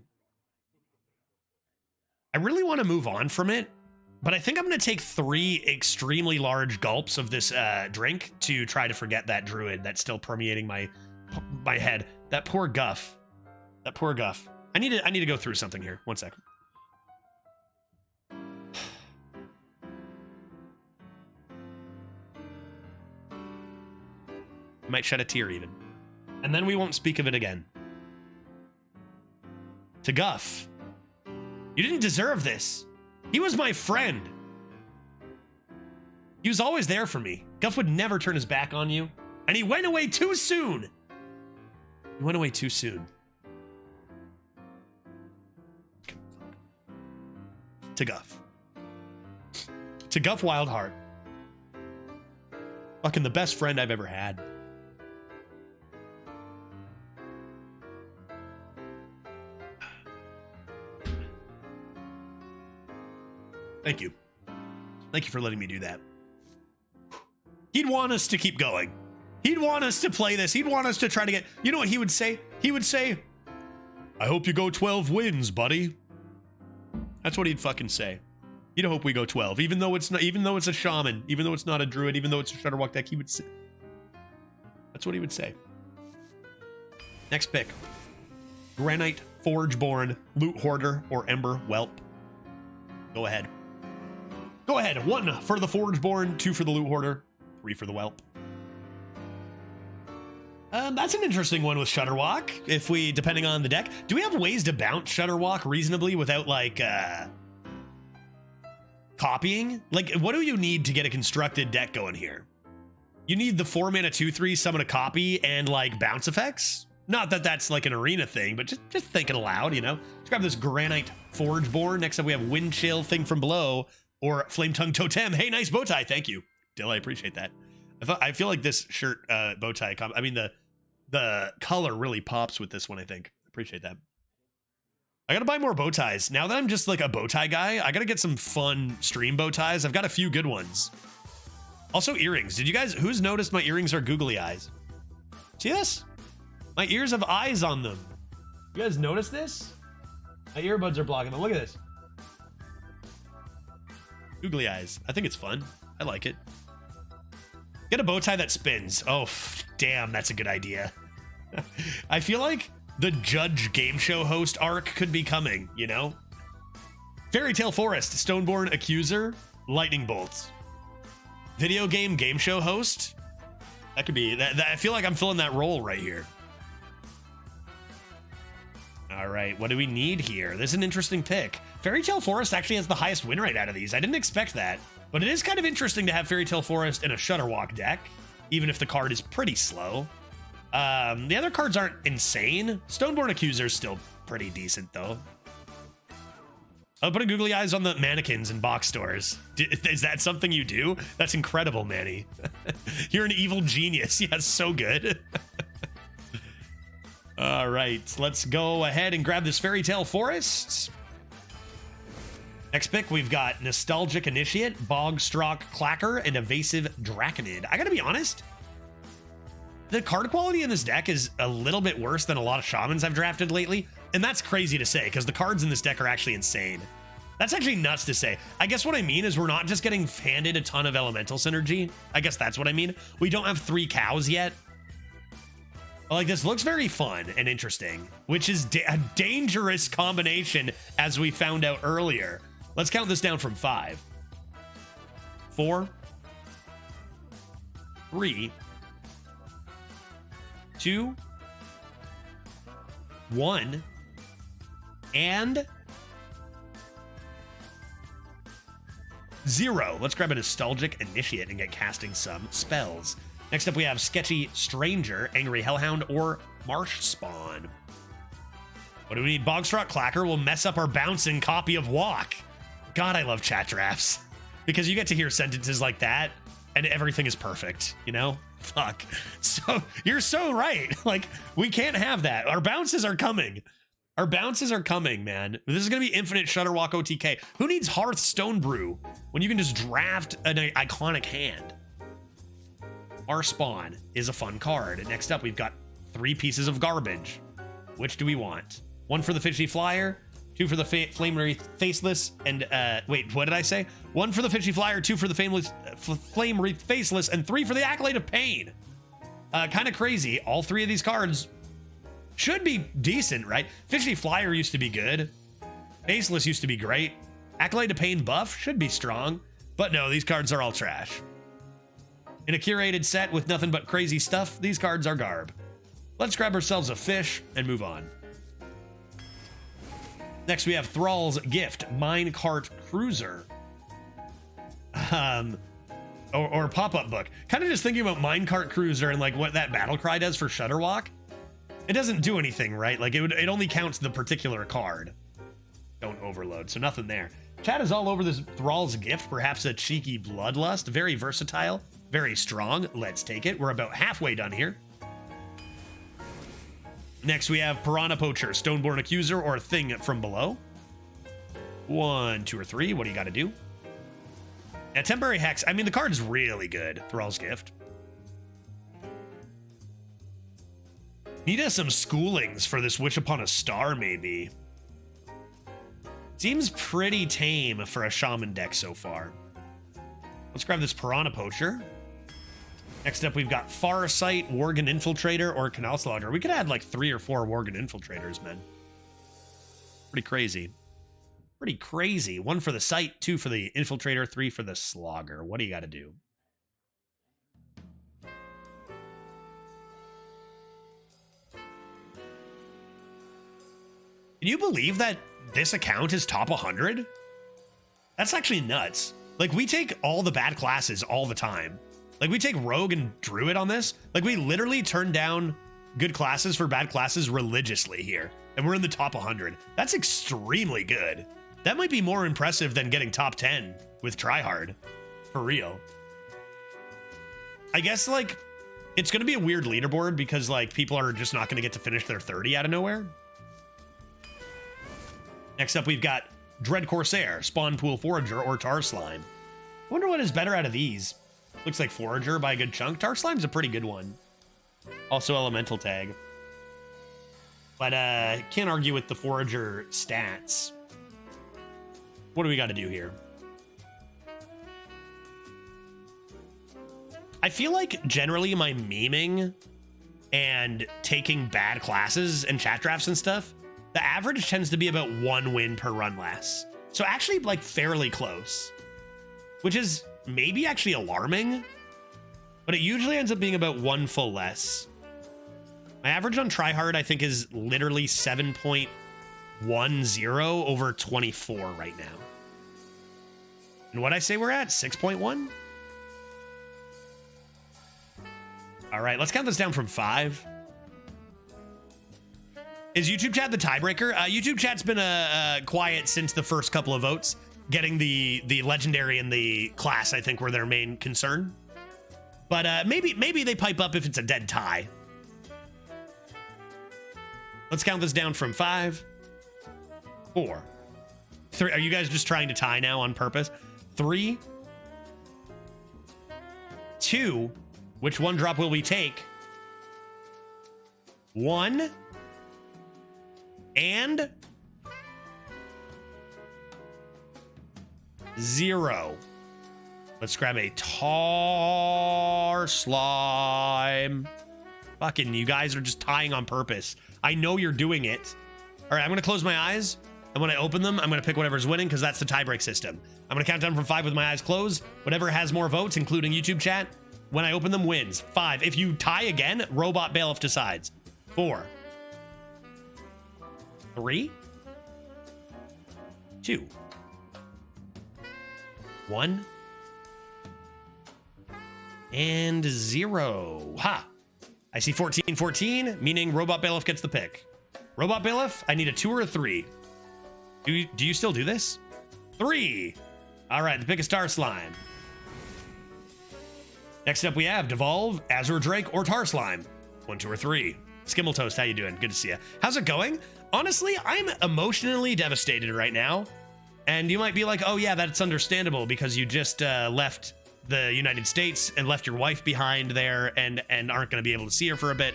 I really want to move on from it, but I think I'm going to take 3 extremely large gulps of this drink to try to forget that druid that's still permeating my head. That poor Guff. That poor Guff. I need to go through something here. One second. I might shed a tear even. And then we won't speak of it again. To Guff. You didn't deserve this. He was my friend. He was always there for me. Guff would never turn his back on you. And he went away too soon. He went away too soon. To Guff. To Guff Wildheart. Fucking the best friend I've ever had. Thank you. Thank you for letting me do that. He'd want us to keep going. He'd want us to play this. He'd want us to try to get... You know what he would say? He would say, I hope you go 12 wins, buddy. That's what he'd fucking say. He'd hope we go 12, even though it's not, even though it's a shaman, even though it's not a druid, even though it's a Shudderwock deck, he would say. That's what he would say. Next pick. Granite Forgeborn, Loot Hoarder, or Ember Whelp. Go ahead. Go ahead. 1 for the Forgeborn, 2 for the Loot Hoarder, 3 for the Whelp. That's an interesting one with Shudderwock. If we, depending on the deck, do we have ways to bounce Shudderwock reasonably without like copying? Like, what do you need to get a constructed deck going here? You need the 4 mana 2/3 summon a copy and like bounce effects. Not that that's like an arena thing, but just thinking aloud, you know. Let's grab this Granite Forgeborn. Next up, we have Wind Chill, Thing from Below, or Flame Tongue Totem. Hey, nice bow tie. Thank you, Dill. I appreciate that. I feel like this shirt bow tie. I mean the color really pops with this one. I think. Appreciate that. I gotta buy more bow ties now that I'm just like a bow tie guy. I gotta get some fun stream bow ties. I've got a few good ones. Also earrings. Did you guys? Who's noticed my earrings are googly eyes? See this? My ears have eyes on them. You guys notice this? My earbuds are blocking them. Look at this. Googly eyes. I think it's fun. I like it. Get a bow tie that spins. Oh, damn, that's a good idea. I feel like the Judge game show host arc could be coming, you know? Fairy Tale Forest, Stoneborn Accuser, Lightning Bolts. Video game show host? That could be, that I feel like I'm filling that role right here. All right, what do we need here? This is an interesting pick. Fairy Tale Forest actually has the highest win rate out of these. I didn't expect that, but it is kind of interesting to have Fairy Tale Forest in a Shudderwock deck, even if the card is pretty slow. The other cards aren't insane. Stoneborn Accuser is still pretty decent, though. I'll put a googly eyes on the mannequins in box stores. Is that something you do? That's incredible, Manny. You're an evil genius. Yeah, so good. All right, let's go ahead and grab this Fairy Tale Forest. Next pick, we've got Nostalgic Initiate, Bogstrock Clacker, and Evasive Draconid. I gotta be honest, the card quality in this deck is a little bit worse than a lot of shamans I've drafted lately, and that's crazy to say, because the cards in this deck are actually insane. That's actually nuts to say. I guess what I mean is we're not just getting handed a ton of elemental synergy. I guess that's what I mean. We don't have 3 cows yet. Like, this looks very fun and interesting, which is a dangerous combination, as we found out earlier. Let's count this down from 5. 4, 3, 2, 1, and 0. Let's grab a Nostalgic Initiate and get casting some spells. Next up, we have Sketchy Stranger, Angry Hellhound, or Marsh Spawn. What do we need? Bogstrock Clacker will mess up our bouncing copy of Walk. God, I love chat drafts. Because you get to hear sentences like that, and everything is perfect, you know? Fuck. So, you're so right. Like, we can't have that. Our bounces are coming. Our bounces are coming, man. This is going to be infinite Shudderwock OTK. Who needs Hearthstone Brew when you can just draft an iconic hand? Our Spawn is a fun card. Next up, we've got 3 pieces of garbage. Which do we want? 1 for the Fishy Flyer, 2 for the Flame Wreath Faceless, and wait, what did I say? 1 for the Fishy Flyer, 2 for the Flame Wreath Faceless, and 3 for the Accolade of Pain. Kind of crazy. All 3 of these cards should be decent, right? Fishy Flyer used to be good. Faceless used to be great. Acolyte of Pain buff should be strong. But no, these cards are all trash. In a curated set with nothing but crazy stuff, these cards are garb. Let's grab ourselves a fish and move on. Next, we have Thrall's Gift, Minecart Cruiser. Or pop-up book. Kind of just thinking about Minecart Cruiser and like what that battle cry does for Shutterwalk. It doesn't do anything, right? Like it only counts the particular card. Don't overload, so nothing there. Chat is all over this Thrall's Gift, perhaps a cheeky bloodlust. Very versatile, very strong. Let's take it. We're about halfway done here. Next, we have Piranha Poacher, Stoneborn Accuser, or Thing from Below. 1, 2, or 3. What do you got to do? Yeah, Temporary Hex. I mean, the card is really good. Thrall's Gift. Need us some schoolings for this Wish Upon a Star, maybe. Seems pretty tame for a Shaman deck so far. Let's grab this Piranha Poacher. Next up, we've got Farsight, Worgen Infiltrator, or Canal Slaughter. We could add like 3 or 4 Worgen Infiltrators, man. Pretty crazy. Pretty crazy. 1 for the Sight, 2 for the Infiltrator, 3 for the Slogger. What do you got to do? Can you believe that this account is top 100? That's actually nuts. Like, we take all the bad classes all the time. Like, we take Rogue and Druid on this. Like, we literally turn down good classes for bad classes religiously here. And we're in the top 100. That's extremely good. That might be more impressive than getting top 10 with Tryhard. For real. I guess, like, it's going to be a weird leaderboard because, like, people are just not going to get to finish their 30 out of nowhere. Next up, we've got Dread Corsair, Spawn Pool Forager, or Tar Slime. I wonder what is better out of these. Looks like Forager by a good chunk. Tar Slime's a pretty good one. Also Elemental Tag. But can't argue with the Forager stats. What do we got to do here? I feel like generally my memeing and taking bad classes and chat drafts and stuff, the average tends to be about 1 win per run less. So actually like fairly close, which is maybe actually alarming, but it usually ends up being about 1 full less. My average on Tryhard, I think, is literally 7.10 over 24 right now. And what I say we're at? 6.1? All right, let's count this down from 5. Is YouTube chat the tiebreaker? YouTube chat's been quiet since the first couple of votes. Getting the legendary and the class, I think, were their main concern. But maybe they pipe up if it's a dead tie. Let's count this down from 5, 4, 3. Are you guys just trying to tie now on purpose? 3, 2. Which one drop will we take? 1 and 0. Let's grab a Tar Slime. Fucking, you guys are just tying on purpose. I know you're doing it. All right, I'm going to close my eyes. And when I open them, I'm going to pick whatever's winning because that's the tiebreak system. I'm going to count down from 5 with my eyes closed. Whatever has more votes, including YouTube chat, when I open them wins. 5. If you tie again, Robot Bailiff decides. 4, 3, 2, 1, and 0. Ha! I see 14-14, meaning Robot Bailiff gets the pick. Robot Bailiff, I need a 2 or a 3. Do you still do this? 3. All right, the pick is Tar Slime. Next up, we have Devolve, Azure Drake, or Tar Slime. 1, 2, or 3. Skimmel Toast, how you doing? Good to see you. How's it going? Honestly, I'm emotionally devastated right now. And you might be like, oh yeah, that's understandable because you just left the United States and left your wife behind there and aren't going to be able to see her for a bit.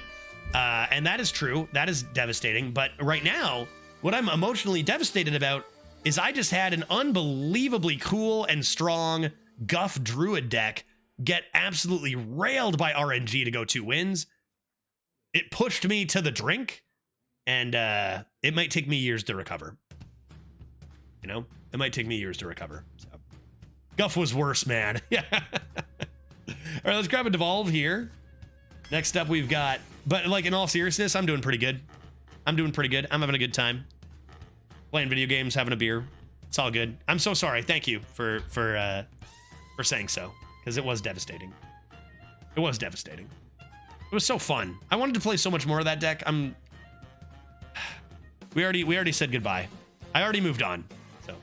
And that is true. That is devastating. But right now, what I'm emotionally devastated about is I just had an unbelievably cool and strong Guff Druid deck get absolutely railed by RNG to go 2 wins. It pushed me to the drink and it might take me years to recover. You know, it might take me years to recover. So. Guff was worse, man. Yeah. All right, let's grab a Devolve here. Next up, we've got, but like in all seriousness, I'm doing pretty good. I'm doing pretty good. I'm having a good time. Playing video games, having a beer. It's all good. I'm so sorry. Thank you for saying so, because it was devastating. It was devastating. It was so fun. I wanted to play so much more of that deck. We already said goodbye. I already moved on. So,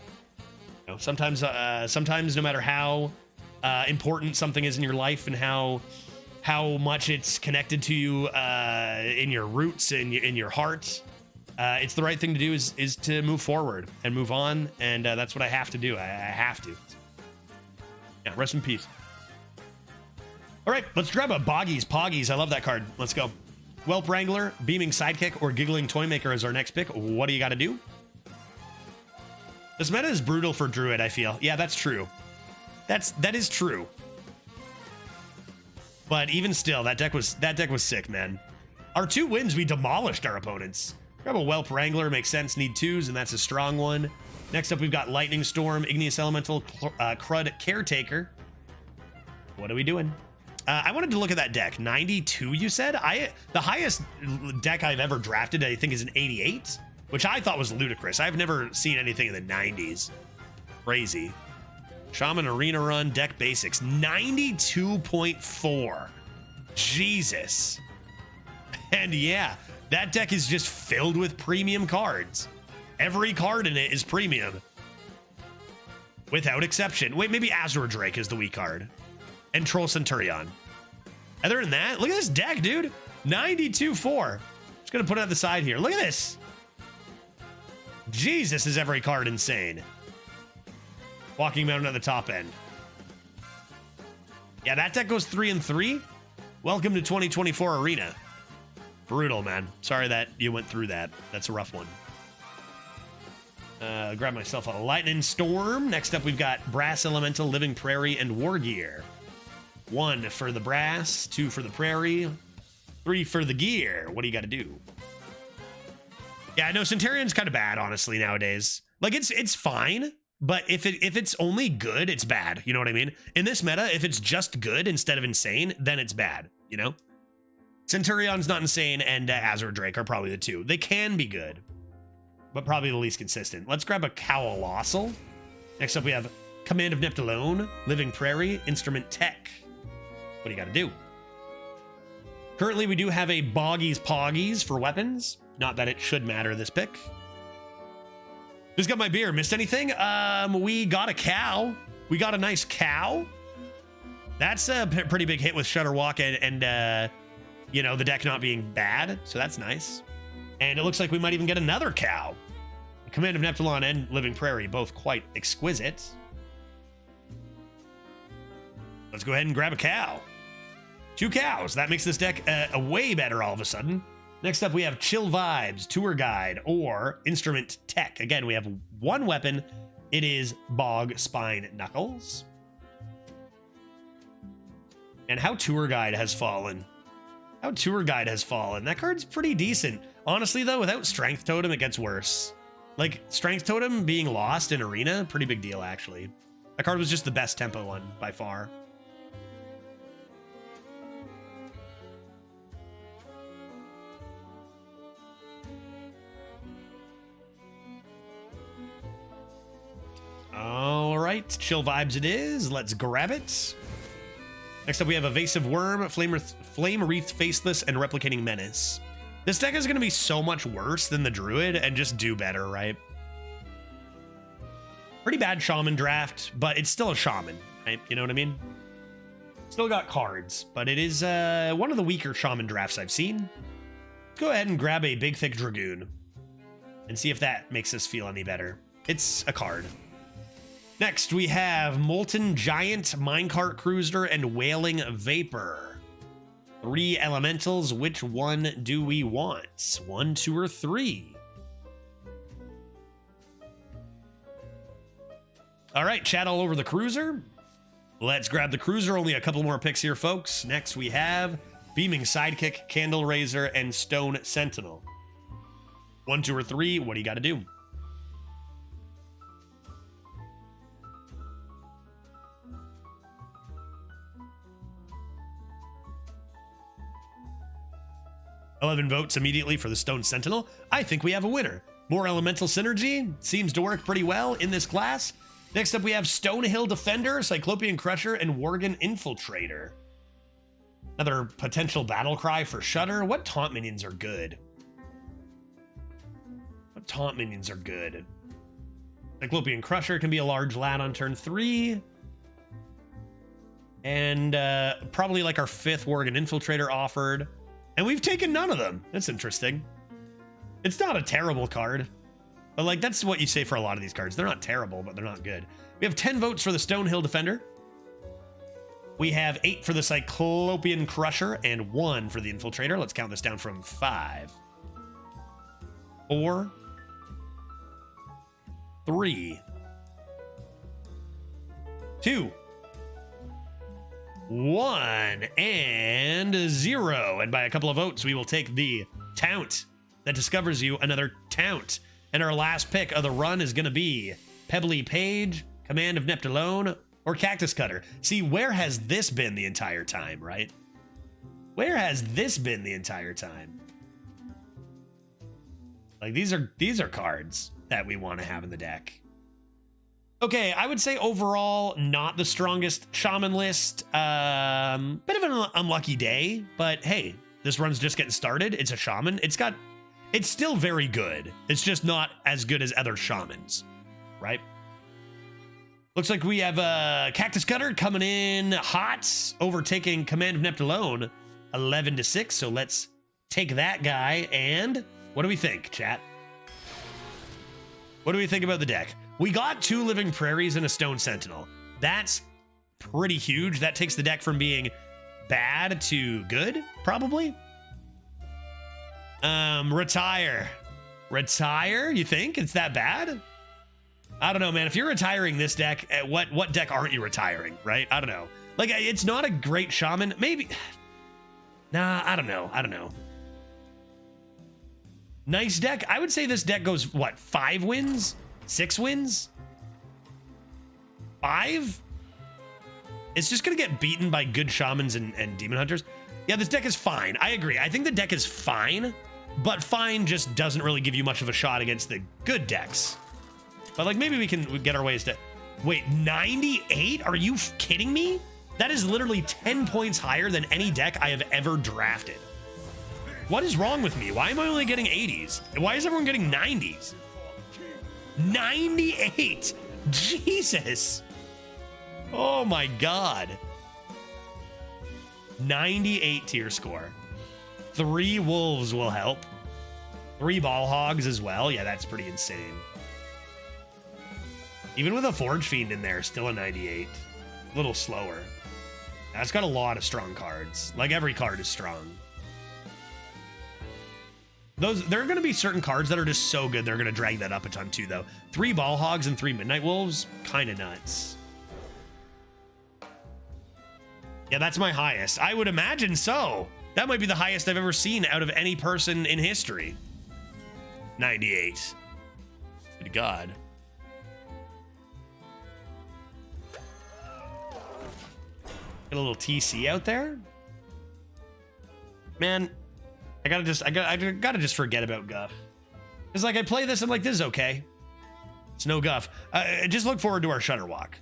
you know, sometimes no matter how important something is in your life and how much it's connected to you in your roots and in your heart, it's the right thing to do is to move forward and move on, and that's what I have to do. I have to. Yeah, rest in peace. All right, let's grab a Boggies Poggies. I love that card. Let's go. Whelp Wrangler, Beaming Sidekick, or Giggling Toymaker is our next pick. What do you got to do? This meta is brutal for Druid, I feel. Yeah, that's true. That is true. But even still, that deck was sick, man. Our 2 wins, we demolished our opponents. Grab a Whelp Wrangler, makes sense. Need 2s, and that's a strong one. Next up, we've got Lightning Storm, Igneous Elemental, Crud Caretaker. What are we doing? I wanted to look at that deck. 92, you said? The highest deck I've ever drafted, I think, is an 88, which I thought was ludicrous. I've never seen anything in the 90s. Crazy. Shaman Arena Run, deck basics. 92.4. Jesus. And yeah, that deck is just filled with premium cards. Every card in it is premium. Without exception. Wait, maybe Azure Drake is the weak card. And Troll Centurion. Other than that, look at this deck, dude. 92.4. Just gonna put it at the side here. Look at this. Jesus, is every card insane. Walking Mountain at the top end. Yeah, that deck goes 3-3. Welcome to 2024 Arena. Brutal, man. Sorry that you went through that. That's a rough one. Grab myself a Lightning Storm. Next up, we've got Brass Elemental, Living Prairie, and War Gear. 1 for the Brass, 2 for the Prairie, 3 for the Gear. What do you got to do? Yeah, no, Centurion's kind of bad, honestly, nowadays. Like, it's fine, but if it's only good, it's bad. You know what I mean? In this meta, if it's just good instead of insane, then it's bad, you know? Centurion's not insane, and Azure Drake are probably the 2. They can be good, but probably the least consistent. Let's grab a Colossal. Next up, we have Command of Neptulone, Living Prairie, Instrument Tech. What do you got to do? Currently, we do have a Boggies Poggies for weapons. Not that it should matter this pick. Just got my beer. Missed anything? We got a cow. We got a nice cow. That's a pretty big hit with Shutterwalk and you know, the deck not being bad. So that's nice. And it looks like we might even get another cow. Command of Neptulon and Living Prairie, both quite exquisite. Let's go ahead and grab a cow. 2 cows. That makes this deck a way better all of a sudden. Next up, we have Chill Vibes, Tour Guide, or Instrument Tech. Again, we have 1 weapon. It is Bog Spine Knuckles. And how Tour Guide has fallen. How Tour Guide has fallen. That card's pretty decent. Honestly, though, without Strength Totem, it gets worse. Like, Strength Totem being lost in Arena, pretty big deal, actually. That card was just the best tempo one, by far. All right, Chill Vibes it is. Let's grab it. Next up, we have Evasive Worm, Flame Wreath Faceless, and Replicating Menace. This deck is going to be so much worse than the Druid and just do better, right? Pretty bad Shaman draft, but it's still a Shaman, right? You know what I mean? Still got cards, but it is one of the weaker Shaman drafts I've seen. Let's go ahead and grab a Big Thick Dragoon and see if that makes us feel any better. It's a card. Next, we have Molten Giant, Minecart Cruiser, and Wailing Vapor. 3 elementals. Which one do we want? 1, 2, or 3? All right, chat all over the Cruiser. Let's grab the Cruiser. Only a couple more picks here, folks. Next, we have Beaming Sidekick, Candle Raiser, and Stone Sentinel. 1, 2, or 3. What do you got to do? $11 votes immediately for the Stone Sentinel. I think we have a winner. More elemental synergy seems to work pretty well in this class. Next up, we have Stonehill Defender, Cyclopean Crusher, and Worgen Infiltrator. Another potential battle cry for Shudder. What taunt minions are good? What taunt minions are good? Cyclopean Crusher can be a large lad on turn 3. And probably like our 5th Worgen Infiltrator offered. And we've taken none of them. That's interesting. It's not a terrible card. But like, that's what you say for a lot of these cards. They're not terrible, but they're not good. We have 10 votes for the Stonehill Defender. We have 8 for the Cyclopean Crusher and 1 for the Infiltrator. Let's count this down from 5, 4, 3, 2, 1, and 0. And by a couple of votes, we will take the Taunt that discovers you another Taunt. And our last pick of the run is going to be Pebbly Page, Command of Neptulone, or Cactus Cutter. See, where has this been the entire time, right? Where has this been the entire time? Like, these are cards that we want to have in the deck. Okay, I would say overall, not the strongest Shaman list. Bit of an unlucky day, but hey, this run's just getting started. It's a Shaman. It's still very good. It's just not as good as other Shamans, right? Looks like we have a Cactus Cutter coming in hot, overtaking Command of Neptulone 11-6. So let's take that guy. And what do we think, chat? What do we think about the deck? We got 2 Living Prairies and a Stone Sentinel. That's pretty huge. That takes the deck from being bad to good, probably. Retire. Retire? You think it's that bad? I don't know, man. If you're retiring this deck, what deck aren't you retiring, right? I don't know. Like, it's not a great Shaman. Maybe. Nah, I don't know. Nice deck. I would say this deck goes, what, 5 wins? 6 wins? 5? It's just going to get beaten by good Shamans and Demon Hunters. Yeah, this deck is fine. I agree. I think the deck is fine, but fine just doesn't really give you much of a shot against the good decks. But like, maybe we can get our ways to... Wait, 98? Are you kidding me? That is literally 10 points higher than any deck I have ever drafted. What is wrong with me? Why am I only getting 80s? Why is everyone getting 90s? 98! Jesus! Oh my god. 98 tier score. 3 wolves will help. 3 ball hogs as well. Yeah, that's pretty insane. Even with a Forge Fiend in there, still a 98. A little slower. That's got a lot of strong cards. Like, every card is strong. There are going to be certain cards that are just so good, they're going to drag that up a ton too, though. 3 ball hogs and 3 midnight wolves, kind of nuts. Yeah, that's my highest. I would imagine so. That might be the highest I've ever seen out of any person in history. 98. Good God. Get a little TC out there. Man, I gotta just forget about Guff. It's like I play this, I'm like, this is okay. It's no Guff. Just look forward to our Shudder Walk.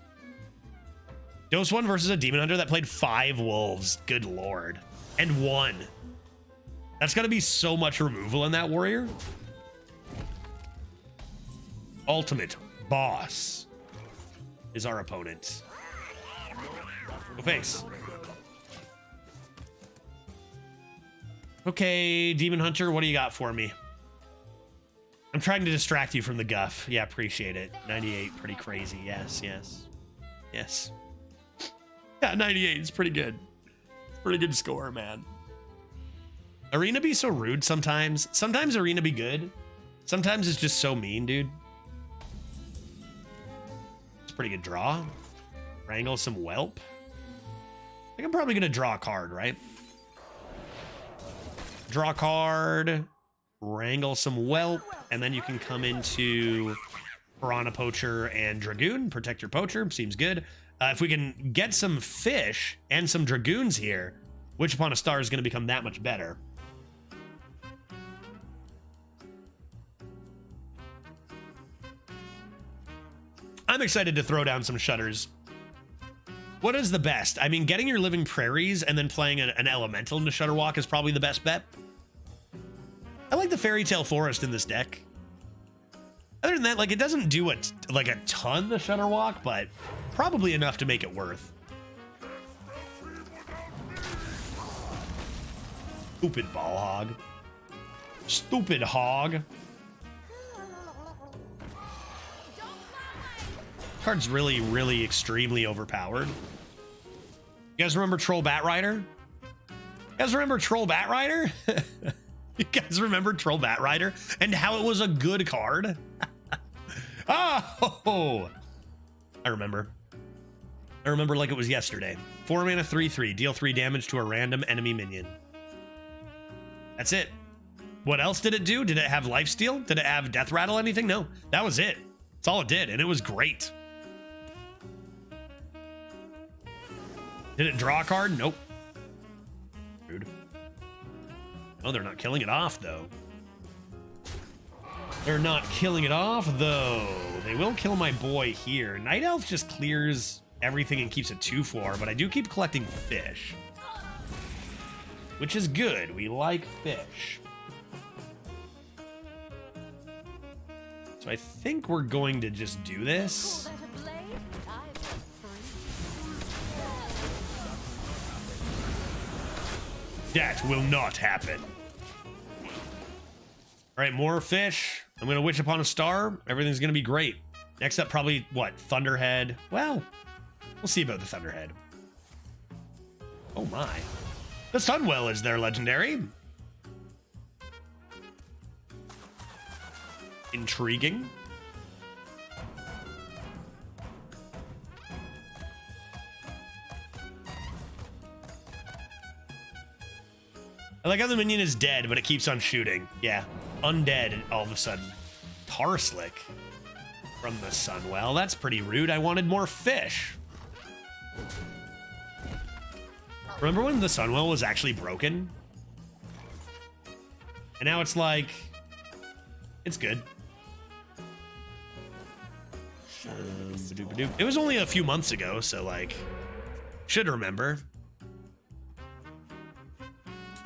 Dose 1 versus a Demon Hunter that played 5 wolves. Good lord. And 1. That's gotta be so much removal in that warrior. Ultimate boss is our opponent. Go face. Okay, Demon Hunter, what do you got for me? I'm trying to distract you from the Guff. Yeah, appreciate it. 98, pretty crazy. Yes, yes. Yes. Yeah, 98 is pretty good. Pretty good score, man. Arena be so rude sometimes. Sometimes Arena be good. Sometimes it's just so mean, dude. It's a pretty good draw. Wrangle some whelp. I think I'm probably going to draw a card, right? Draw a card. wrangle some whelp, and then you can come into Piranha Poacher and Dragoon. Protect your poacher. Seems good. If we can get some fish and some Dragoons here, Wish Upon a Star is going to become that much better. I'm excited to throw down some shutters. What is the best? I mean, getting your Living Prairies and then playing an elemental into Shutterwalk is probably the best bet. I like the Fairy Tale Forest in this deck. Other than that, like, it doesn't do a ton the Shutterwalk, but probably enough to make it worth. Stupid ball hog. Stupid hog. Card's really, really extremely overpowered. You guys remember Troll Bat Rider? You guys remember Troll Bat Rider? You guys remember Troll Bat Rider and how it was a good card? Oh, I remember. I remember like it was yesterday. 4 mana, 3/3. Deal 3 damage to a random enemy minion. That's it. What else did it do? Did it have lifesteal? Did it have death rattle anything? No, that was it. That's all it did, and it was great. Did it draw a card? Nope. Rude. Oh, they're not killing it off, though. They're not killing it off, though. They will kill my boy here. Night Elf just clears everything and keeps it 2/4, but I do keep collecting fish. Which is good. We like fish. So I think we're going to just do this. That will not happen. All right, more fish. I'm going to Wish Upon a Star. Everything's going to be great. Next up, probably, what, Thunderhead? Well, we'll see about the Thunderhead. Oh, my. The Sunwell is their legendary. Intriguing. I like how the minion is dead, but it keeps on shooting. Yeah, undead all of a sudden. Tarslick from the Sunwell. That's pretty rude. I wanted more fish. Remember when the Sunwell was actually broken? And now it's like, it's good. It was only a few months ago, so like, should remember.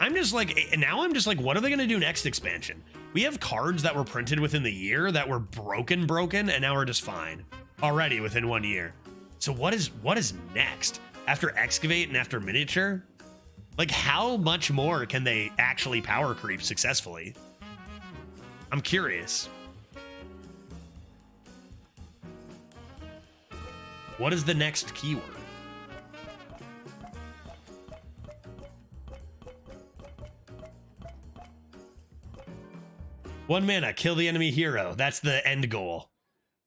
I'm just like, now I'm just like, what are they going to do next expansion? We have cards that were printed within the year that were broken, and now we're just fine already within 1 year. So what is next? After Excavate and after Miniature? Like, how much more can they actually power creep successfully? I'm curious. What is the next keyword? One mana, kill the enemy hero. That's the end goal.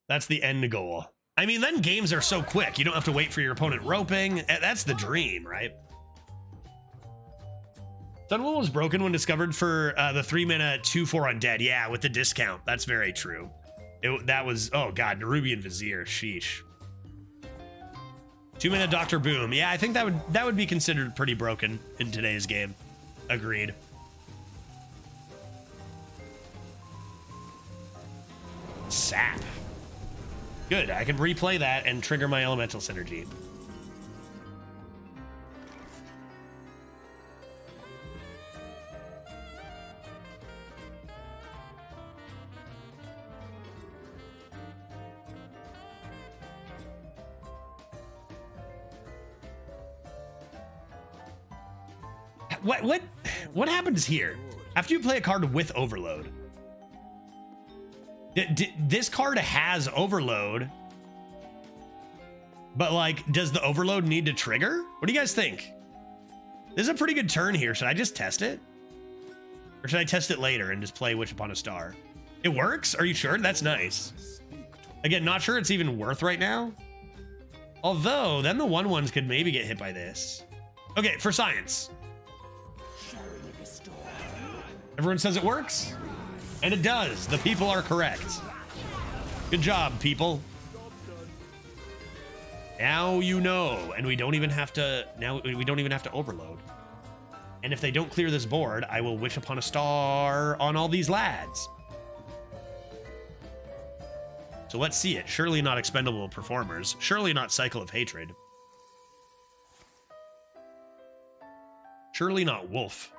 That's the end goal. I mean, then games are so quick. You don't have to wait for your opponent roping. That's the dream, right? Sunwell was broken when discovered for the 3 mana 2/4 undead. Yeah, with the discount. That's very true. That was, oh god, Nerubian Vizier. Sheesh. 2 mana Dr. Boom. Yeah, I think that would be considered pretty broken in today's game. Agreed. Sap. Good, I can replay that and trigger my elemental synergy. What happens here after you play a card with Overload? This card has Overload, but like, does the Overload need to trigger? What do you guys think? This is a pretty good turn here. Should I just test it? Or should I test it later and just play Wish Upon a Star? It works? Are you sure? That's nice. Again, not sure it's even worth right now. Although, then the 1/1s could maybe get hit by this. Okay, for science. Everyone says it works? And it does. The people are correct. Good job, people. Now you know, and we don't even have to overload. And if they don't clear this board, I will wish upon a star on all these lads. So let's see it. Surely not expendable performers. Surely not cycle of hatred. Surely not wolf.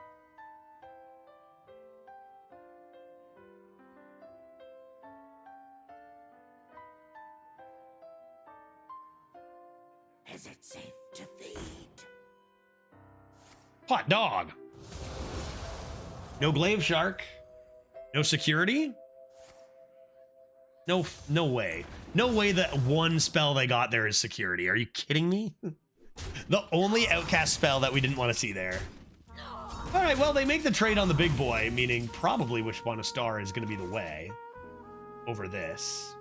Is it safe to feed?
Hot dog. No glaive shark. No security. No way. No way that one spell they got there is security. Are you kidding me? The only outcast spell that we didn't want to see there. All right, well, they make the trade on the big boy, meaning probably Wish Upon a Star is going to be the way over this.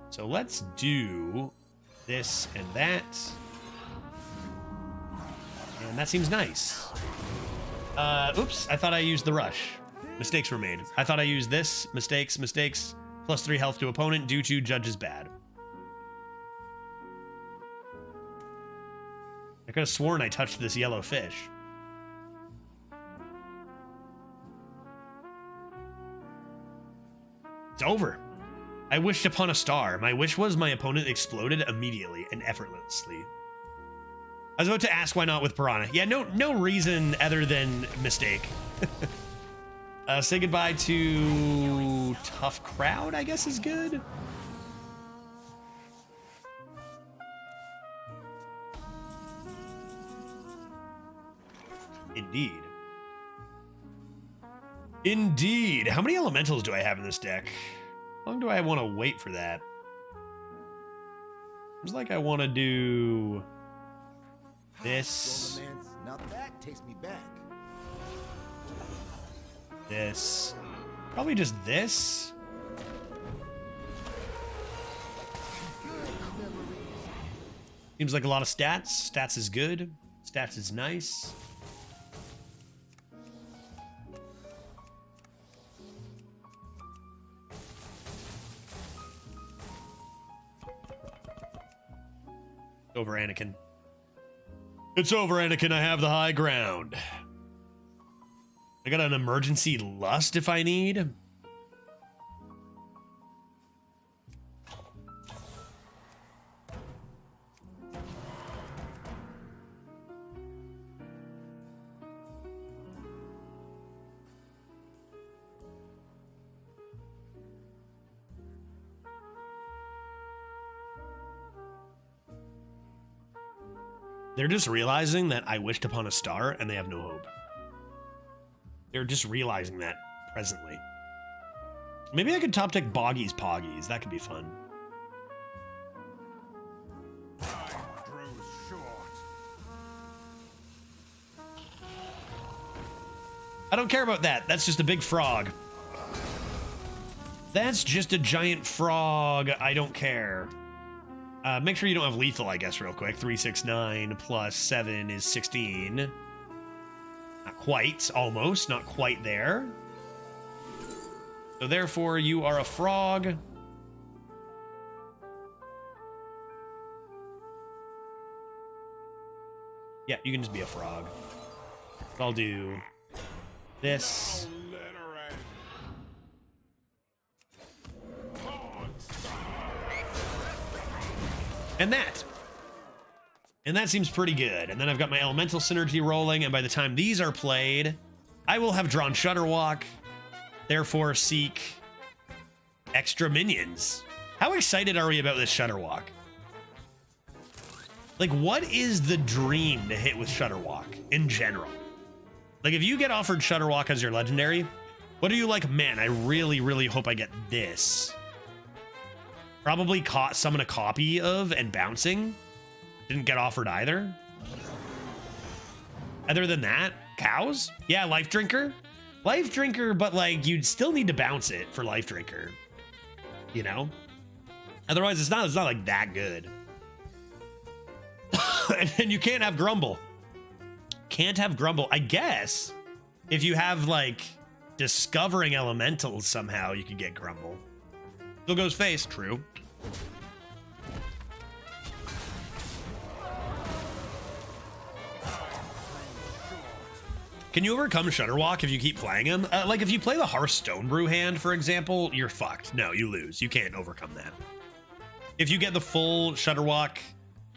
So let's do this and that. And that seems nice. Oops, I thought I used the rush. Mistakes were made. I thought I used this. Mistakes. +3 health to opponent due to judge's bad. I could have sworn I touched this yellow fish. It's over. I wished upon a star. My wish was my opponent exploded immediately and effortlessly. I was about to ask why not with Piranha. Yeah, no reason other than mistake. Say goodbye to Tough Crowd, I guess is good. Indeed. How many elementals do I have in this deck? How long do I want to wait for that? Seems like I want to do this.
Now that takes me back.
This. Probably just this. Seems like a lot of stats. Stats is good. Stats is nice. Over Anakin. It's over, Anakin. I have the high ground. I got an emergency lust if I need. They're just realizing that I wished upon a star and they have no hope. They're just realizing that presently. Maybe I could top deck Boggy's Poggies. That could be fun.
Time grows short.
I don't care about that. That's just a big frog. That's just a giant frog. I don't care. Make sure you don't have lethal, I guess, real quick. 3, 6, 9 plus 7 is 16. Not quite, almost, not quite there. So therefore, you are a frog. Yeah, you can just be a frog. I'll do this. And that. And that seems pretty good. And then I've got my elemental synergy rolling, and by the time these are played, I will have drawn Shudderwalk, therefore seek extra minions. How excited are we about this Shudderwalk? Like, what is the dream to hit with Shudderwalk in general? Like, if you get offered Shudderwalk as your legendary, what are you like, man, I really, really hope I get this. Probably summon a copy of and bouncing. Didn't get offered either. Other than that, cows? Yeah, Life Drinker. Life Drinker, but like you'd still need to bounce it for Life Drinker. You know? Otherwise, it's not like that good. And you can't have Grumble. Can't have Grumble. I guess if you have like discovering elementals somehow, you could get Grumble. Still goes face, true. Can you overcome Shutterwalk if you keep playing him? Like if you play the Hearthstone Brew hand, for example, you're fucked. No, you lose. You can't overcome that. If you get the full Shutterwalk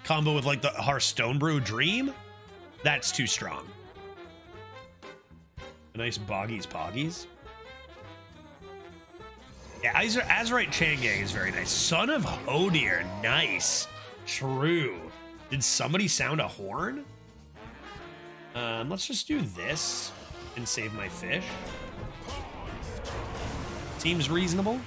combo with like the Hearthstone Brew Dream, that's too strong. A nice Boggies Poggies. Yeah, Azurite Changang is very nice. Son of Hodir, nice. True. Did somebody sound a horn? Let's just do this and save my fish. Seems reasonable.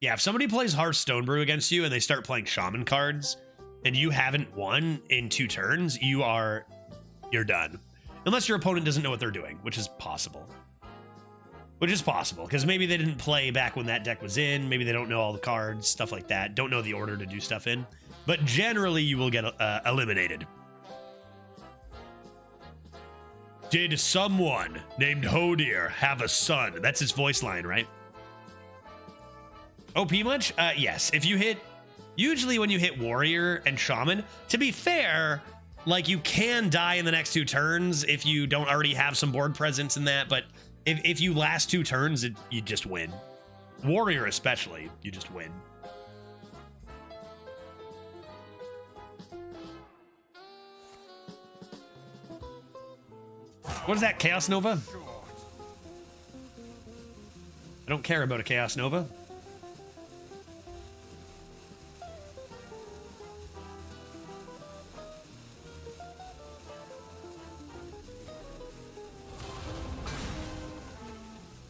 Yeah, if somebody plays Hearthstone Brew against you and they start playing Shaman cards and you haven't won in 2 turns, you're done. Unless your opponent doesn't know what they're doing, which is possible. Which is possible, because maybe they didn't play back when that deck was in. Maybe they don't know all the cards, stuff like that. Don't know the order to do stuff in. But generally, you will get eliminated. Did someone named Hodir have a son? That's his voice line, right? OP much? Yes. If you hit... Usually when you hit Warrior and Shaman, to be fair, like you can die in the next 2 turns if you don't already have some board presence in that, but... If you last 2 turns, you just win. Warrior especially, you just win. What is that, Chaos Nova? I don't care about a Chaos Nova.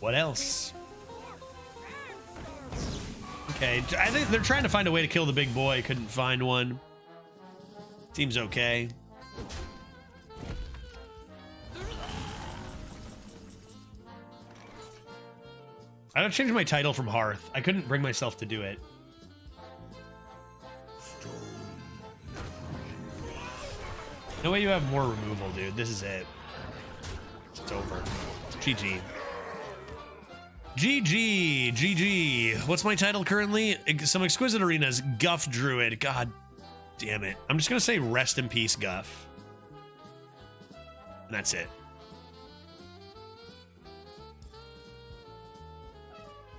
What else? Okay, I think they're trying to find a way to kill the big boy. Couldn't find one. Seems okay. I don't change my title from Hearth. I couldn't bring myself to do it. No way you have more removal, dude. This is it. It's over. GG. GG. GG. What's my title currently? Some Exquisite Arenas. Guff Druid. God damn it. I'm just going to say rest in peace, Guff. And that's it.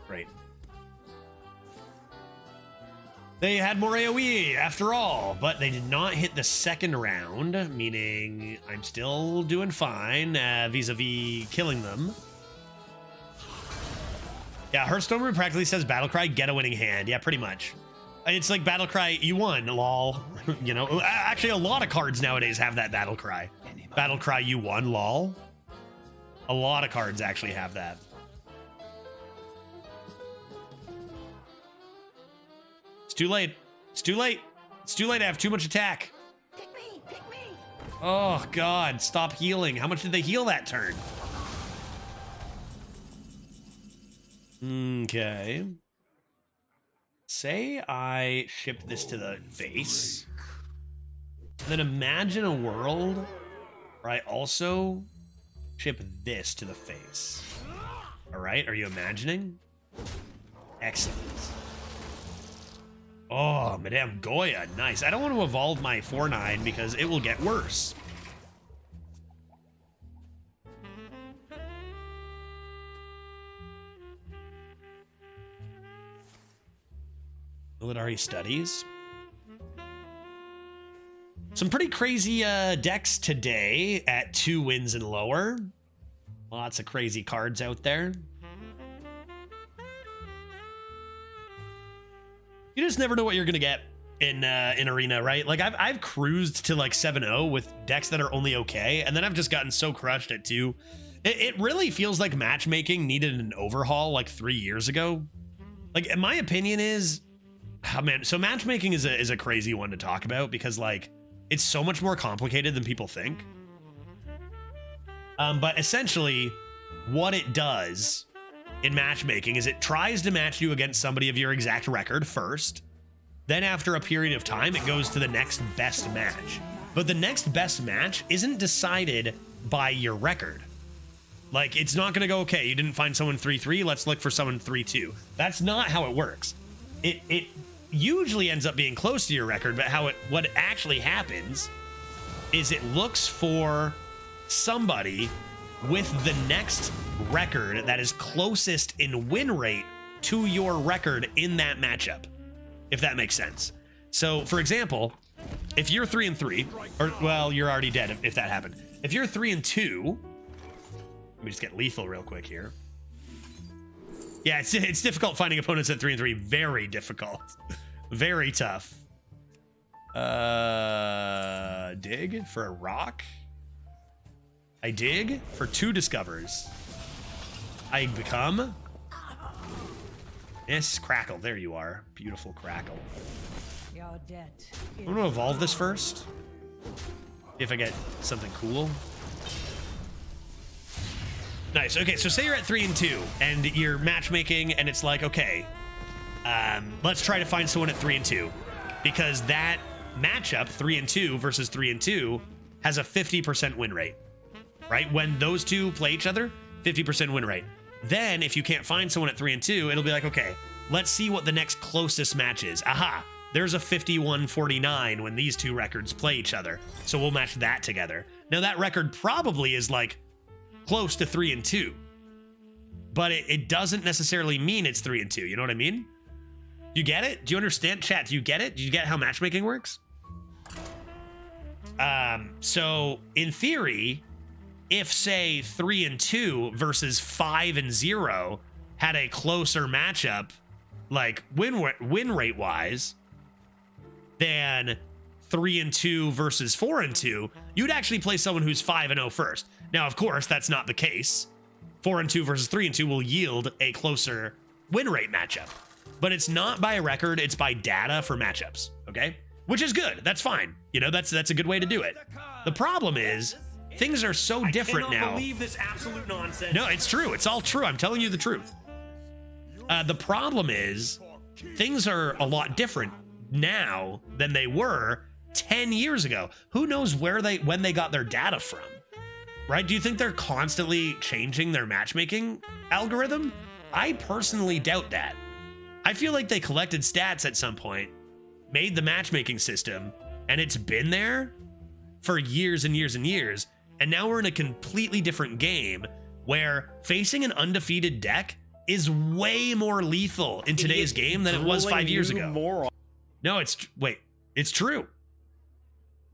Great. They had more AoE after all, but they did not hit the second round, meaning I'm still doing fine vis-a-vis killing them. Yeah, Hearthstone Room practically says Battlecry, get a winning hand. Yeah, pretty much. It's like Battlecry, you won, lol. You know, actually a lot of cards nowadays have that Battlecry. Battlecry, you won, lol. A lot of cards actually have that. It's too late. It's too late. It's too late. I have too much attack.
Pick me, pick me.
Oh, God. Stop healing. How much did they heal that turn? Okay. Say I ship this to the face. Then imagine a world where I also ship this to the face. All right. Are you imagining? Excellent. Oh, Madame Goya, nice. I don't want to evolve my 4/9 because it will get worse. Military Studies. Some pretty crazy decks today at 2 wins and lower. Lots of crazy cards out there. You just never know what you're gonna get in Arena, right? Like I've cruised to like 7-0 with decks that are only okay, and then I've just gotten so crushed at 2. It really feels like matchmaking needed an overhaul like 3 years ago. Like, in my opinion is, oh man, so matchmaking is a crazy one to talk about because like it's so much more complicated than people think. But essentially, what it does in matchmaking is it tries to match you against somebody of your exact record first. Then after a period of time, it goes to the next best match. But the next best match isn't decided by your record. Like, it's not going to go, okay, you didn't find someone 3-3, let's look for someone 3-2. That's not how it works. It usually ends up being close to your record, but what actually happens is it looks for somebody with the next record that is closest in win rate to your record in that matchup, if that makes sense. So, for example, if you're 3-3, or, well, you're already dead if that happened. If you're 3-2, let me just get lethal real quick here. Yeah, it's difficult finding opponents at 3-3. Very difficult. Very tough. Dig for a rock. I dig for 2 discovers. I become. Yes, Crackle. There you are. Beautiful Crackle.
Your debt
I'm gonna evolve this first. If I get something cool. Nice. Okay, so say you're at 3-2 and you're matchmaking, and it's like, okay, let's try to find someone at 3-2, because that matchup 3-2 versus 3-2 has a 50% win rate, right? When those two play each other, 50% win rate. Then if you can't find someone at 3-2, it'll be like, okay, let's see what the next closest match is. Aha, there's a 51-49 when these two records play each other. So we'll match that together. Now that record probably is like close to 3-2, but it doesn't necessarily mean it's 3-2. You know what I mean? You get it? Do you understand, chat? Do you get it? Do you get how matchmaking works? So in theory, if say 3-2 versus 5-0 had a closer matchup, like win rate wise, than 3-2 versus 4-2, you'd actually play someone who's 5-0 first. Now, of course, that's not the case. 4-2 versus 3-2 will yield a closer win rate matchup, but it's not by record, it's by data for matchups, okay? Which is good, that's fine. You know, that's a good way to do it. The problem is, things are so different now. I cannot believe this absolute nonsense. No, it's true, it's all true, I'm telling you the truth. The problem is, things are a lot different now than they were 10 years ago. Who knows when they got their data from? Right? Do you think they're constantly changing their matchmaking algorithm? I personally doubt that. I feel like they collected stats at some point, made the matchmaking system, and it's been there for years and years and years. And now we're in a completely different game where facing an undefeated deck is way more lethal in today's game than it was 5 years ago. No, it's true.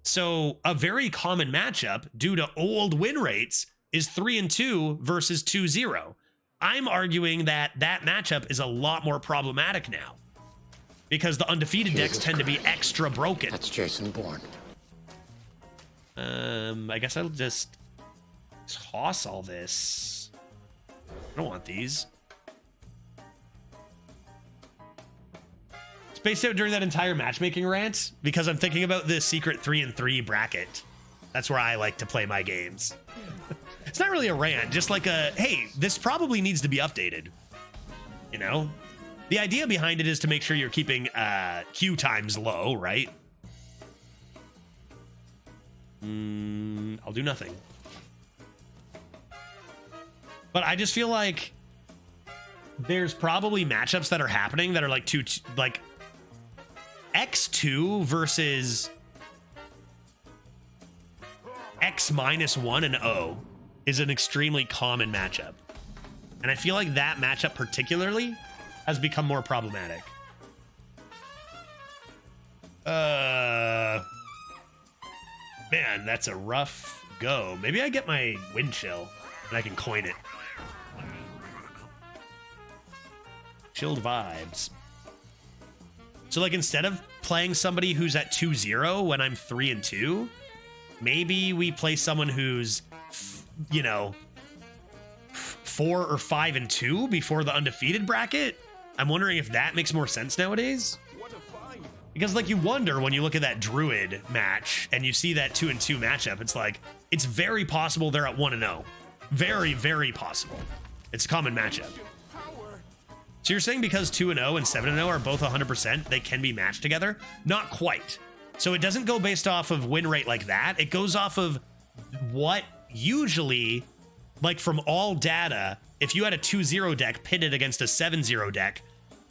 So a very common matchup due to old win rates is 3-2 versus 2-0. I'm arguing that matchup is a lot more problematic now because the undefeated decks tend to be extra broken.
That's Jason Bourne.
I guess I'll just toss all this. I don't want these. Spaced out during that entire matchmaking rant because I'm thinking about the secret 3-3 bracket. That's where I like to play my games. It's not really a rant, just like a, hey, this probably needs to be updated. You know? The idea behind it is to make sure you're keeping queue times low, right? I'll do nothing. But I just feel like there's probably matchups that are happening that are like X2 versus X-1 and O is an extremely common matchup. And I feel like that matchup particularly has become more problematic. Man, that's a rough go. Maybe I get my wind chill and I can coin it. Chilled vibes. So like instead of playing somebody who's at 2-0 when I'm 3-2, maybe we play someone who's, you know, 4 or 5-2 before the undefeated bracket. I'm wondering if that makes more sense nowadays. Because like you wonder when you look at that Druid match and you see that 2-2 matchup, it's like, it's very possible they're at 1-0. Very, very possible. It's a common matchup. So you're saying because 2-0 and 7-0 are both 100%, they can be matched together? Not quite. So it doesn't go based off of win rate like that. It goes off of what usually, like from all data, if you had a 2-0 deck pitted against a 7-0 deck,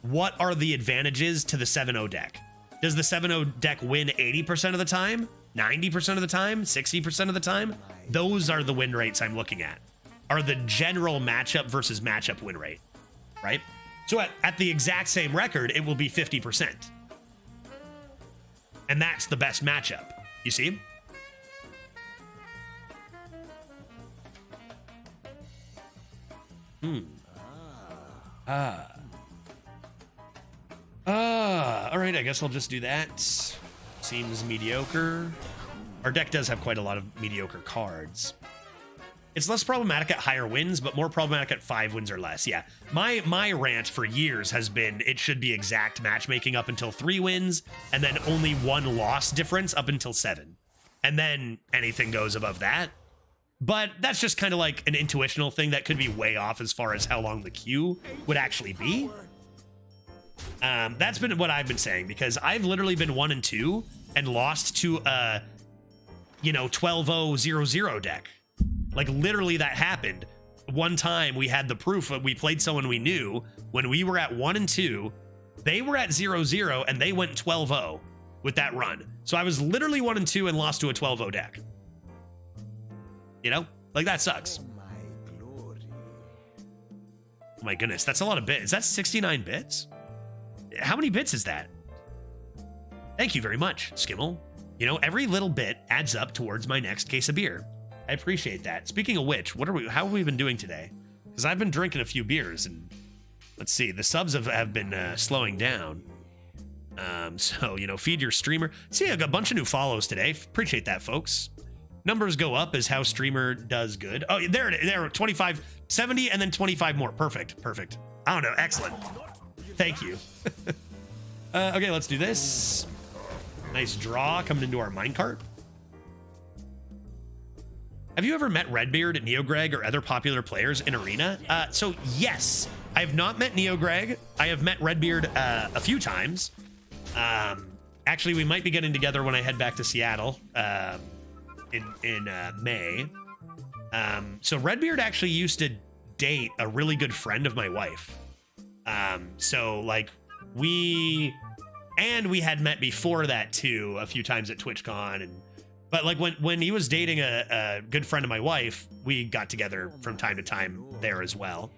what are the advantages to the 7-0 deck? Does the 7-0 deck win 80% of the time? 90% of the time? 60% of the time? Those are the win rates I'm looking at. Are the general matchup versus matchup win rate, right? So at the exact same record, it will be 50%. And that's the best matchup. You see? All right, I guess I'll just do that. Seems mediocre. Our deck does have quite a lot of mediocre cards. It's less problematic at higher wins, but more problematic at 5 wins or less. Yeah, my rant for years has been it should be exact matchmaking up until 3 wins, and then only 1 loss difference up until 7. And then anything goes above that. But that's just kind of like an intuitional thing that could be way off as far as how long the queue would actually be. That's been what I've been saying, because I've literally been 1 and 2 and lost to a, 12-0-0-0 deck. Like literally that happened. One time we had the proof that we played someone we knew when we were at 1 and 2, they were at 0-0 and they went 12-0 with that run. So I was literally 1 and 2 and lost to a 12-0 deck. Like that sucks. Oh my goodness, that's a lot of bits. Is that 69 bits? How many bits is that? Thank you very much, Skimmel. Every little bit adds up towards my next case of beer. I appreciate that. Speaking of which, how have we been doing today? Because I've been drinking a few beers, and let's see, the subs have been slowing down. So, feed your streamer. See, I got a bunch of new follows today. Appreciate that, folks. Numbers go up as how streamer does good. Oh, there it is. There, 25, 70, and then 25 more. Perfect. I don't know. Excellent. Thank you. Okay, let's do this. Nice draw coming into our minecart. Have you ever met Redbeard, NeoGreg, or other popular players in Arena? So yes, I have not met NeoGreg. I have met Redbeard a few times. Actually, we might be getting together when I head back to Seattle in May. So Redbeard actually used to date a really good friend of my wife. So like we had met before that too, a few times at TwitchCon, but like when he was dating a good friend of my wife, we got together from time to time there as well.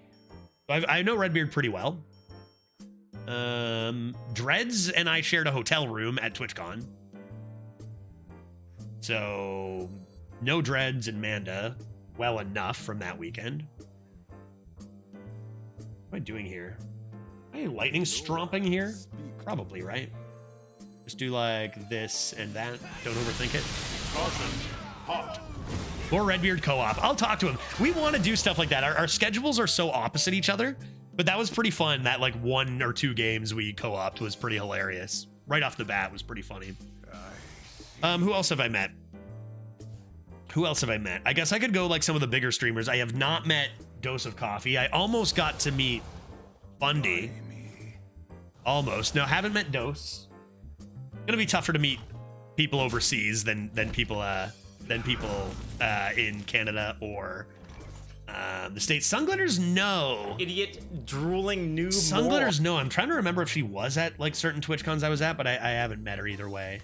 So I know Redbeard pretty well. Dreads and I shared a hotel room at TwitchCon. So no Dreads and Manda well enough from that weekend. What am I doing here? Am I lightning stromping here? Probably, right? Just do like this and that. Don't overthink it.
Hot.
Or Redbeard co-op. I'll talk to him. We want to do stuff like that. Our schedules are so opposite each other, but that was pretty fun. That like 1 or 2 games we co-opted was pretty hilarious. Right off the bat was pretty funny. Who else have I met? I guess I could go like some of the bigger streamers. I have not met Dose of Coffee. I almost got to meet Bundy. Almost. No, haven't met Dose. Gonna be tougher to meet people overseas than people in Canada or the States. Sunglitters, no.
Idiot drooling noob.
Sunglitters, no. I'm trying to remember if she was at like certain TwitchCons I was at, but I haven't met her either way.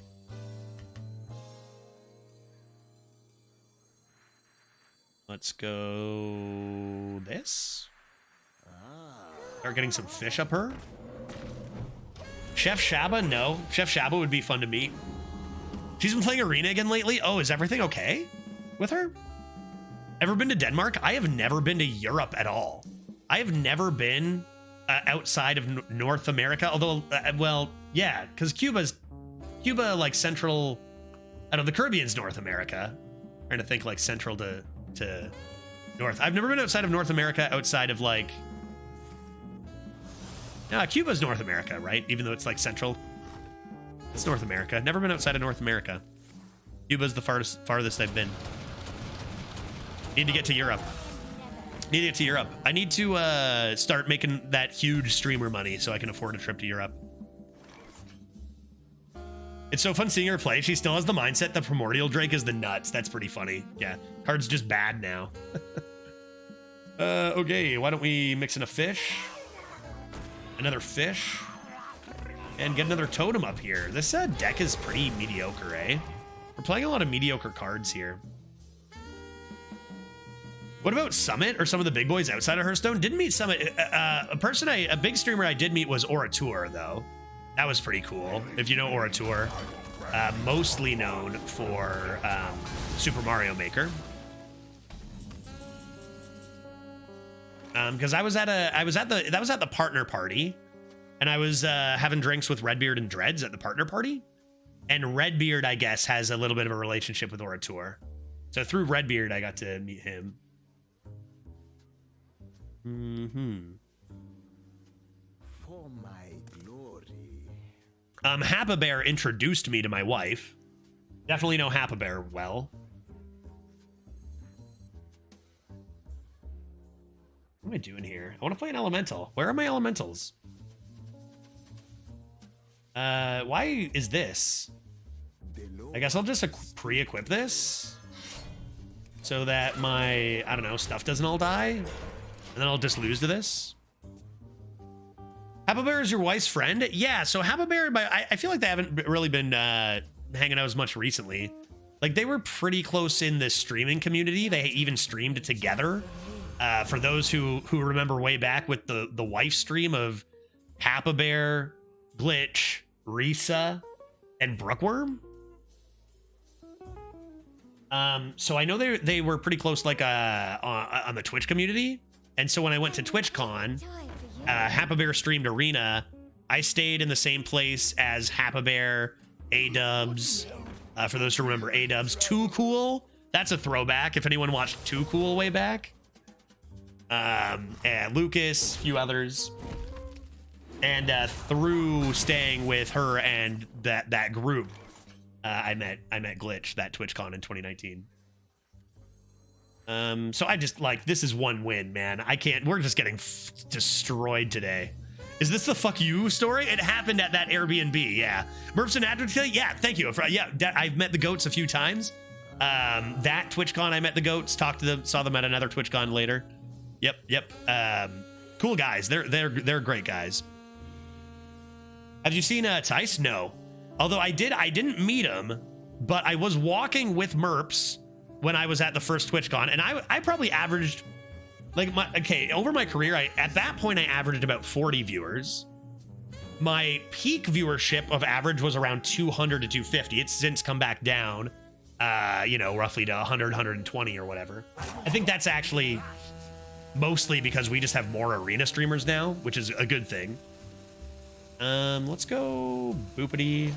Let's go this. Start getting some fish up her. Chef Shaba, no. Chef Shaba would be fun to meet. She's been playing Arena again lately. Oh, is everything okay with her? Ever been to Denmark? I have never been to Europe at all. I have never been outside of North America. Although, well, yeah, because Cuba, like central, out of the Caribbean's North America. I'm trying to think like central to North. I've never been outside of North America, outside of like, Cuba's North America, right? Even though it's like central. It's North America. Never been outside of North America. Cuba's the farthest I've been. Need to get to Europe. Need to get to Europe. I need to start making that huge streamer money so I can afford a trip to Europe. It's so fun seeing her play. She still has the mindset that Primordial Drake is the nuts. That's pretty funny. Yeah, card's just bad now. Okay, why don't we mix in a fish? Another fish. And get another totem up here. This deck is pretty mediocre, eh? We're playing a lot of mediocre cards here. What about Summit or some of the big boys outside of Hearthstone? Didn't meet Summit. A big streamer I did meet was Orator, though. That was pretty cool. If you know Orator, mostly known for Super Mario Maker. Because that was at the partner party, and I was having drinks with Redbeard and Dreads at the partner party, and Redbeard, I guess, has a little bit of a relationship with Orator. So through Redbeard, I got to meet him.
For my glory.
Happa Bear introduced me to my wife. Definitely know Happa Bear well. What am I doing here? I want to play an elemental. Where are my elementals? Why is this? I guess I'll just pre-equip this so that my, I don't know, stuff doesn't all die. And then I'll just lose to this. Happa Bear is your wife's friend? Yeah, so Happa Bear, I feel like they haven't really been hanging out as much recently. Like, they were pretty close in the streaming community. They even streamed together. For those who remember way back with the wife stream of Happa Bear, Glitch, Risa, and Brookworm. So I know they were pretty close, like on the Twitch community. And so when I went to TwitchCon, Happa Bear streamed Arena. I stayed in the same place as Happa Bear, A-Dubs. For those who remember A-Dubs, Too Cool. That's a throwback. If anyone watched Too Cool way back. And Lucas, a few others. And through staying with her and that group, I met Glitch, that TwitchCon in 2019. So I just, like, this is one win, man. I can't, we're just getting destroyed today. Is this the fuck you story? It happened at that Airbnb, yeah. Merps and Advocate, yeah, thank you. Yeah, I've met the goats a few times. That TwitchCon, I met the goats, talked to them, saw them at another TwitchCon later. Yep. Cool guys. They're great guys. Have you seen Tice? No. Although I didn't meet him, but I was walking with Merps when I was at the first TwitchCon, and I probably averaged, like, over my career, at that point I averaged about 40 viewers. My peak viewership of average was around 200 to 250. It's since come back down, roughly to 100, 120 or whatever. I think that's actually mostly because we just have more arena streamers now, which is a good thing. Let's go boopity.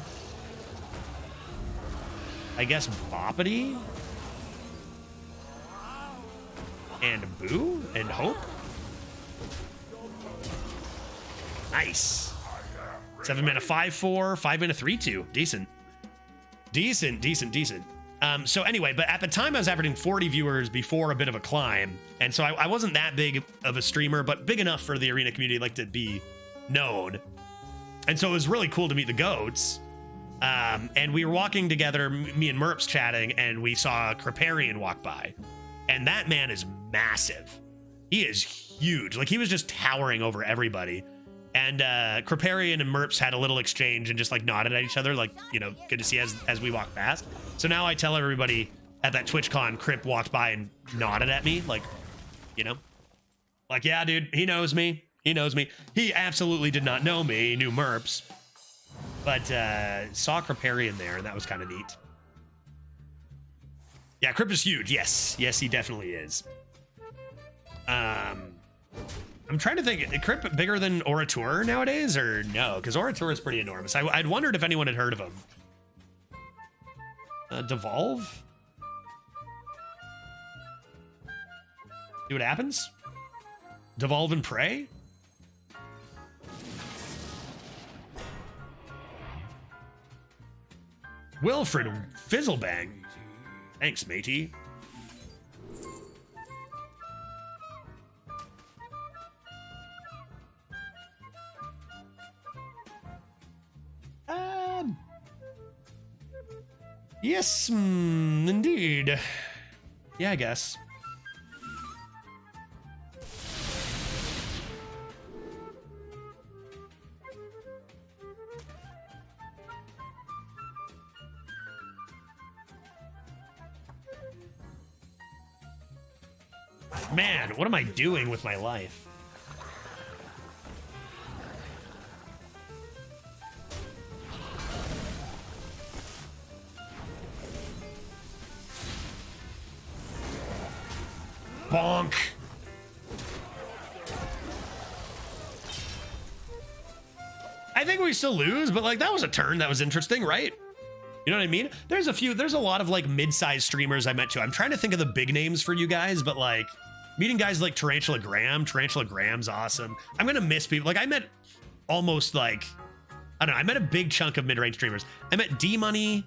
I guess boppity. And boo and hope. Nice. 7 mana 5/4, 5 mana 3/2. Decent. So anyway, but at the time I was averaging 40 viewers before a bit of a climb. And so I wasn't that big of a streamer, but big enough for the arena community, like, to be known. And so it was really cool to meet the goats. And we were walking together, me and Merps chatting, and we saw Kripparrian walk by. And that man is massive. He is huge. Like, he was just towering over everybody. And Kripparrian and Merps had a little exchange and just, like, nodded at each other, like, good to see as we walk past. So now I tell everybody at that TwitchCon, Krip walked by and nodded at me, like, like, yeah, dude, he knows me. He knows me. He absolutely did not know me. He knew Merps. But saw Kripparrian there, and that was kind of neat. Yeah, Krip is huge. Yes, he definitely is. I'm trying to think, is Krip bigger than Orator nowadays, or no? Because Orator is pretty enormous. I'd wondered if anyone had heard of him. Devolve? See what happens? Devolve and pray? Wilfred Fizzlebang. Thanks, matey. Yes, indeed. Yeah, I guess. Man, what am I doing with my life? Bonk. I think we still lose, but like that was a turn that was interesting, right? You know what I mean? There's a lot of like mid-sized streamers I met too. I'm trying to think of the big names for you guys, but like meeting guys like Tarantula Graham's awesome. I'm gonna miss people. Like I met almost like, I don't know, I met a big chunk of mid-range streamers. I met D-Money,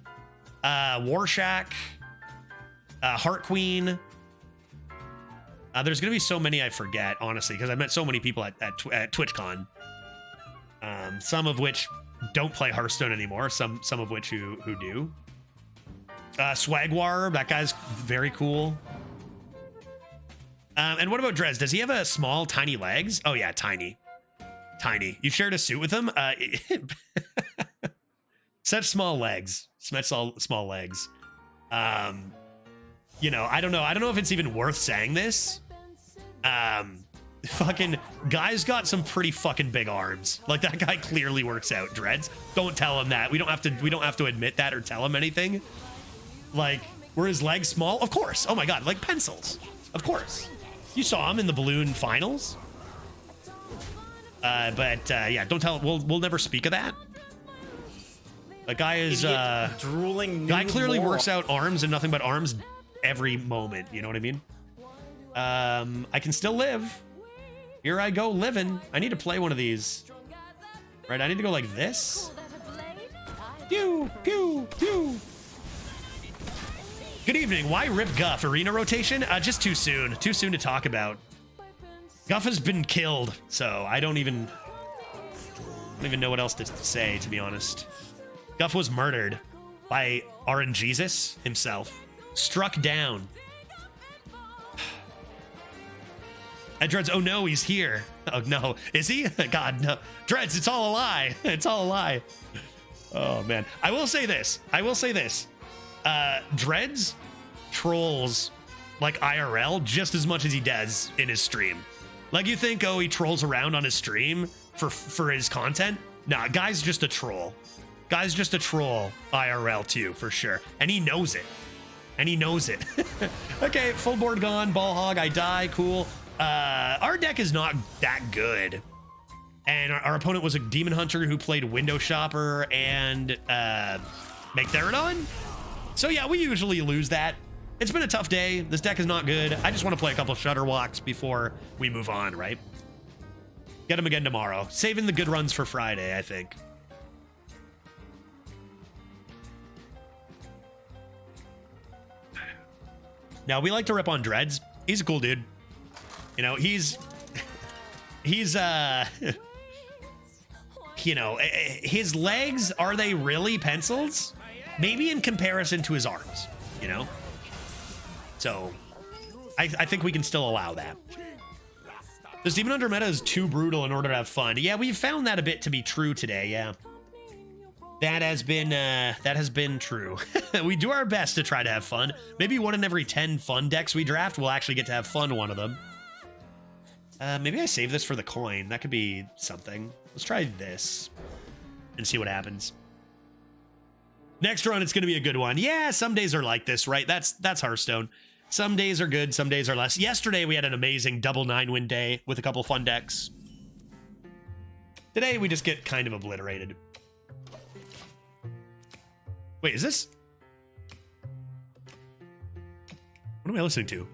Warshack, Heart Queen. There's gonna be so many I forget, honestly, because I met so many people at TwitchCon. Some of which don't play Hearthstone anymore. Some of which who do. Swagwar, that guy's very cool. And what about Drez? Does he have a small, tiny legs? Oh yeah, tiny. You shared a suit with him? Such small legs. Such small legs. You know, I don't know if it's even worth saying this. Fucking guy's got some pretty fucking big arms. Like that guy clearly works out, Dreads. Don't tell him that. We don't have to admit that or tell him anything. Like, were his legs small? Of course. Oh my god, like pencils. Of course. You saw him in the balloon finals. Yeah, don't tell. We'll never speak of that. The guy is
drooling.
Guy clearly works out arms and nothing but arms every moment. You know what I mean? I can still live. Here I go living. I need to play one of these. Right, I need to go like this. Pew, pew, pew. Good evening. Why rip Guff? Arena rotation? Just too soon. Too soon to talk about. Guff has been killed, so I don't even know what else to say, to be honest. Guff was murdered by RNGesus himself. Struck down. Dreads, oh no, he's here. Oh no, is he? God, no. Dreads, it's all a lie. It's all a lie. Oh man. I will say this. Dreads trolls like IRL just as much as he does in his stream. Like you think, oh, he trolls around on his stream for his content? Nah, guy's just a troll. Guy's just a troll IRL too, for sure. And he knows it. Okay, full board gone, ball hog, I die, cool. Our deck is not that good. And our opponent was a Demon Hunter who played Window Shopper and Magtheridon. So yeah, we usually lose that. It's been a tough day. This deck is not good. I just want to play a couple Shutterwalks before we move on, right? Get them again tomorrow. Saving the good runs for Friday, I think. Now, we like to rip on Dreads. He's a cool dude. You know, he's you know, his legs, are they really pencils? Maybe in comparison to his arms, you know? So, I think we can still allow that. This Demon Hunter meta is too brutal in order to have fun. Yeah, we've found that a bit to be true today, yeah. That has been true. We do our best to try to have fun. Maybe 1 in every 10 fun decks we draft, we'll actually get to have fun one of them. Maybe I save this for the coin. That could be something. Let's try this and see what happens. Next run, it's going to be a good one. Yeah, some days are like this, right? That's Hearthstone. Some days are good, some days are less. Yesterday, we had an amazing double 9-win day with a couple fun decks. Today, we just get kind of obliterated. Wait, is this? What am I listening to?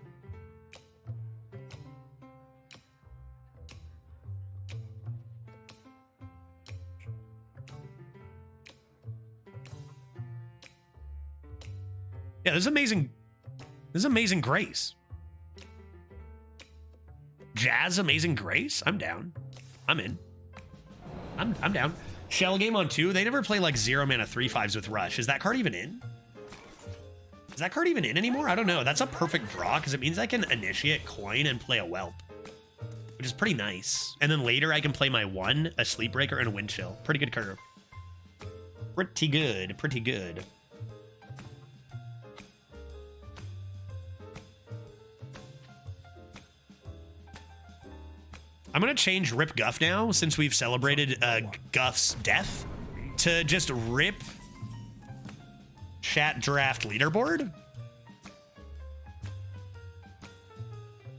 Yeah, this is Amazing Grace. Jazz Amazing Grace? I'm down. I'm in. I'm down. Shell game on 2. They never play like 0 mana 3/5s with Rush. Is that card even in? Is that card even in anymore? I don't know. That's a perfect draw because it means I can initiate coin and play a whelp, which is pretty nice. And then later I can play my one, a sleep breaker, and a wind chill. Pretty good curve. Pretty good. Pretty good. I'm going to change Rip Guff now, since we've celebrated Guff's death, to just Rip Chat Draft Leaderboard.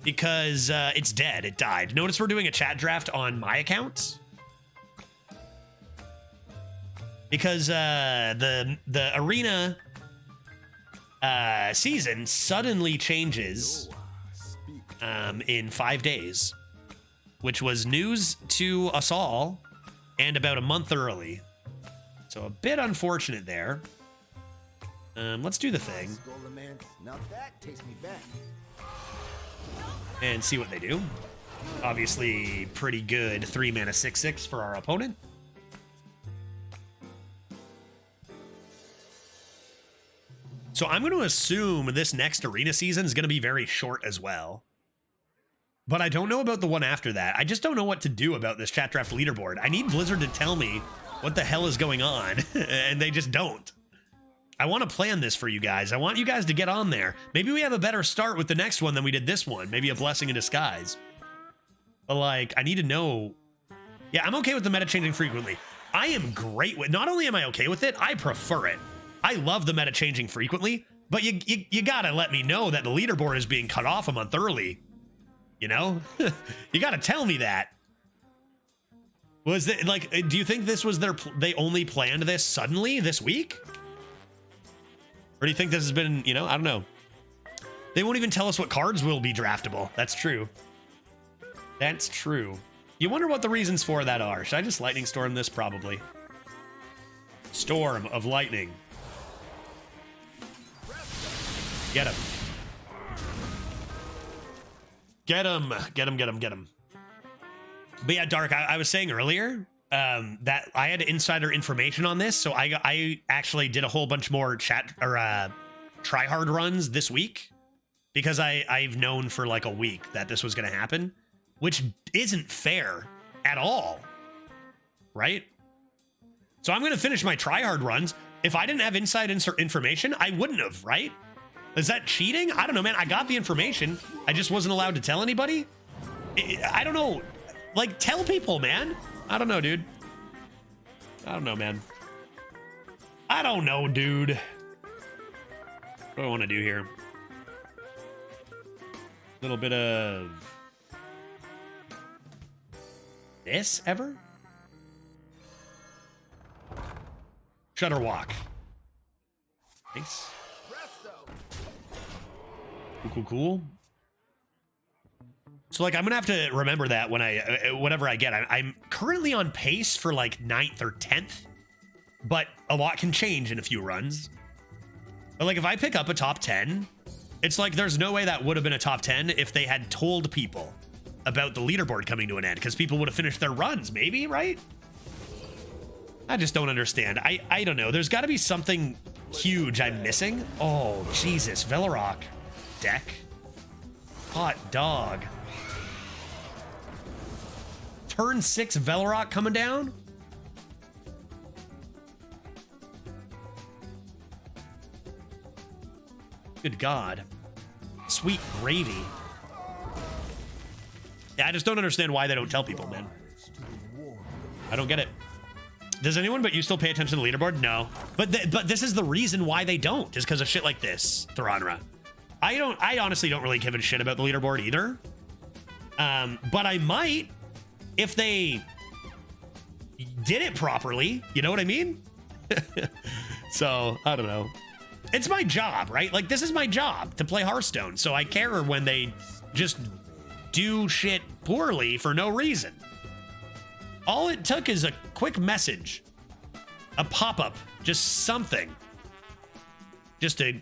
Because it's dead. It died. Notice we're doing a chat draft on my account. Because the arena season suddenly changes in 5 days. Which was news to us all, and about a month early. So a bit unfortunate there. Let's do the thing.
Now that takes me back.
And see what they do. Obviously, pretty good 3-mana 6/6 for our opponent. So I'm going to assume this next arena season is going to be very short as well. But I don't know about the one after that. I just don't know what to do about this chat draft leaderboard. I need Blizzard to tell me what the hell is going on, and they just don't. I want to plan this for you guys. I want you guys to get on there. Maybe we have a better start with the next one than we did this one. Maybe a blessing in disguise. But, like, I need to know. Yeah, I'm okay with the meta changing frequently. I am great with, not only am I okay with it, I prefer it. I love the meta changing frequently, but you gotta let me know that the leaderboard is being cut off a month early. You know? You gotta tell me that. Was it, like, do you think this was they only planned this suddenly this week? Or do you think this has been, you know, I don't know. They won't even tell us what cards will be draftable. That's true. That's true. You wonder what the reasons for that are. Should I just lightning storm this? Probably. Storm of lightning. Get him. Get him. Get him, get him, get him. But yeah, Dark, I was saying earlier that I had insider information on this, so I actually did a whole bunch more chat or tryhard runs this week because I've known for like a week that this was going to happen, which isn't fair at all, right? So I'm going to finish my tryhard runs. If I didn't have inside information, I wouldn't have, right? Is that cheating? I don't know, man. I got the information. I just wasn't allowed to tell anybody. I don't know. Like, tell people, man. I don't know, dude. I don't know, man. I don't know, dude. What do I want to do here? A little bit of this ever? Shutter walk. Nice. Cool. So, like, I'm gonna have to remember that when whatever I get. I'm currently on pace for like 9th or 10th, but a lot can change in a few runs. But like, if I pick up a top 10, it's like there's no way that would have been a top 10 if they had told people about the leaderboard coming to an end, because people would have finished their runs, maybe, right? I just don't understand. I don't know. There's got to be something huge I'm missing. Oh, Jesus. Velorock deck. Hot dog. Turn 6 Velorock coming down? Good God. Sweet gravy. Yeah, I just don't understand why they don't tell people, man. I don't get it. Does anyone but you still pay attention to the leaderboard? No. But this is the reason why they don't, is because of shit like this, Thranra. I honestly don't really give a shit about the leaderboard either. But I might if they did it properly. You know what I mean? So, I don't know. It's my job, right? Like, this is my job, to play Hearthstone. So I care when they just do shit poorly for no reason. All it took is a quick message, a pop-up, just something. Just a,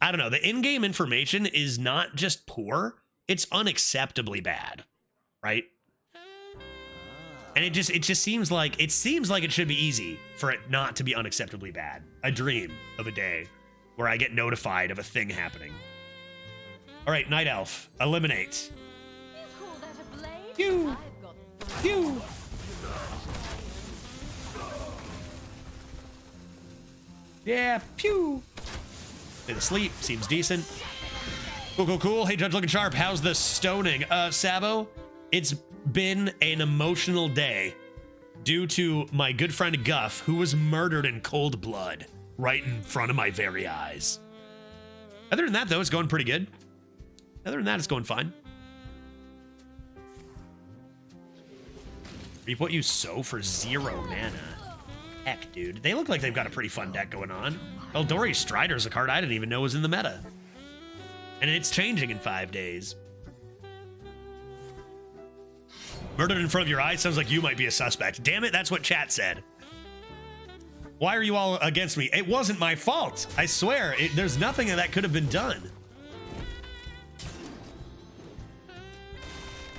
I don't know, the in-game information is not just poor, it's unacceptably bad, right? And it just seems like it should be easy for it not to be unacceptably bad. A dream of a day where I get notified of a thing happening. All right, Night Elf, eliminate.
You call that a blade?
Pew.
I've got
Pew. Yeah, pew. Bit of sleep, seems decent. Cool, cool, cool. Hey, Judge looking sharp. How's the stoning? Sabo, it's been an emotional day due to my good friend Guff, who was murdered in cold blood right in front of my very eyes. Other than that, though, it's going pretty good. Other than that, it's going fine. Reap what you sow for 0 mana. Heck, dude. They look like they've got a pretty fun deck going on. Eldori Strider's a card I didn't even know was in the meta. And it's changing in 5 days. Murdered in front of your eyes sounds like you might be a suspect. Damn it, that's what chat said. Why are you all against me? It wasn't my fault. I swear, there's nothing that could have been done.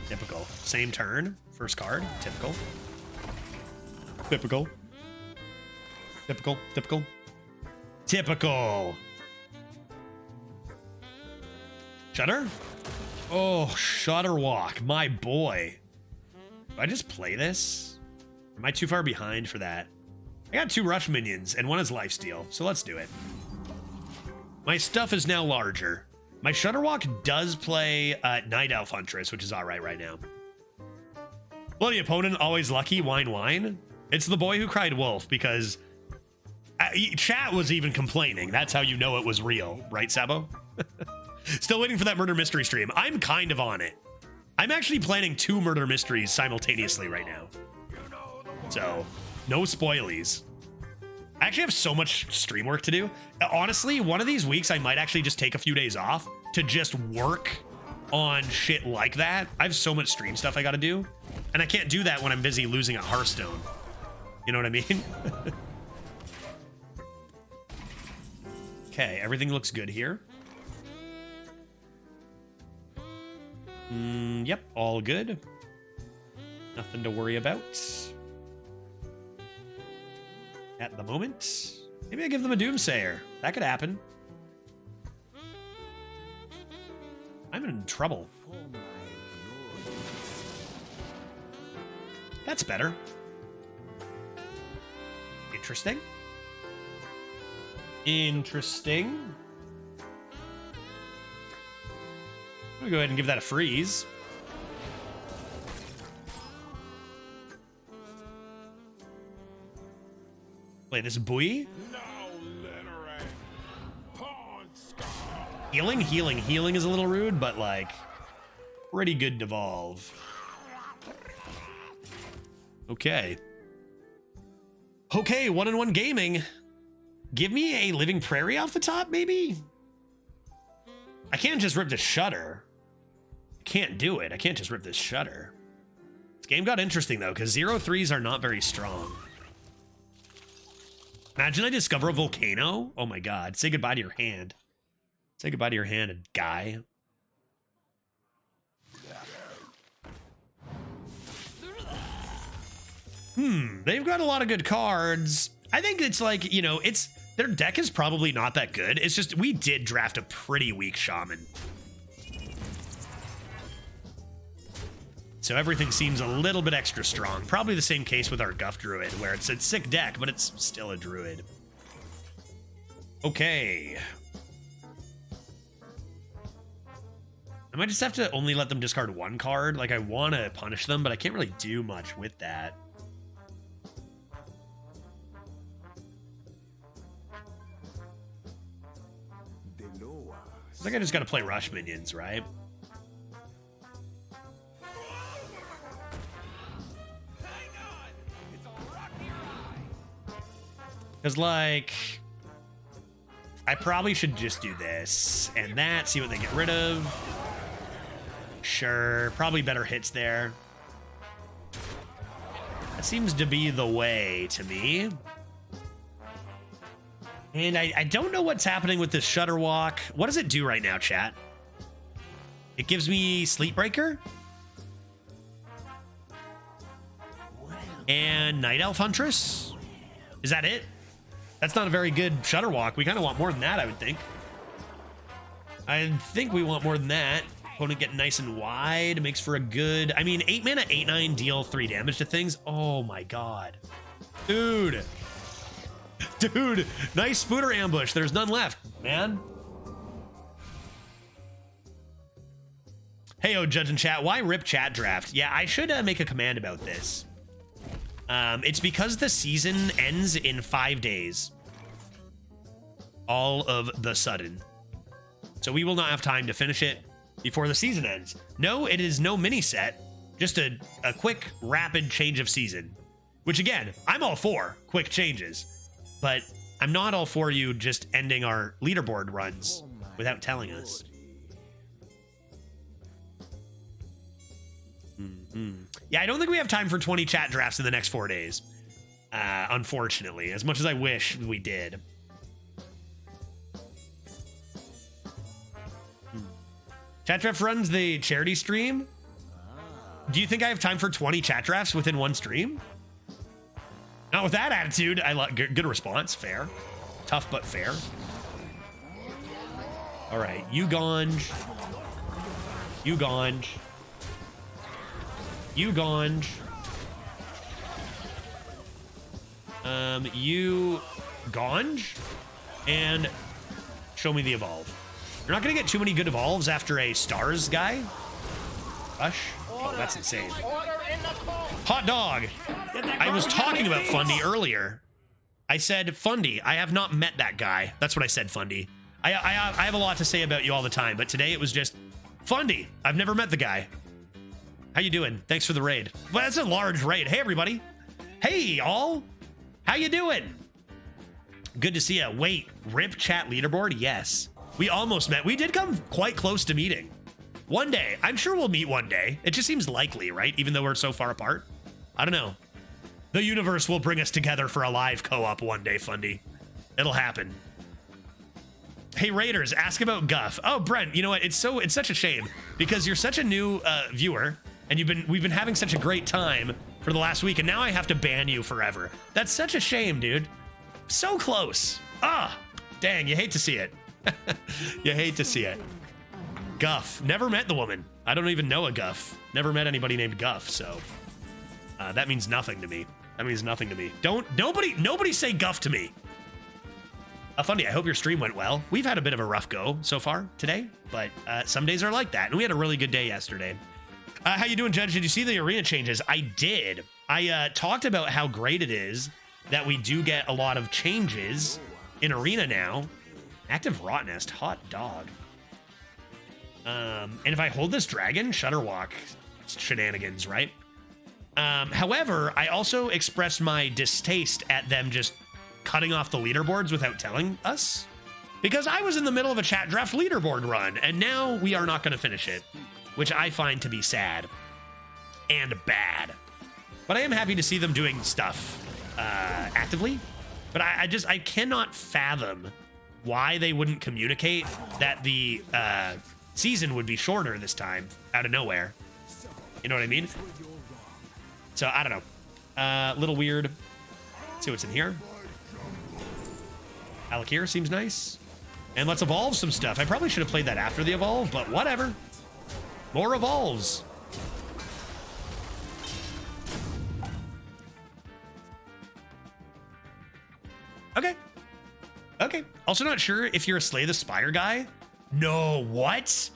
Typical. Same turn. First card. Typical. Typical. Typical. Typical. Typical. Shutter? Oh, Shutterwalk. My boy. Do I just play this? Am I too far behind for that? I got 2 rush minions, and 1 is lifesteal, so let's do it. My stuff is now larger. My Shutterwalk does play Night Elf Huntress, which is alright right now. Bloody opponent, always lucky, wine, wine. It's the boy who cried wolf, because chat was even complaining. That's how you know it was real, right, Sabo? Still waiting for that murder mystery stream. I'm kind of on it. I'm actually planning 2 murder mysteries simultaneously right now. So, no spoilies. I actually have so much stream work to do. Honestly, one of these weeks I might actually just take a few days off to just work on shit like that. I have so much stream stuff I gotta do. And I can't do that when I'm busy losing at Hearthstone. You know what I mean? Okay, everything looks good here. Yep, all good. Nothing to worry about at the moment. Maybe I give them a Doomsayer. That could happen. I'm in trouble. That's better. Interesting. Interesting. I'm gonna go ahead and give that a freeze. Play this buoy.
No littering. Pawn scar.
Healing, healing, healing is a little rude, but like pretty good devolve. Okay. Okay, 1-on-1 gaming. Give me a Living Prairie off the top, maybe? I can't just rip the Shutter. I can't do it. I can't just rip this Shutter. This game got interesting, though, because 0-3s are not very strong. Imagine I discover a volcano. Oh, my God. Say goodbye to your hand. Say goodbye to your hand, guy. They've got a lot of good cards. I think it's like, you know, it's their deck is probably not that good. It's just we did draft a pretty weak Shaman. So everything seems a little bit extra strong. Probably the same case with our Guff Druid, where it's a sick deck, but it's still a Druid. Okay. I might just have to only let them discard 1 card. Like, I want to punish them, but I can't really do much with that. I think I just got to play Rush Minions, right? Because, like, I probably should just do this and that, see what they get rid of. Sure, probably better hits there. That seems to be the way to me. And I don't know what's happening with this Shutterwalk. What does it do right now, chat? It gives me Sleepbreaker. And Night Elf Huntress. Is that it? That's not a very good shutter walk. We kind of want more than that, I would think. I think we want more than that. Opponent get nice and wide. Makes for a good... I mean, 8 mana, 8/9, deal 3 damage to things. Oh my god. Dude. Dude. Nice spooter ambush. There's none left, man. Hey, Judge and chat. Why rip chat draft? Yeah, I should make a command about this. It's because the season ends in 5 days. All of the sudden. So we will not have time to finish it before the season ends. No, it is no mini set. Just a quick, rapid change of season. Which again, I'm all for quick changes. But I'm not all for you just ending our leaderboard runs without telling us. Yeah, I don't think we have time for 20 chat drafts in the next 4 days. Unfortunately, as much as I wish we did. Chat draft runs the charity stream. Do you think I have time for 20 chat drafts within one stream? Not with that attitude. I like good response. Fair. Tough but fair. All right, you Ganj. You Ganj. You Ganj. You Ganj. And show me the evolve. You're not gonna get too many good evolves after a stars guy. Rush. Oh, that's insane. Hot dog. I was talking about Fundy earlier. I said, Fundy, I have not met that guy. That's what I said, Fundy. I have a lot to say about you all the time, but today it was just, Fundy, I've never met the guy. How you doing? Thanks for the raid. Well, that's a large raid. Hey, everybody. Hey, all. How you doing? Good to see you. Wait, rip chat leaderboard? Yes. We almost met. We did come quite close to meeting. One day. I'm sure we'll meet one day. It just seems likely, right? Even though we're so far apart. I don't know. The universe will bring us together for a live co-op one day, Fundy. It'll happen. Hey, Raiders, ask about Guff. Oh, Brent, you know what? It's such a shame because you're such a new viewer. And we've been having such a great time for the last week, and now I have to ban you forever. That's such a shame, dude. So close. Ah, dang, you hate to see it. You hate to see it. Guff. Never met the woman. I don't even know a Guff. Never met anybody named Guff, so that means nothing to me. That means nothing to me. Nobody say Guff to me. Fundy, I hope your stream went well. We've had a bit of a rough go so far today, but some days are like that, and we had a really good day yesterday. How you doing, Judge? Did you see the arena changes? I did. I talked about how great it is that we do get a lot of changes in arena now. Active Rot Nest, hot dog. And if I hold this dragon, Shutterwalk shenanigans, right? However, I also expressed my distaste at them just cutting off the leaderboards without telling us. Because I was in the middle of a chat draft leaderboard run, and now we are not going to finish it. Which I find to be sad and bad. But I am happy to see them doing stuff actively. But I cannot fathom why they wouldn't communicate that the season would be shorter this time out of nowhere. You know what I mean? So I don't know. A little weird. Let's see what's in here. Alakir seems nice. And let's evolve some stuff. I probably should have played that after the evolve, but whatever. More evolves. Okay. Okay. Also not sure if you're a Slay the Spire guy. No, what?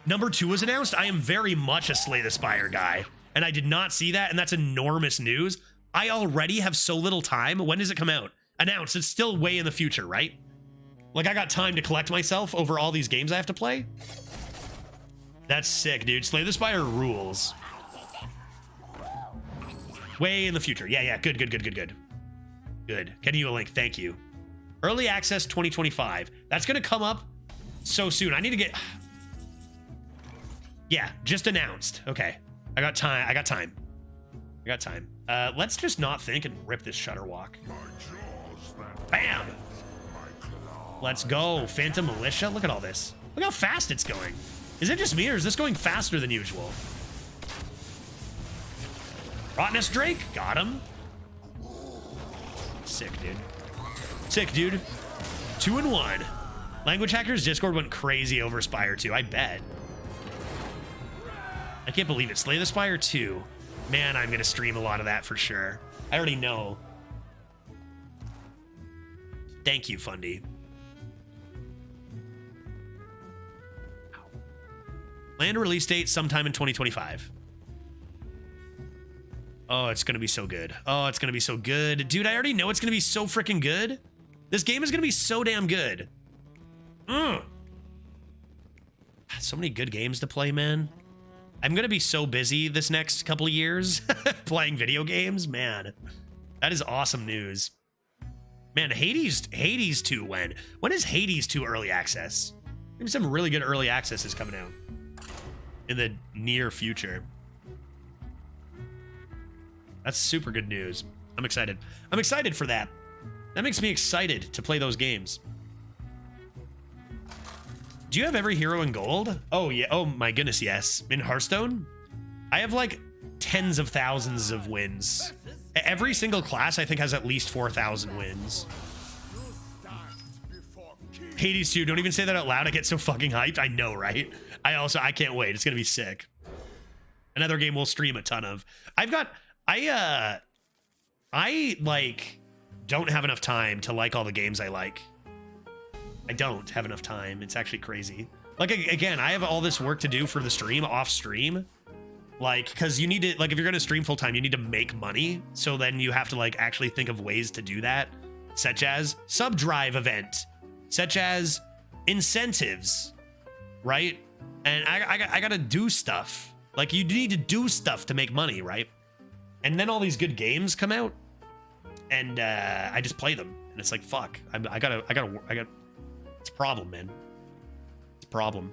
Number 2 was announced? I am very much a Slay the Spire guy. And I did not see that, and that's enormous news. I already have so little time. When does it come out? Announced. It's still way in the future, right? Like, I got time to collect myself over all these games I have to play? That's sick, dude. Slay the Spire rules. Way in the future. Yeah. Good. Good. Getting you a link. Thank you. Early access 2025. That's going to come up so soon. I need to get... Yeah, just announced. Okay. I got time. Let's just not think and rip this Shutterwalk. Bam! Let's go. Phantom Militia. Look at all this. Look how fast it's going. Is it just me, or is this going faster than usual? Rottenness Drake. Got him. Sick, dude. Sick, dude. 2-1. Language Hackers Discord went crazy over Spire 2. I bet. I can't believe it. Slay the Spire 2. Man, I'm going to stream a lot of that for sure. I already know. Thank you, Fundy. Land release date sometime in 2025. Oh, it's going to be so good. Oh, it's going to be so good. Dude, I already know it's going to be so freaking good. This game is going to be so damn good. So many good games to play, man. I'm going to be so busy this next couple of years playing video games. Man, that is awesome news. Man, Hades 2 when? When is Hades 2 early access? Maybe some really good early access is coming out in the near future. That's super good news. I'm excited. I'm excited for that. That makes me excited to play those games. Do you have every hero in gold? Oh, yeah. Oh, my goodness, yes. In Hearthstone, I have like tens of thousands of wins. Every single class, I think, has at least 4,000 wins. Hades 2, don't even say that out loud. I get so fucking hyped. I know, right? I can't wait. It's going to be sick. Another game we'll stream a ton of. I like don't have enough time to like all the games I like. I don't have enough time. It's actually crazy. Like, again, I have all this work to do for the stream, off stream. Like, because you need to, like, if you're going to stream full time, you need to make money. So then you have to, like, actually think of ways to do that, such as sub drive event, such as incentives, right? And I got to do stuff. Like, you need to do stuff to make money, right? And then all these good games come out, and I just play them, and it's like, fuck. I got. It's a problem, man. It's a problem.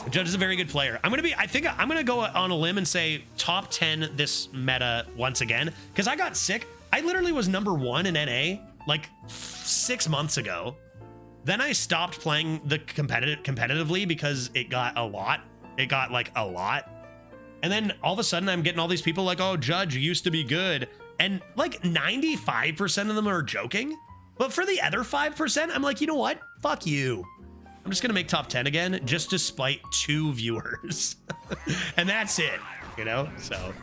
The Judge is a very good player. I think I'm gonna go on a limb and say top 10 this meta once again, because I got sick. I literally was #1 in NA like 6 months ago. Then I stopped playing the competitively because it got a lot. It got like a lot. And then all of a sudden I'm getting all these people like, oh, Judge, you used to be good. And like 95% of them are joking. But for the other 5%, I'm like, you know what? Fuck you. I'm just going to make top 10 again just to spite 2 viewers. And that's it, you know? So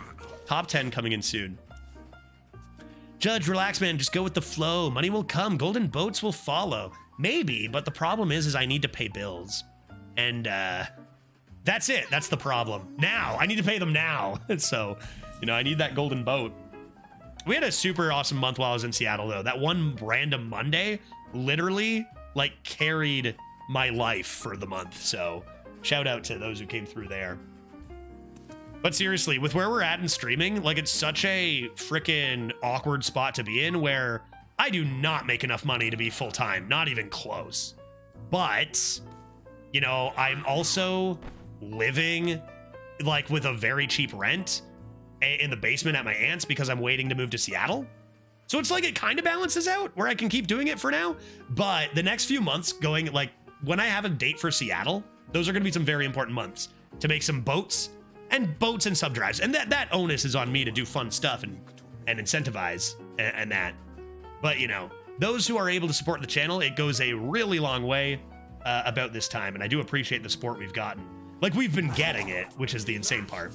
top 10 coming in soon. Judge, relax, man. Just go with the flow. Money will come. Golden boats will follow. Maybe, but the problem is I need to pay bills. And that's it. That's the problem. Now. I need to pay them now. So, you know, I need that golden boat. We had a super awesome month while I was in Seattle, though. That one random Monday literally, like, carried my life for the month. So, shout out to those who came through there. But seriously, with where we're at in streaming, like, it's such a freaking awkward spot to be in where I do not make enough money to be full-time. Not even close. But, you know, I'm also living, like, with a very cheap rent in the basement at my aunt's because I'm waiting to move to Seattle. So it's like it kind of balances out where I can keep doing it for now. But the next few months going, like, when I have a date for Seattle, those are going to be some very important months to make some boats and sub drives. And that onus is on me to do fun stuff and incentivize and that. But, you know, those who are able to support the channel, it goes a really long way about this time. And I do appreciate the support we've gotten. Like, we've been getting it, which is the insane part.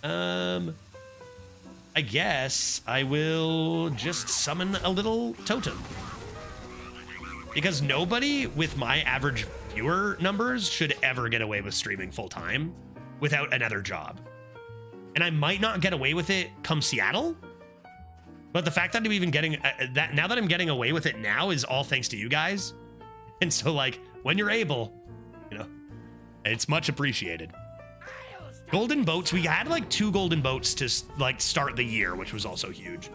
I guess I will just summon a little totem. Because nobody with my average viewer numbers should ever get away with streaming full time without another job. And I might not get away with it come Seattle, but the fact that I'm even getting that now that I'm getting away with it now is all thanks to you guys. And so, like, when you're able, you know, it's much appreciated. Golden boats. We had like 2 golden boats to like start the year, which was also huge.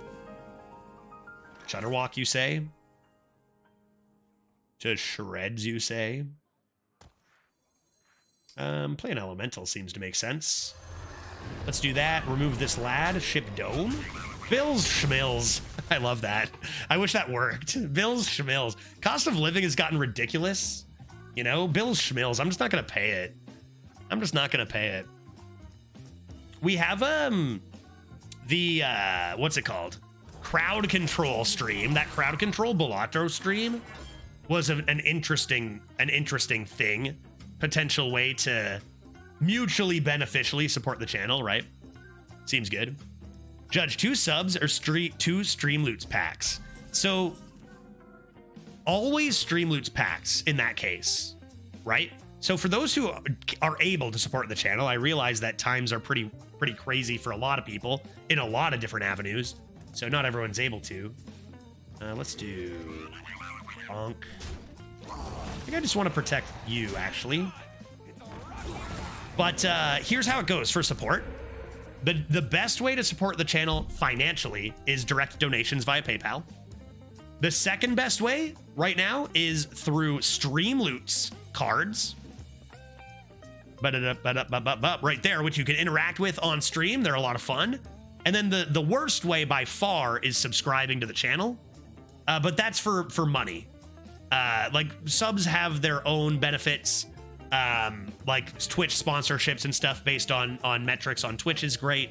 Shutterwalk, you say? To shreds, you say? Playing elemental seems to make sense. Let's do that. Remove this lad. Ship dome. Bills schmills. I love that. I wish that worked. Bills schmills. Cost of living has gotten ridiculous. You know, Bills schmills. I'm just not gonna pay it. I'm just not gonna pay it. We have the what's it called? crowd control stream, that crowd control Balatro stream was an interesting thing, potential way to mutually beneficially support the channel, right? Seems good. Judge, 2 subs or 2 stream loots packs. So always stream loots packs in that case, right? So for those who are able to support the channel, I realize that times are pretty crazy for a lot of people in a lot of different avenues. So not everyone's able to. Let's do bonk. I think I just want to protect you, actually. But here's how it goes for support. The best way to support the channel financially is direct donations via PayPal. The second best way right now is through stream loots cards. Right there, which you can interact with on stream. They're a lot of fun. And then the worst way by far is subscribing to the channel. But that's for money. Like subs have their own benefits. Like Twitch sponsorships and stuff based on metrics on Twitch is great.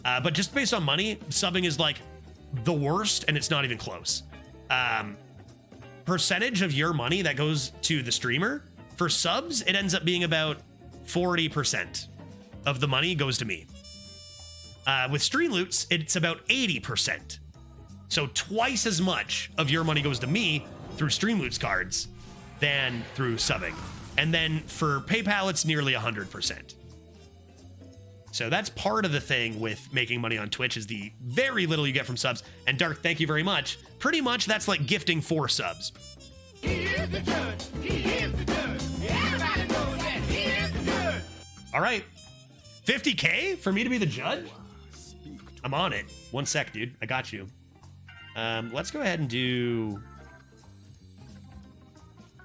But just based on money, subbing is like the worst, and it's not even close. Percentage of your money that goes to the streamer, for subs, it ends up being about 40% of the money goes to me. With stream loots, it's about 80%. So twice as much of your money goes to me through stream loots cards than through subbing. And then for PayPal, it's nearly 100%. So that's part of the thing with making money on Twitch is the very little you get from subs. And Dark, thank you very much. Pretty much that's like gifting 4 subs.
He is the judge. He is the judge. Everybody knows that he is the judge.
All right. 50K for me to be the judge? I'm on it. 1 sec, dude. I got you. Let's go ahead and do...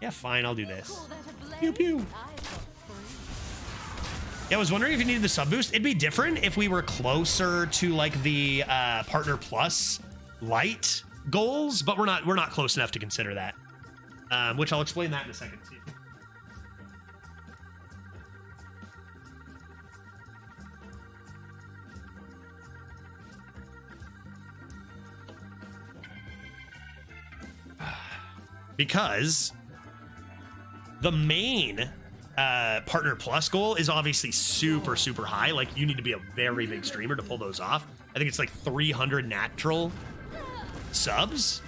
Yeah, fine. I'll do this. Pew, pew. Yeah, I was wondering if you needed the sub boost. It'd be different if we were closer to like the Partner Plus light goals, but we're not close enough to consider that. Which I'll explain that in a second too. Because the main Partner Plus goal is obviously super high. Like you need to be a very big streamer to pull those off. I think it's like 300 natural subs.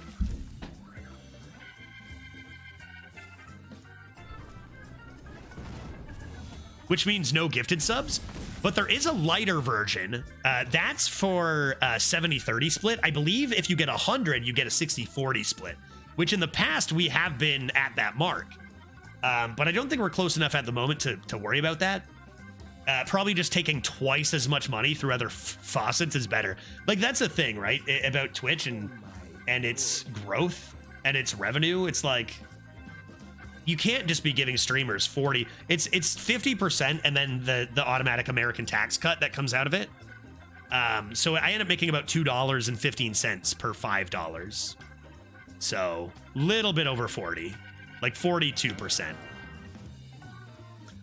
Which means no gifted subs, but there is a lighter version. That's for 70-30 split. I believe if you get 100, you get a 60-40 split, which in the past we have been at that mark. But I don't think we're close enough at the moment to worry about that. Probably just taking twice as much money through other faucets is better. Like that's the thing, right? About Twitch and its growth and its revenue. It's like, you can't just be giving streamers 40. It's 50% and then the automatic American tax cut that comes out of it. So I end up making about $2.15 per $5. So little bit over 40, like 42%.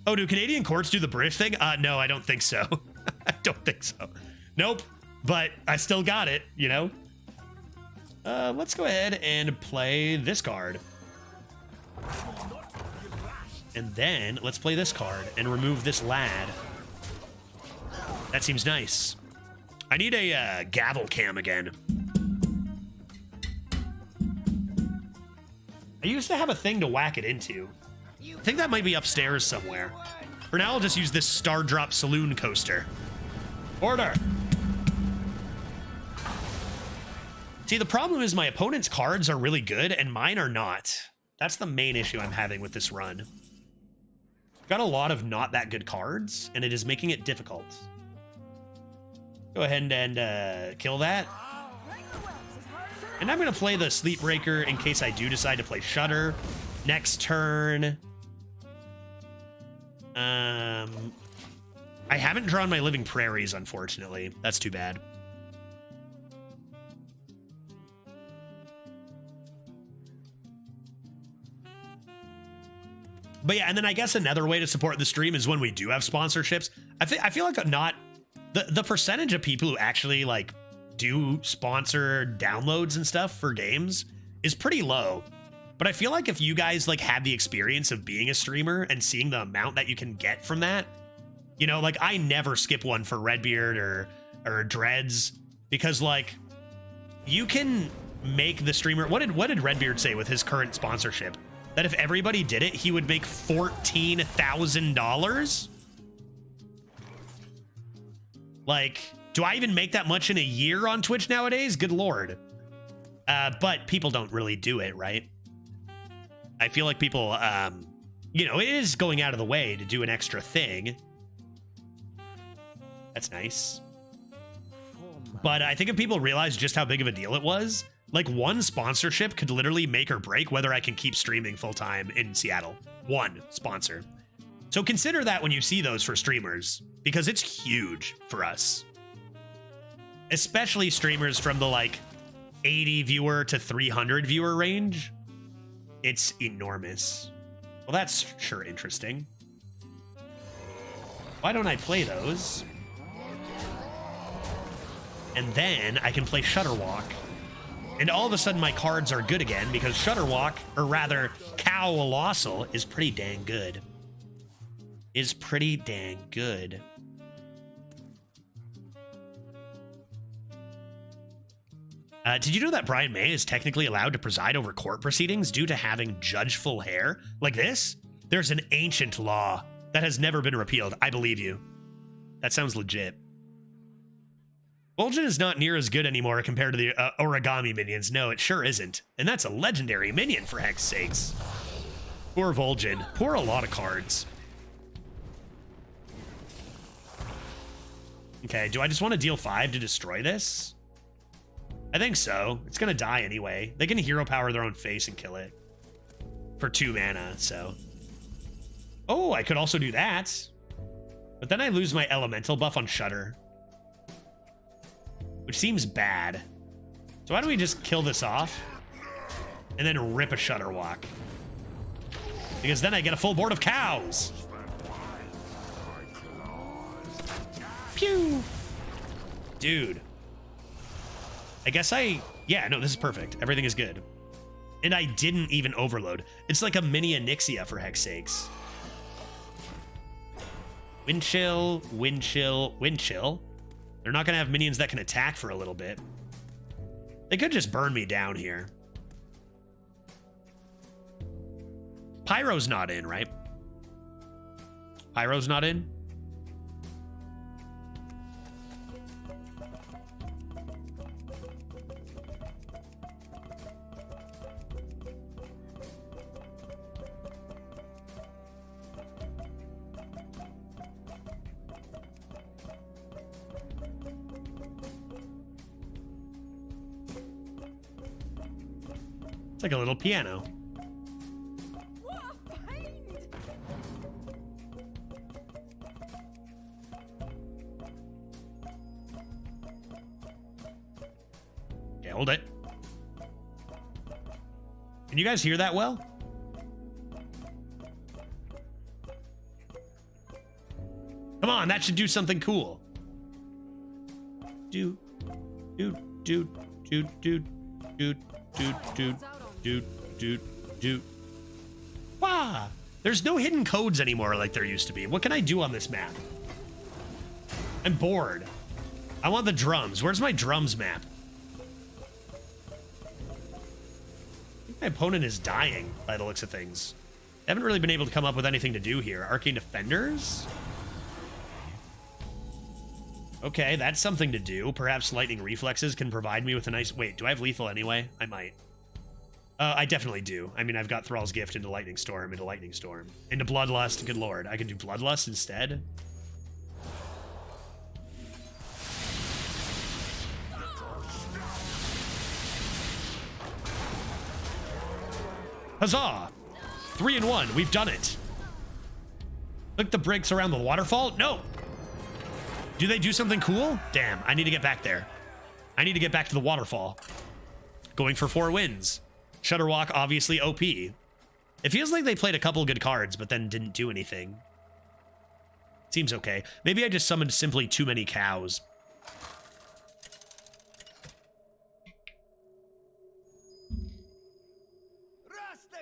Oh, do Canadian courts do the British thing? No, I don't think so. I don't think so. Nope. But I still got it, you know? Let's go ahead and play this card. And then let's play this card and remove this lad. That seems nice. I need a gavel cam again. I used to have a thing to whack it into. I think that might be upstairs somewhere. For now, I'll just use this Star Drop Saloon coaster. Order! See, the problem is my opponent's cards are really good and mine are not. That's the main issue I'm having with this run. Got a lot of not that good cards, and it is making it difficult. Go ahead and kill that. And I'm going to play the Sleep Breaker in case I do decide to play Shudder next turn. I haven't drawn my Living Prairies, unfortunately. That's too bad. But yeah, and then I guess another way to support the stream is when we do have sponsorships. I feel like not the percentage of people who actually like do sponsor downloads and stuff for games is pretty low. But I feel like if you guys like had the experience of being a streamer and seeing the amount that you can get from that, you know, like I never skip one for Redbeard or Dreads, because like you can make the streamer. What did Redbeard say with his current sponsorship? That if everybody did it, he would make $14,000? Like, do I even make that much in a year on Twitch nowadays? Good Lord. But people don't really do it, right? I feel like people, you know, it is going out of the way to do an extra thing. That's nice. But I think if people realize just how big of a deal it was, like one sponsorship could literally make or break whether I can keep streaming full time in Seattle. One sponsor. So consider that when you see those for streamers, because it's huge for us. Especially streamers from the like 80 viewer to 300 viewer range. It's enormous. Well, that's sure interesting. Why don't I play those? And then I can play Shutterwalk. And all of a sudden my cards are good again because Shutterwalk, or rather Colossal, is pretty dang good. Is pretty dang good. Did you know that Brian May is technically allowed to preside over court proceedings due to having judgeful hair? Like this? There's an ancient law that has never been repealed. I believe you. That sounds legit. Vol'jin is not near as good anymore compared to the origami minions. No, it sure isn't. And that's a legendary minion, for heck's sakes. Poor Vol'jin. Poor a lot of cards. Okay, do I just want to deal 5 to destroy this? I think so. It's going to die anyway. They can hero power their own face and kill it. For 2 mana, so. Oh, I could also do that. But then I lose my elemental buff on Shudder. Which seems bad. So why don't we just kill this off? And then rip a Shutterwalk. Because then I get a full board of cows. Pew! Dude. I guess yeah, no, this is perfect. Everything is good. And I didn't even overload. It's like a mini Onyxia, for heck's sakes. Wind chill, wind chill, wind chill. They're not going to have minions that can attack for a little bit. They could just burn me down here. Pyro's not in, right? Pyro's not in? It's like a little piano. Okay, hold it. Can you guys hear that well? Come on, that should do something cool. Dude. Wow, there's no hidden codes anymore like there used to be. What can I do on this map? I'm bored. I want the drums. Where's my drums map? I think my opponent is dying by the looks of things. I haven't really been able to come up with anything to do here. Arcane Defenders? Okay, that's something to do. Perhaps Lightning Reflexes can provide me with a nice... Wait, do I have lethal anyway? I might. I definitely do. I mean, I've got Thrall's Gift into Lightning Storm, into Bloodlust. Good lord. I could do Bloodlust instead. Huzzah! 3-1. We've done it. Click the bricks around the waterfall? No! Do they do something cool? Damn, I need to get back there. I need to get back to the waterfall. Going for 4 wins. Shutterwalk, obviously OP. It feels like they played a couple good cards, but then didn't do anything. Seems okay. Maybe I just summoned simply too many cows.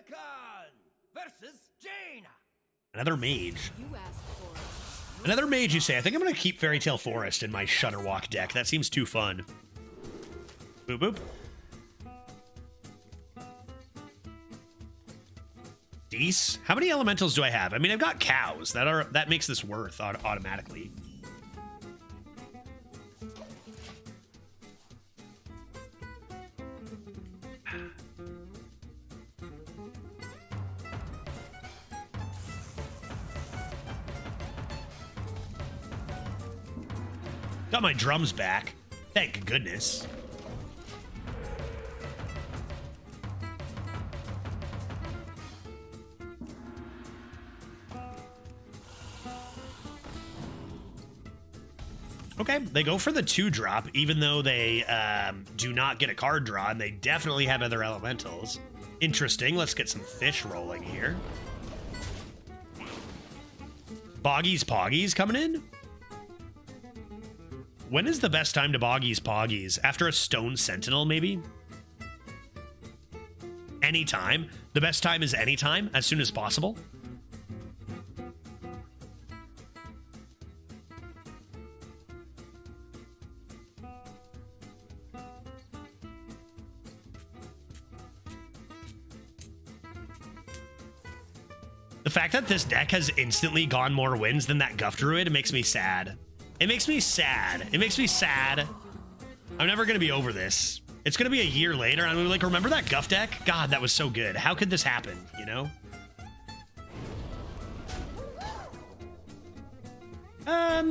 Rakan versus Jaina.
Another mage.
You asked for it.
Another mage, you say. I think I'm going to keep Fairy Tale Forest in my Shudderwalk deck. That seems too fun. Boop, boop. Deece? How many elementals do I have? I mean, I've got cows. That makes this worth automatically. Got my drums back. Thank goodness. Okay, they go for the 2-drop, even though they do not get a card draw, and they definitely have other elementals. Interesting. Let's get some fish rolling here. Boggies Poggies coming in? When is the best time to Boggies Poggies? After a Stone Sentinel, maybe? Anytime. The best time is anytime, as soon as possible. The fact that this deck has instantly gone more wins than that Guff Druid makes me sad. It makes me sad. It makes me sad. I'm never going to be over this. It's going to be a year later, and I'm like, remember that Guff deck? God, that was so good. How could this happen, you know?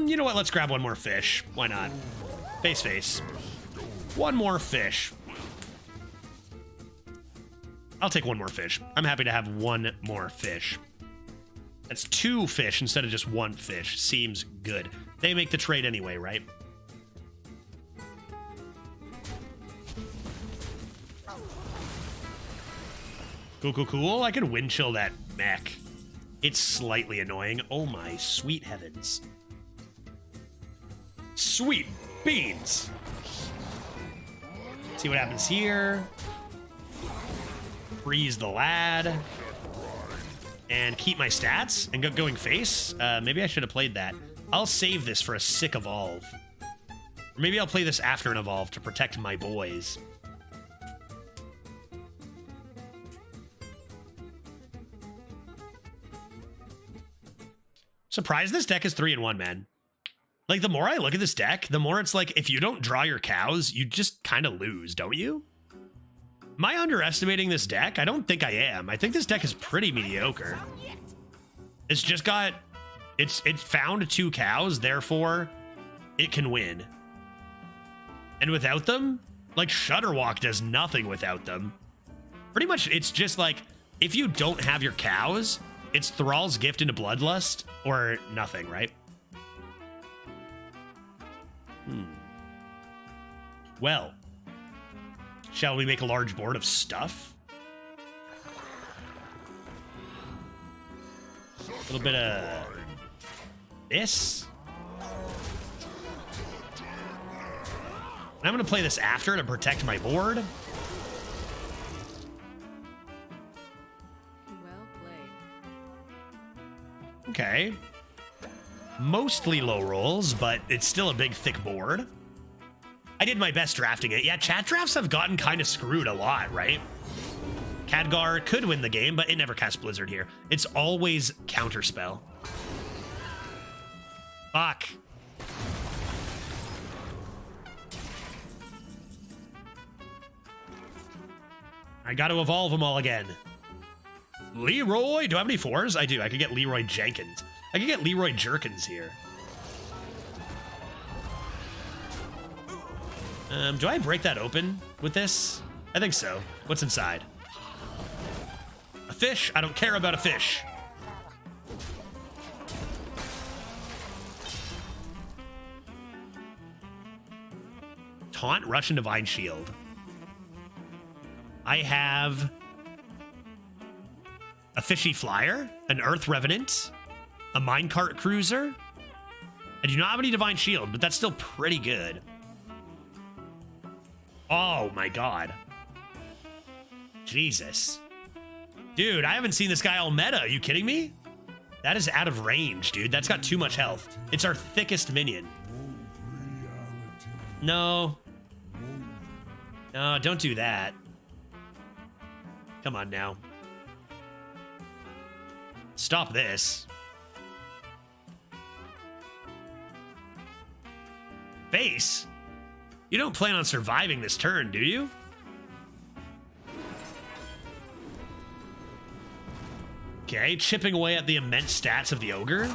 You know what? Let's grab one more fish. Why not? Face face. One more fish. I'll take one more fish. I'm happy to have one more fish. That's 2 fish instead of just 1 fish. Seems good. They make the trade anyway, right? Cool, cool, cool. I can wind chill that mech. It's slightly annoying. Oh my sweet heavens. Sweet beans. See what happens here. Freeze the lad. And keep my stats and going face. Maybe I should have played that. I'll save this for a sick evolve. Or maybe I'll play this after an evolve to protect my boys. Surprised this deck is 3-1, man. Like, the more I look at this deck, the more it's like, if you don't draw your cows, you just kind of lose, don't you? Am I underestimating this deck? I don't think I am. I think this deck is pretty mediocre. It's just got... It found 2 cows, therefore it can win. And without them, like, Shudderwalk does nothing without them. Pretty much, it's just like, if you don't have your cows, it's Thrall's Gift into Bloodlust, or nothing, right? Well, shall we make a large board of stuff? A little bit of this. And I'm going to play this after to protect my board.
Well played.
Okay. Mostly low rolls, but it's still a big, thick board. I did my best drafting it. Yeah, chat drafts have gotten kind of screwed a lot, right? Khadgar could win the game, but it never casts Blizzard here. It's always Counterspell. Fuck. I got to evolve them all again. Leroy, do I have any 4s? I do. I could get Leroy Jenkins. I could get Leroy Jerkins here. Do I break that open with this? I think so. What's inside? A fish? I don't care about a fish. Taunt, Rush, and Divine Shield. I have a Fishy Flyer, an Earth Revenant, a Minecart Cruiser. I do not have any Divine Shield, but that's still pretty good. Oh my god. Jesus. Dude, I haven't seen this guy all meta. Are you kidding me? That is out of range, dude. That's got too much health. It's our thickest minion. No. No, don't do that. Come on now. Stop this. Base? You don't plan on surviving this turn, do you? Okay, chipping away at the immense stats of the ogre.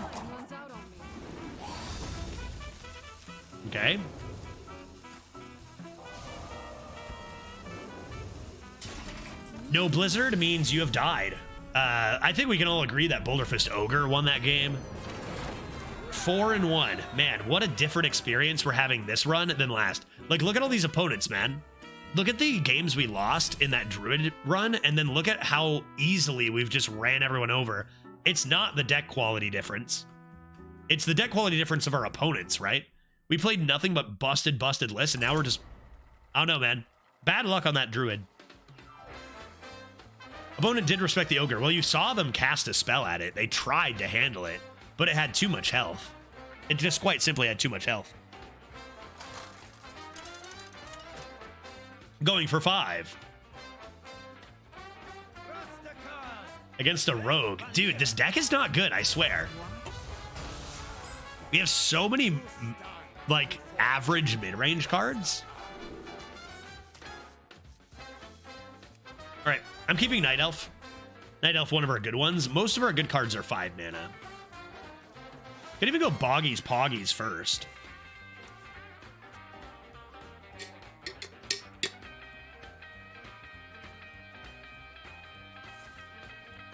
Okay. No blizzard means you have died. I think we can all agree that Boulderfist Ogre won that game. 4-1. Man, what a different experience we're having this run than last. Like, look at all these opponents, man. Look at the games we lost in that Druid run, and then look at how easily we've just ran everyone over. It's not the deck quality difference. It's the deck quality difference of our opponents, right? We played nothing but busted lists, and now we're just... I don't know, man. Bad luck on that Druid. Opponent did respect the Ogre. Well, you saw them cast a spell at it. They tried to handle it, but it had too much health. It just quite simply had too much health. Going for 5. Against a rogue. Dude, this deck is not good, I swear. We have so many, like, average mid-range cards. All right, I'm keeping Night Elf. Night Elf, one of our good ones. Most of our good cards are 5 mana. Could even go Boggies Poggies first.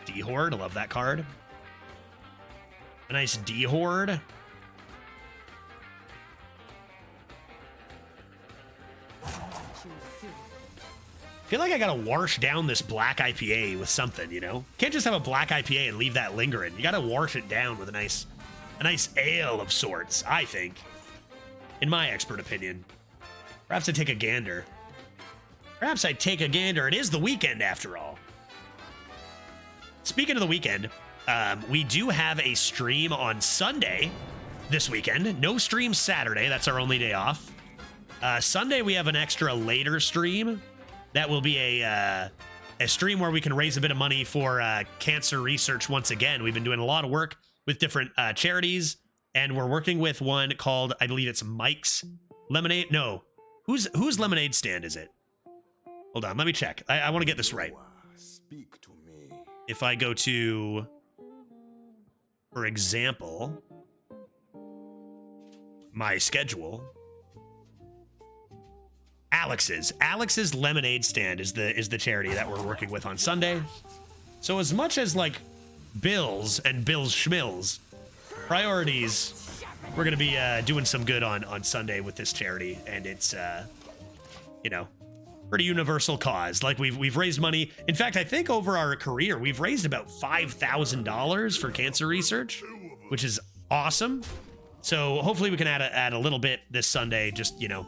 D-Horde, I love that card. A nice D-Horde. I feel like I gotta wash down this black IPA with something, you know? Can't just have a black IPA and leave that lingering. You gotta wash it down with a nice ale of sorts, I think. In my expert opinion. Perhaps I take a gander. Perhaps I take a gander. It is the weekend after all. Speaking of the weekend, we do have a stream on Sunday this weekend. No stream Saturday. That's our only day off. Sunday, we have an extra later stream. That will be a stream where we can raise a bit of money for cancer research once again. We've been doing a lot of work with different charities, and we're working with one called, I believe it's Mike's Lemonade. No, whose lemonade stand is it? Hold on, let me check. I want to get this right.
Speak to me.
If I go to, for example, my schedule, Alex's Lemonade Stand is the charity that we're working with on Sunday. So as much as like Bills and Bill's Schmills, priorities, we're gonna be doing some good on Sunday with this charity, and it's you know, pretty universal cause. Like we've raised money. In fact, I think over our career we've raised about $5,000 for cancer research, which is awesome. So hopefully we can add a little bit this Sunday. Just, you know,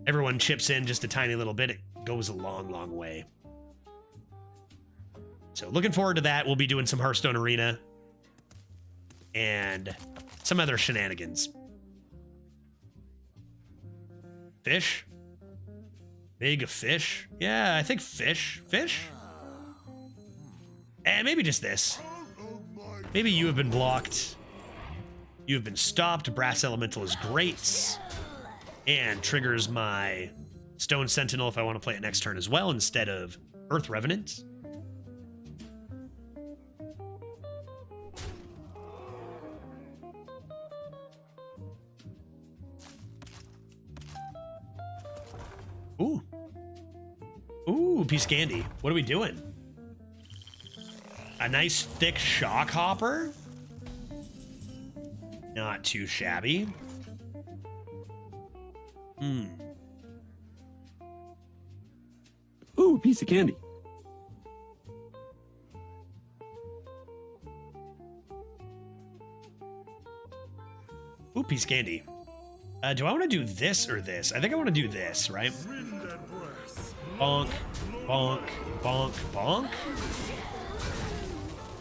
everyone chips in just a tiny little bit. It goes a long way. So looking forward to that. We'll be doing some Hearthstone Arena and some other shenanigans. Fish? Big fish? Yeah, I think fish. Fish? And maybe just this. Maybe you have been blocked. You have been stopped. Brass Elemental is great. And triggers my Stone Sentinel if I want to play it next turn as well, instead of Earth Revenant. Ooh. Ooh, Peace Candy. What are we doing? A nice thick Shock Hopper? Not too shabby.
Ooh, piece of candy.
Ooh, Peace Candy. Do I want to do this or this? I think I want to do this, right? Bonk. Bonk, bonk, bonk.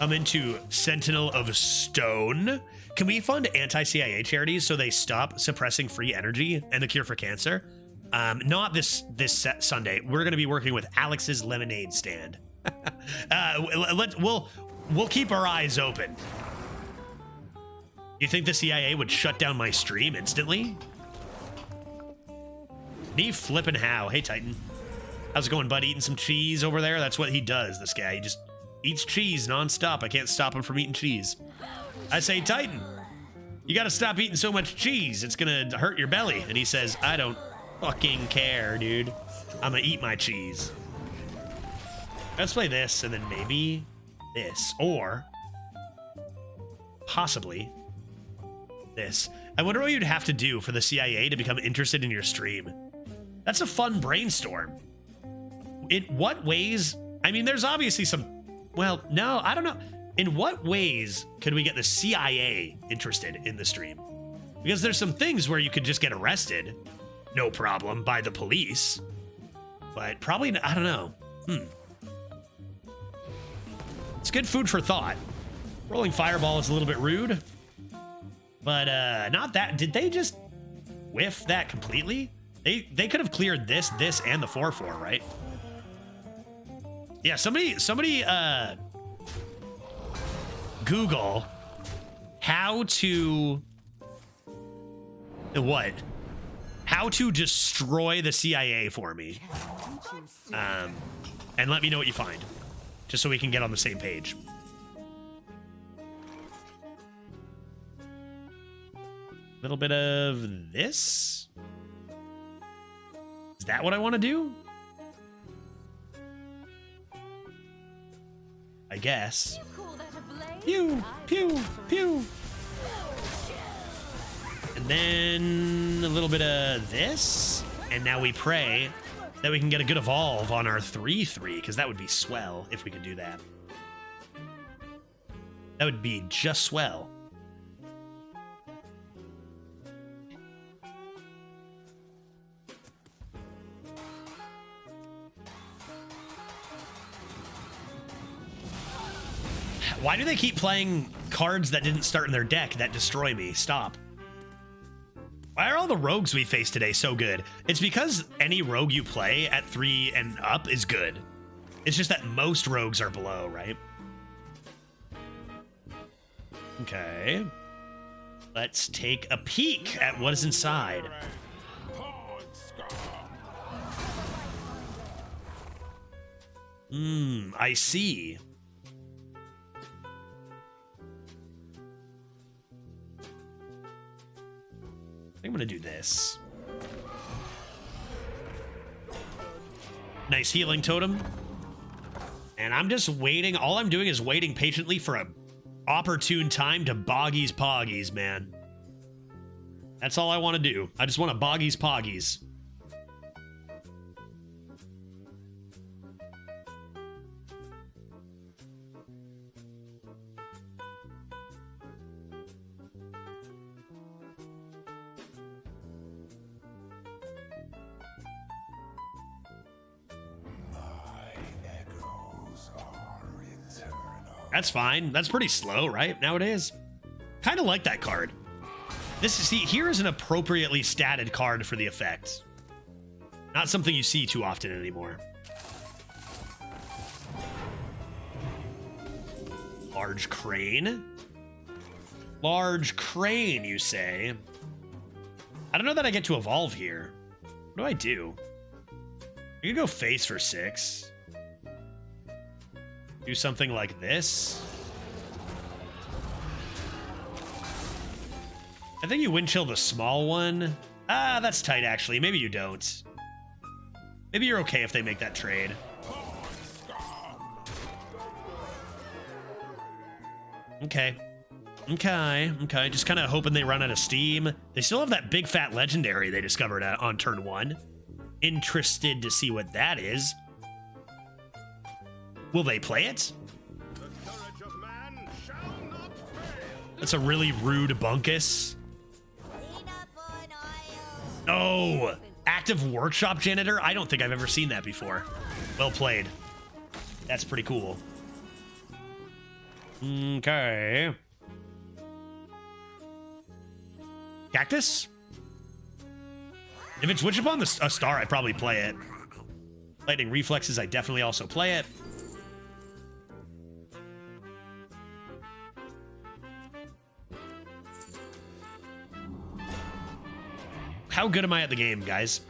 I'm into Sentinel of Stone. Can we fund anti-CIA charities so they stop suppressing free energy and the cure for cancer? Not this Sunday. We're going to be working with Alex's Lemonade Stand. We'll keep our eyes open. You think the CIA would shut down my stream instantly? Me flipping how? Hey, Titan. How's it going, bud? Eating some cheese over there? That's what he does, this guy. He just eats cheese nonstop. I can't stop him from eating cheese. I say, Titan, you gotta stop eating so much cheese. It's gonna hurt your belly. And he says, I don't fucking care, dude. I'm gonna eat my cheese. Let's play this and then maybe this. Or possibly this. I wonder what you'd have to do for the CIA to become interested in your stream. That's a fun brainstorm. In what ways? I mean, there's obviously some, well, no, I don't know. In what ways could we get the CIA interested in the stream? Because there's some things where you could just get arrested, no problem, by the police. But probably, I don't know. It's good food for thought. Rolling Fireball is a little bit rude. But not that. Did they just whiff that completely? They could have cleared this, and the 4/4, right? Yeah, somebody Google how to what? How to destroy the CIA for me. And let me know what you find. Just so we can get on the same page. A little bit of this. Is that what I want to do? I guess. Pew, pew, pew. And then a little bit of this. And now we pray that we can get a good evolve on our 3/3, because that would be swell if we could do that. That would be just swell. Why do they keep playing cards that didn't start in their deck that destroy me? Stop. Why are all the rogues we face today so good? It's because any rogue you play at 3 and up is good. It's just that most rogues are below, right? Okay. Let's take a peek at what is inside. I see. I'm gonna do this. Nice healing totem. And I'm just waiting. All I'm doing is waiting patiently for a opportune time to boggies poggies, man. That's all I want to do. I just want to boggies poggies. That's fine. That's pretty slow, right? Nowadays. Kind of like that card. Here is an appropriately statted card for the effect. Not something you see too often anymore. Large crane. Large crane, you say? I don't know that I get to evolve here. What do I do? I could go face for 6. Do something like this. I think you wind chill the small one. Ah, that's tight, actually. Maybe you don't. Maybe you're okay if they make that trade. Okay. Okay. Just kind of hoping they run out of steam. They still have that big fat legendary they discovered on turn 1. Interested to see what that is. Will they play it? That's a really rude bunkus. Oh, active workshop janitor? I don't think I've ever seen that before. Well played. That's pretty cool. Okay. Cactus? If it's Witch Upon a Star, I'd probably play it. Lightning Reflexes, I definitely also play it. How good am I at the game, guys?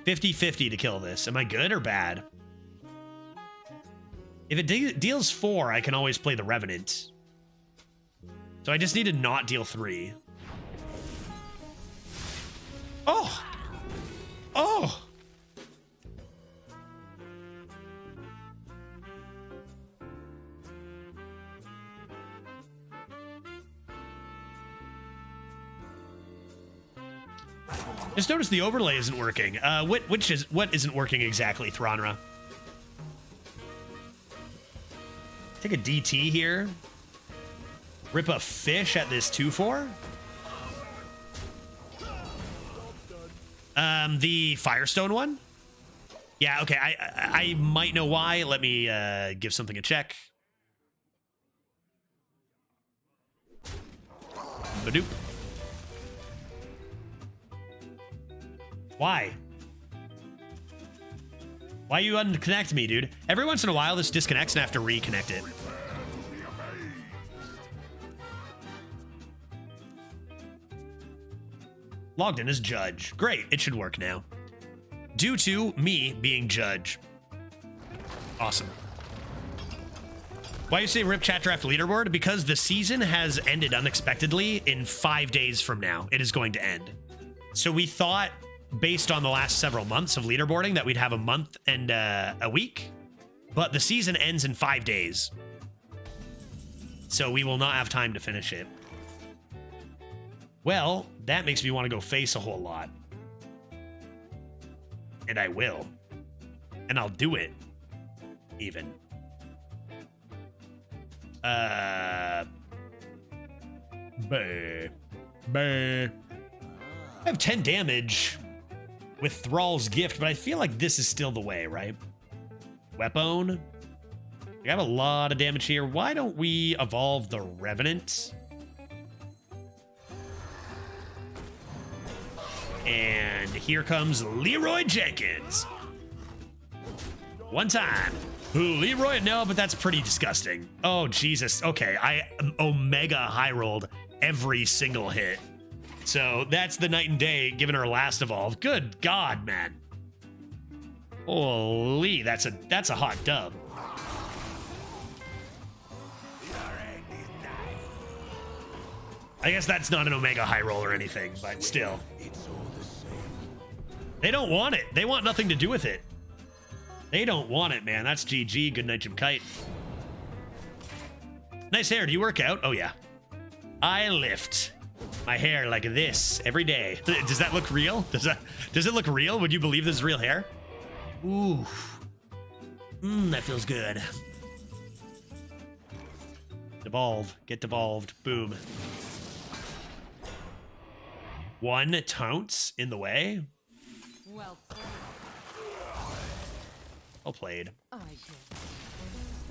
50-50 to kill this. Am I good or bad? If it deals 4, I can always play the Revenant. So I just need to not deal 3. Oh! Oh! Just notice the overlay isn't working. What isn't working exactly, Thranra? Take a DT here. Rip a fish at this 2/4. The Firestone one? Yeah, okay. I might know why. Let me give something a check. Badoop. Why? Why you unconnect me, dude? Every once in a while, this disconnects and I have to reconnect it. Logged in as judge. Great, it should work now. Due to me being judge. Awesome. Why you say rip chat draft leaderboard? Because the season has ended unexpectedly in 5 days from now. It is going to end. So we thought, based on the last several months of leaderboarding, that we'd have a month and a week, but the season ends in 5 days. So we will not have time to finish it. Well, that makes me want to go face a whole lot. And I will. And I'll do it. Even. Bah. I have 10 damage with Thrall's Gift, but I feel like this is still the way, right? Weapon. I have a lot of damage here. Why don't we evolve the Revenant? And here comes Leroy Jenkins. One time. Leroy, no, but that's pretty disgusting. Oh, Jesus. Okay, I Omega high rolled every single hit. So that's the night and day given her last evolve. Good God, man. Holy, that's a hot dub. I guess that's not an Omega high roll or anything, but still. They don't want it. They want nothing to do with it. They don't want it, man. That's GG. Good night, Jim Kite. Nice hair. Do you work out? Oh, yeah. I lift my hair like this every day. Does that look real? Does it look real? Would you believe this is real hair? Ooh. That feels good. Devolve. Get devolved. Boom. One taunts in the way.
Well
played.
I did.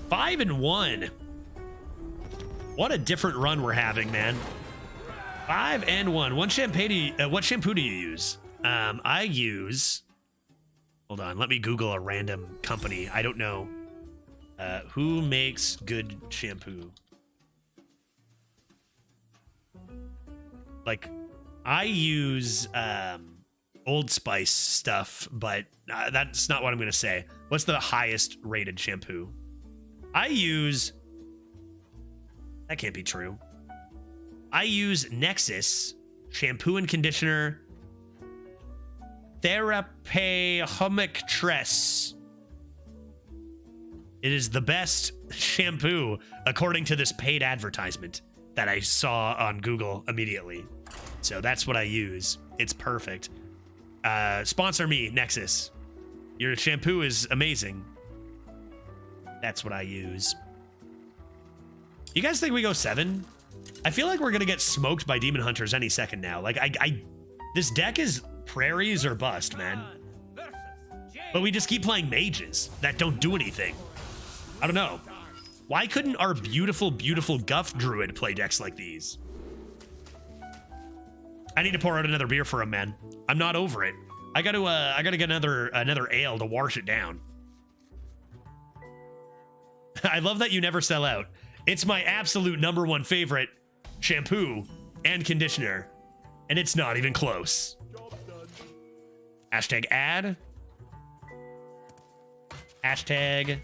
5-1. What a different run we're having, man. 5-1. What shampoo do you use? I use. Hold on. Let me Google a random company. I don't know. Who makes good shampoo? Like, I use Old Spice stuff, but that's not what I'm going to say. What's the highest rated shampoo? I use... That can't be true. I use Nexus shampoo and conditioner Therapeutic Tress. It is the best shampoo according to this paid advertisement that I saw on Google immediately. So that's what I use. It's perfect. Sponsor me, Nexus. Your shampoo is amazing. That's what I use. You guys think we go 7? I feel like we're gonna get smoked by Demon Hunters any second now. Like, this deck is prairies or bust, man.
Versus Jaina.
But we just keep playing mages that don't do anything. I don't know. Why couldn't our beautiful, beautiful Guff Druid play decks like these? I need to pour out another beer for him, man. I'm not over it. I gotta get another ale to wash it down. I love that you never sell out. It's my absolute #1 favorite shampoo and conditioner, and it's not even close. Hashtag ad. Hashtag.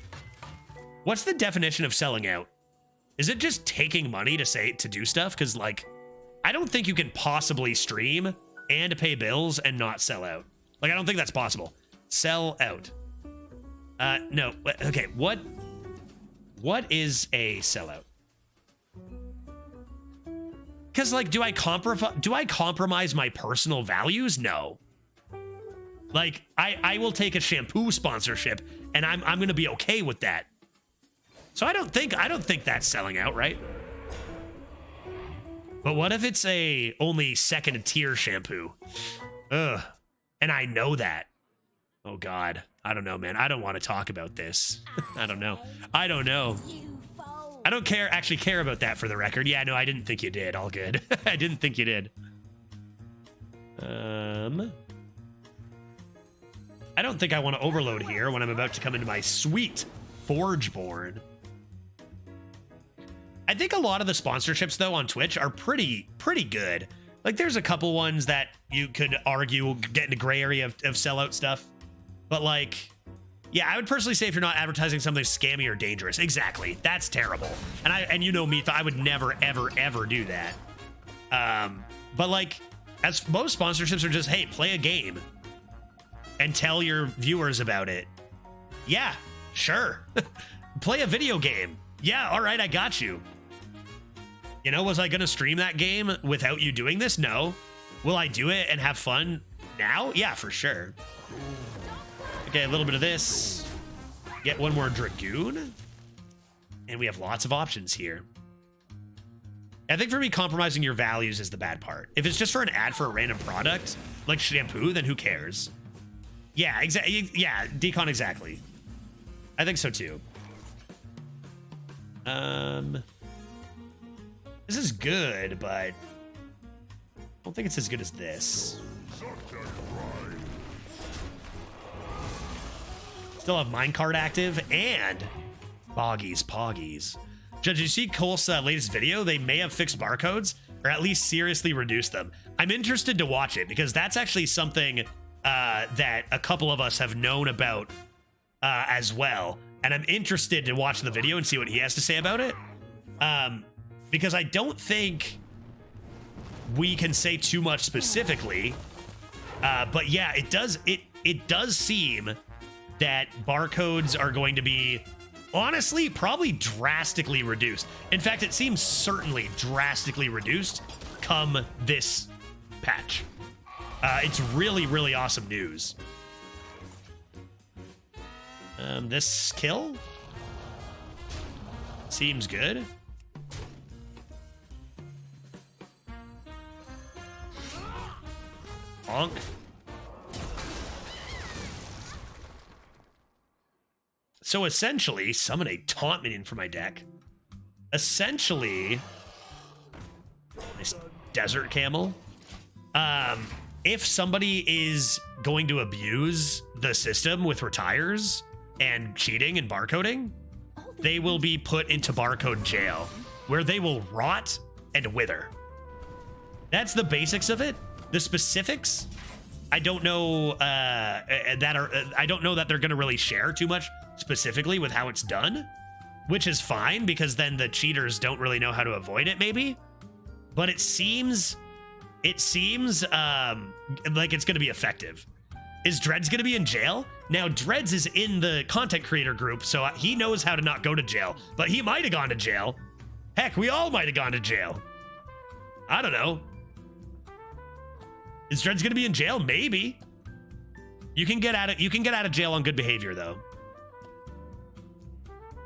What's the definition of selling out? Is it just taking money to do stuff? Because, like, I don't think you can possibly stream and pay bills and not sell out. Like, I don't think that's possible. Sell out. No. Okay, what is a sellout? Because, like, do I compromise my personal values? No. Like, I will take a shampoo sponsorship, and I'm gonna be okay with that. So I don't think that's selling out, right? But what if it's a only second tier shampoo? Ugh. And I know that. Oh God. I don't know, man. I don't want to talk about this. I don't know. I don't actually care about that, for the record. Yeah, no, I didn't think you did. All good. I didn't think you did. I don't think I want to overload here when I'm about to come into my sweet Forgeborn. I think a lot of the sponsorships, though, on Twitch are pretty good. Like, there's a couple ones that you could argue will get into gray area of sellout stuff. But, like, yeah, I would personally say if you're not advertising something scammy or dangerous. Exactly. That's terrible. And you know me, I would never, ever, ever do that. But, like, as most sponsorships are just, hey, play a game and tell your viewers about it. Yeah, sure. Play a video game. Yeah, all right, I got you. You know, was I going to stream that game without you doing this? No. Will I do it and have fun now? Yeah, for sure. Okay, a little bit of this. Get one more Dragoon. And we have lots of options here. I think for me, compromising your values is the bad part. If it's just for an ad for a random product, like shampoo, then who cares? Yeah, exactly. Yeah, Decon, exactly. I think so too. This is good, but I don't think it's as good as this. Still have minecart active and Poggies. Judge, did you see Cole's latest video? They may have fixed barcodes, or at least seriously reduced them. I'm interested to watch it because that's actually something that a couple of us have known about as well. And I'm interested to watch the video and see what he has to say about it. Because I don't think we can say too much specifically. But yeah, it does seem that barcodes are going to be, honestly, probably drastically reduced. In fact, it seems certainly drastically reduced come this patch. It's really, really awesome news. This kill seems good. Bonk. So essentially, summon a taunt minion for my deck. Essentially, nice desert camel. If somebody is going to abuse the system with retires and cheating and barcoding, they will be put into barcode jail, where they will rot and wither. That's the basics of it. The specifics, I don't know I don't know that they're going to really share too much specifically with how it's done, which is fine because then the cheaters don't really know how to avoid it, maybe. But it seems like it's going to be effective. Is Dreads going to be in jail? Now, Dreads is in the content creator group, so he knows how to not go to jail, but he might have gone to jail. Heck, we all might have gone to jail. I don't know. Is Dreads going to be in jail? Maybe. You can get out of jail on good behavior, though.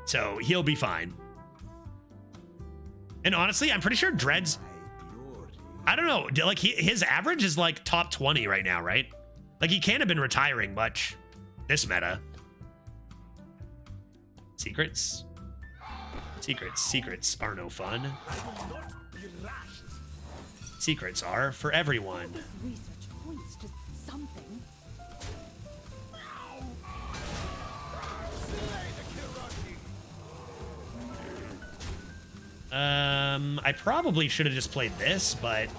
So he'll be fine. And honestly, I'm pretty sure Dreads, I don't know, like his average is like top 20 right now, right? Like he can't have been retiring much. this meta. Secrets. Secrets are no fun. Secrets are for everyone.
Research points to something.
I probably should have just played this, but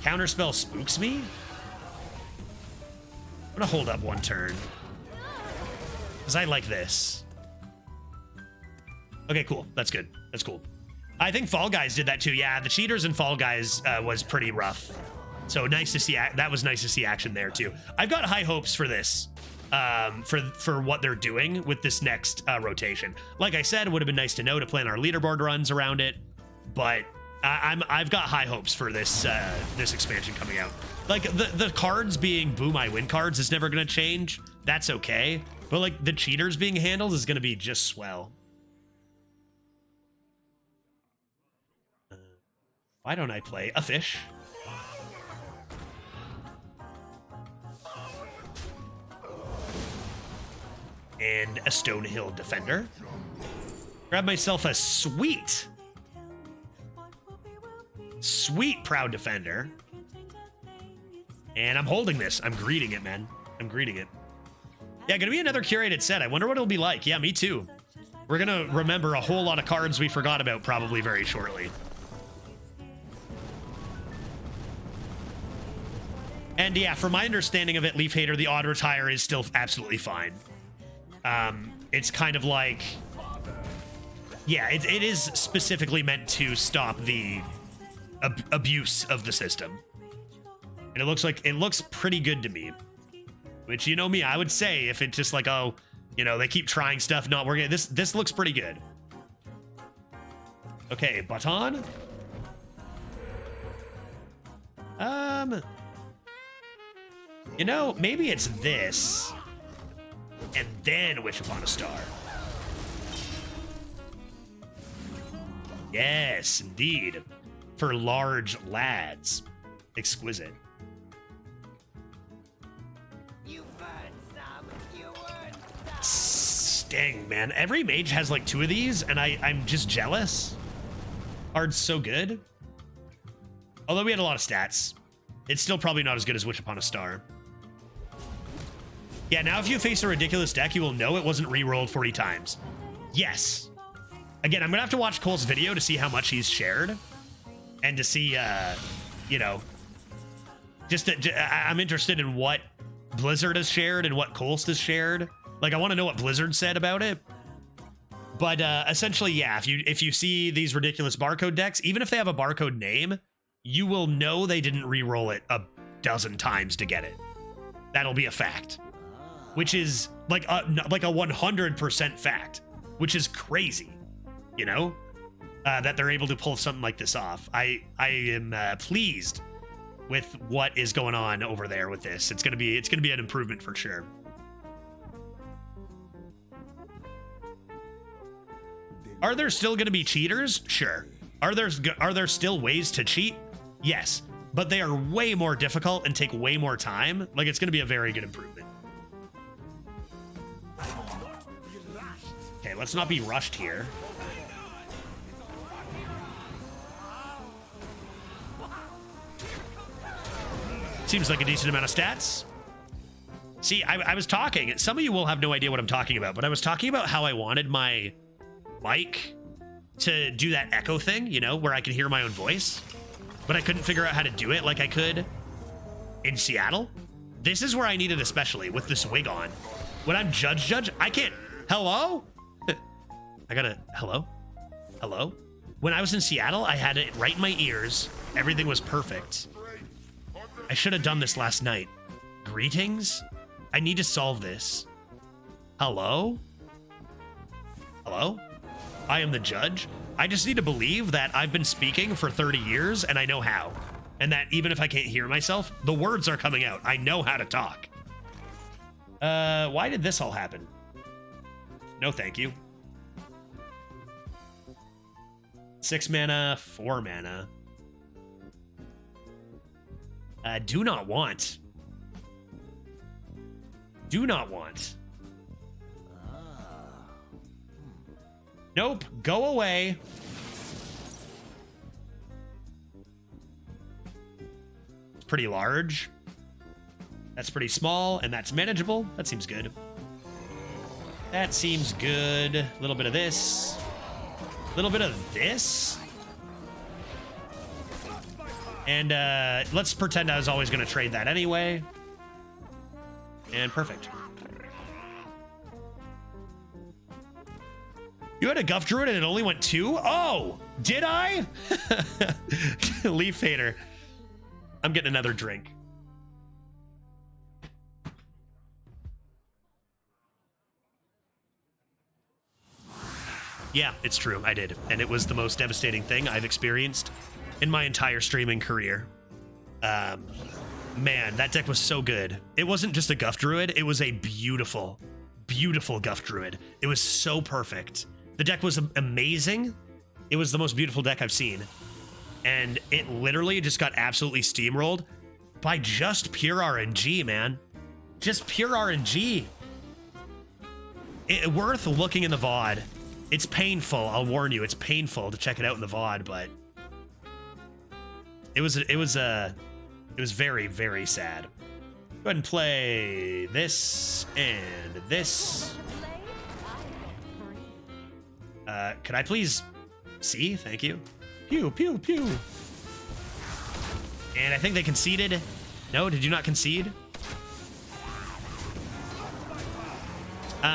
Counterspell spooks me. I'm gonna hold up one turn. Because I like this. Okay, cool. That's good. That's cool. I think Fall Guys did that too. Yeah, the cheaters in Fall Guys was pretty rough. So nice to see. That was nice to see action there too. I've got high hopes for this. For what they're doing with this next rotation. Like I said, it would have been nice to know to plan our leaderboard runs around it, but I've got high hopes for this this expansion coming out. Like the cards being boom I win cards is never gonna change. That's okay, but like the cheaters being handled is gonna be just swell. Why don't I play a fish? And a Stonehill Defender. Grab myself a sweet Proud Defender. And I'm holding this. I'm greeting it, man. I'm greeting it. Yeah, gonna be another curated set. I wonder what it'll be like. Yeah, me too. We're gonna remember a whole lot of cards we forgot about probably very shortly. And yeah, from my understanding of it, Leaf Hater, the auto retire is still absolutely fine. It's kind of like, yeah, it is specifically meant to stop the abuse of the system. And it looks pretty good to me, which, you know me, I would say if it's just like, oh, you know, they keep trying stuff, not working. This looks pretty good. Okay, Baton. You know, maybe it's this. And then Wish Upon a Star. Yes, indeed. For large lads. Exquisite.
You burn some, you burn some.
Sting, man. Every mage has like 2 of these, and I'm just jealous. Card's so good. Although we had a lot of stats. It's still probably not as good as Wish Upon a Star. Yeah, now if you face a ridiculous deck, you will know it wasn't re-rolled 40 times. Yes. Again, I'm going to have to watch Cole's video to see how much he's shared. And to see, you know, I'm interested in what Blizzard has shared and what Colst has shared. Like, I want to know what Blizzard said about it. But essentially, yeah, if you see these ridiculous barcode decks, even if they have a barcode name, you will know they didn't re-roll it a dozen times to get it. That'll be a fact. Which is like a 100% fact, which is crazy, you know, that they're able to pull something like this off. I am pleased with what is going on over there with this. It's gonna be an improvement for sure. Are there still gonna be cheaters? Sure. Are there still ways to cheat? Yes, but they are way more difficult and take way more time. Like, it's gonna be a very good improvement. Okay, let's not be rushed here. Seems like a decent amount of stats. See, I was talking. Some of you will have no idea what I'm talking about, but I was talking about how I wanted my mic to do that echo thing, you know, where I can hear my own voice, but I couldn't figure out how to do it like I could in Seattle. This is where I need it, especially with this wig on. When I'm judge, I can't. Hello? I gotta, hello? When I was in Seattle, I had it right in my ears. Everything was perfect. I should have done this last night. Greetings? I need to solve this. Hello? I am the judge. I just need to believe that I've been speaking for 30 years and I know how. And that even if I can't hear myself, the words are coming out. I know how to talk. Why did this all happen? No, thank you. 6 mana, 4 mana. Do not want. do not want. Nope, go away. It's pretty large. That's pretty small, and that's manageable. That seems good. That seems good. A little bit of this. A little bit of this. And let's pretend I was always going to trade that anyway. And perfect. You had a Guff Druid and it only went 2? Oh, did I? Leaf Hater. I'm getting another drink. Yeah, it's true. I did. And it was the most devastating thing I've experienced in my entire streaming career. Man, that deck was so good. It wasn't just a Guff Druid. It was a beautiful, beautiful Guff Druid. It was so perfect. The deck was amazing. It was the most beautiful deck I've seen. And it literally just got absolutely steamrolled by just pure RNG, man. Just pure RNG. Worth looking in the VOD. It's painful, I'll warn you. It's painful to check it out in the VOD, but it was very, very sad. Go ahead and play this and this. Could I please see? Thank you. Pew, pew, pew. And I think they conceded. No, did you not concede?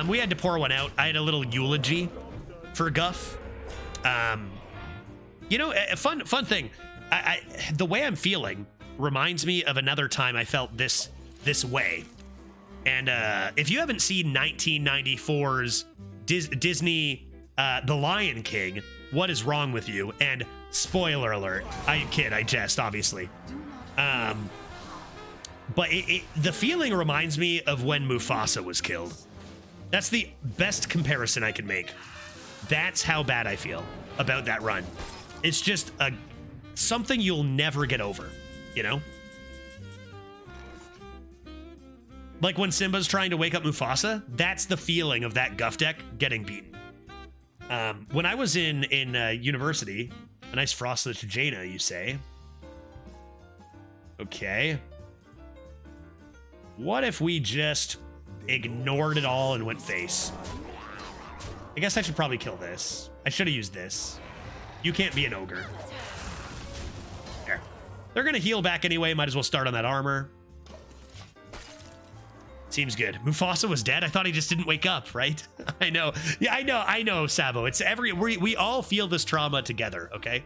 We had to pour one out. I had a little eulogy for Guff. You know, a fun thing. The way I'm feeling reminds me of another time I felt this way. And if you haven't seen 1994's Disney The Lion King, what is wrong with you? And spoiler alert, I kid, I jest, obviously. But the feeling reminds me of when Mufasa was killed. That's the best comparison I can make. That's how bad I feel about that run. It's just something you'll never get over, you know? Like when Simba's trying to wake up Mufasa, that's the feeling of that Guff deck getting beaten. When I was in university, a nice frostless Jaina, you say? Okay. What if we just ignored it all and went face? I guess I should probably kill this. I should have used this. You can't be an ogre. There. They're gonna heal back anyway. Might as well start on that armor. Seems good. Mufasa was dead. I thought he just didn't wake up, right? I know. Yeah, I know, Sabo. It's we all feel this trauma together, okay?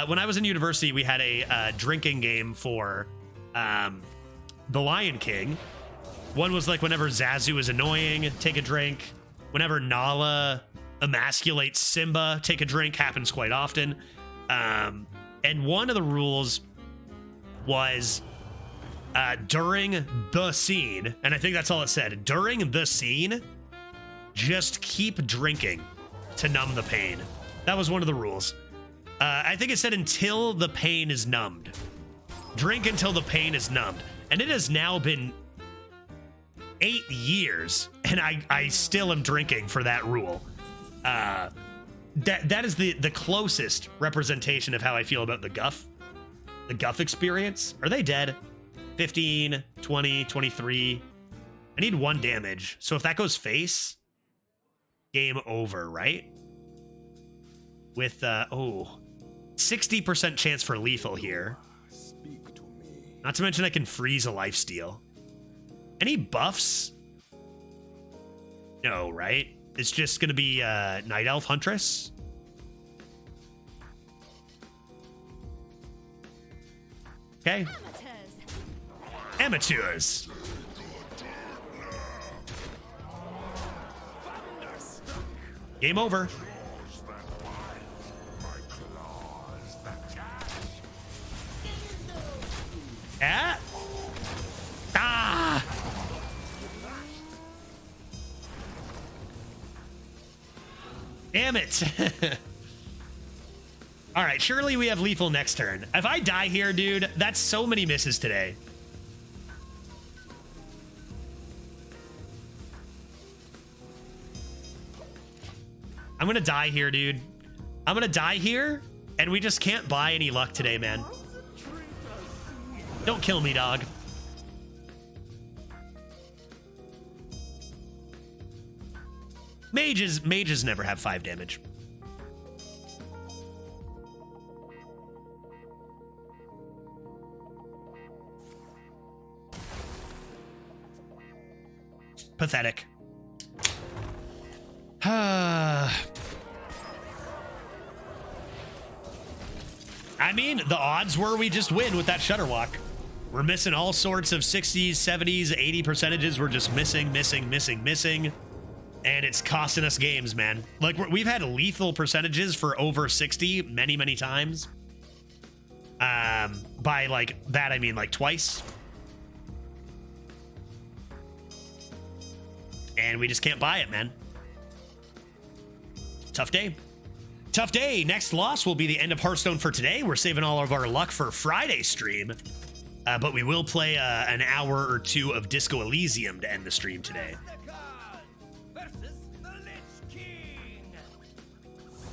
When I was in university, we had a drinking game for The Lion King. One was like whenever Zazu is annoying, take a drink. Whenever Nala emasculates Simba, take a drink. Happens quite often. And one of the rules was during the scene, and I think that's all it said, during the scene, just keep drinking to numb the pain. That was one of the rules. I think it said until the pain is numbed. Drink until the pain is numbed. And it has now been 8 years, and I still am drinking for that rule. That is the closest representation of how I feel about the Guff experience. Are they dead? 15, 20, 23. I need 1 damage. So if that goes face, game over, right? With 60% chance for lethal here.
Speak to me.
Not to mention I can freeze a lifesteal. Any buffs? No, right? It's just gonna be Night Elf Huntress. Okay. Amateurs. Game over. Ah! Ah! Damn it. All right, surely we have lethal next turn. If I die here, dude, that's so many misses today. I'm gonna die here, dude. I'm gonna die here, and we just can't buy any luck today, man. Don't kill me, dog. Mages never have 5 damage. Pathetic. I mean, the odds were we just win with that Shutterwalk. We're missing all sorts of 60s, 70s, 80 percentages. We're just missing. And it's costing us games, man. Like, we've had lethal percentages for over 60 many times. By, like, that, I mean, like, twice. And we just can't buy it, man. Tough day. Tough day. Next loss will be the end of Hearthstone for today. We're saving all of our luck for Friday stream. But we will play an hour or two of Disco Elysium to end the stream today.
Versus the Lich King.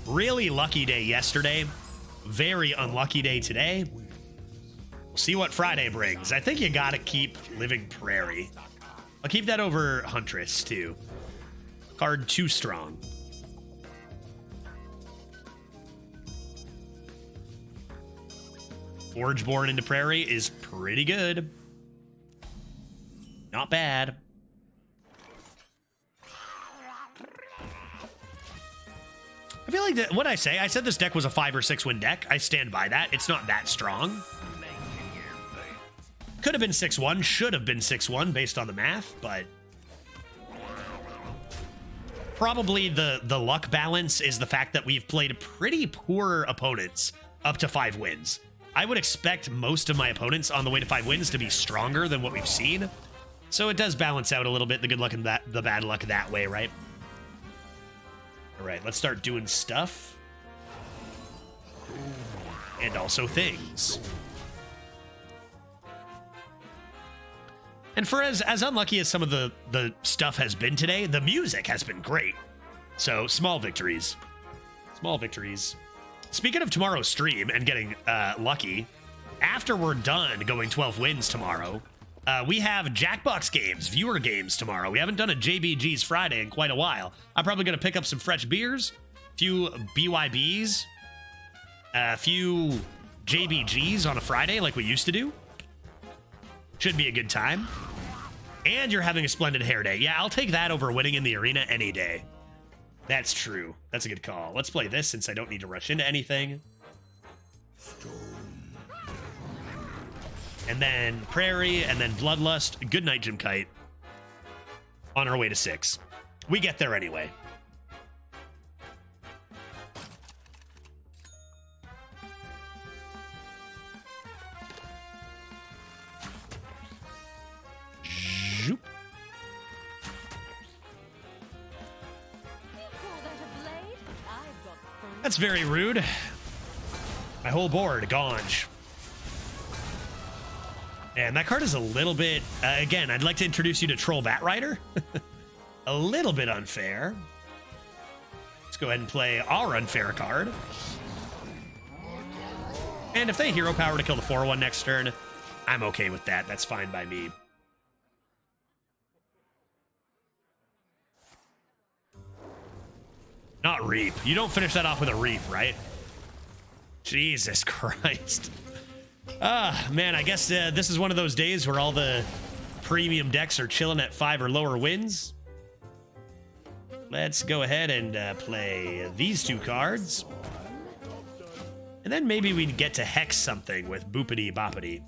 Really lucky day yesterday. Very unlucky day today. We'll see what Friday brings. I think you gotta keep Living Prairie. I'll keep that over Huntress, too. Card too strong. Forgeborn into Prairie is pretty good. Not bad. I feel like that what I said this deck was a 5 or 6 win deck. I stand by that. It's not that strong. Could have been 6-1, should have been 6-1 based on the math, but probably the luck balance is the fact that we've played pretty poor opponents up to 5 wins. I would expect most of my opponents on the way to 5 wins to be stronger than what we've seen. So it does balance out a little bit, the good luck and the bad luck that way, right? All right, let's start doing stuff. And also things. And for as unlucky as some of the stuff has been today, the music has been great. So small victories. Small victories. Speaking of tomorrow's stream and getting lucky, after we're done going 12 wins tomorrow, we have Jackbox games, viewer games tomorrow. We haven't done a JBG's Friday in quite a while. I'm probably going to pick up some fresh beers, a few BYBs, a few JBGs on a Friday like we used to do. Should be a good time. And you're having a splendid hair day. Yeah, I'll take that over winning in the arena any day. That's true. That's a good call. Let's play this since I don't need to rush into anything. And then Prairie, and then Bloodlust. Good night, Jim Kite. On our way to 6. We get there anyway. Zoop. That's very rude. My whole board, Ganj. And that card is a little bit, again, I'd like to introduce you to Troll Bat Rider. A little bit unfair. Let's go ahead and play our unfair card. And if they hero power to kill the 4/1 next turn, I'm okay with that. That's fine by me. Not Reap. You don't finish that off with a Reap, right? Jesus Christ. Man, I guess this is one of those days where all the premium decks are chilling at 5 or lower wins. Let's go ahead and play these 2 cards. And then maybe we'd get to hex something with Boopity Boppity.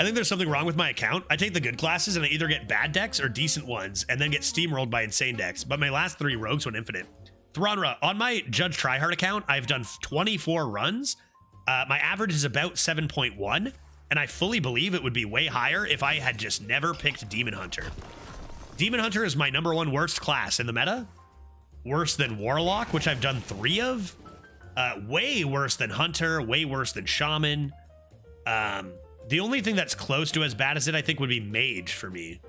I think there's something wrong with my account. I take the good classes and I either get bad decks or decent ones and then get steamrolled by insane decks. But my last 3 rogues went infinite. Thranra, on my Judge Tryhard account, I've done 24 runs. My average is about 7.1, and I fully believe it would be way higher if I had just never picked Demon Hunter. Demon Hunter is my #1 worst class in the meta. Worse than Warlock, which I've done 3 of. Way worse than Hunter, way worse than Shaman. The only thing that's close to as bad as it, I think, would be Mage for me.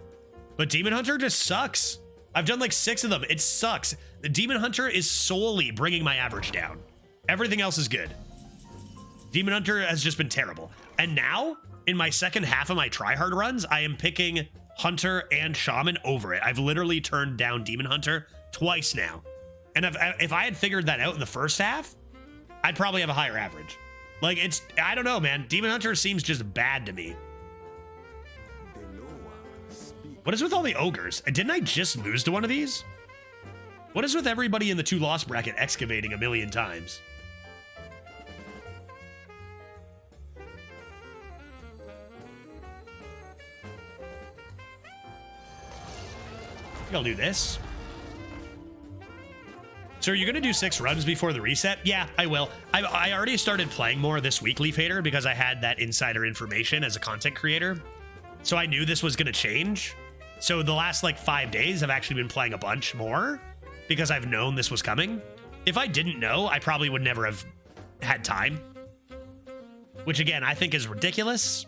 But Demon Hunter just sucks. I've done like 6 of them. It sucks. The Demon Hunter is solely bringing my average down. Everything else is good. Demon Hunter has just been terrible. And now, in my second half of my tryhard runs, I am picking Hunter and Shaman over it. I've literally turned down Demon Hunter twice now. And if I had figured that out in the first half, I'd probably have a higher average. Like, it's, I don't know, man. Demon Hunter seems just bad to me. What is with all the ogres? Didn't I just lose to one of these? What is with everybody in the 2 loss bracket excavating a million times? I'll do this. So are you going to do 6 runs before the reset? Yeah, I will. I already started playing more this week, Leaf Hater, because I had that insider information as a content creator. So I knew this was going to change. So the last like 5 days, I've actually been playing a bunch more because I've known this was coming. If I didn't know, I probably would never have had time. Which again, I think is ridiculous.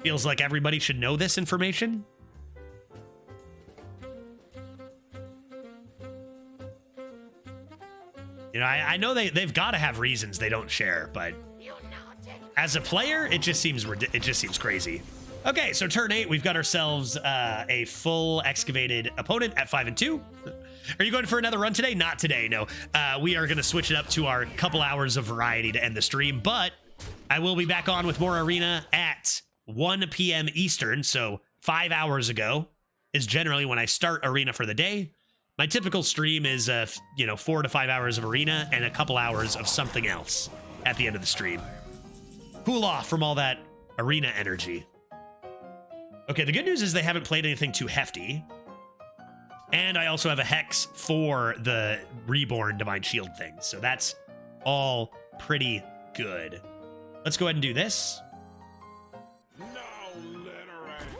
Feels like everybody should know this information. You know, I know they've got to have reasons they don't share, but as a player, it just seems crazy. Okay, so turn 8, we've got ourselves a full excavated opponent at 5 and 2. Are you going for another run today? Not today, no. We are going to switch it up to our couple hours of variety to end the stream, but I will be back on with more Arena at 1 p.m. Eastern, so 5 hours ago is generally when I start Arena for the day. My typical stream is, 4 to 5 hours of Arena and a couple hours of something else at the end of the stream. Cool off from all that Arena energy. Okay, the good news is they haven't played anything too hefty. And I also have a Hex for the Reborn Divine Shield thing. So that's all pretty good. Let's go ahead and do this.
No littering.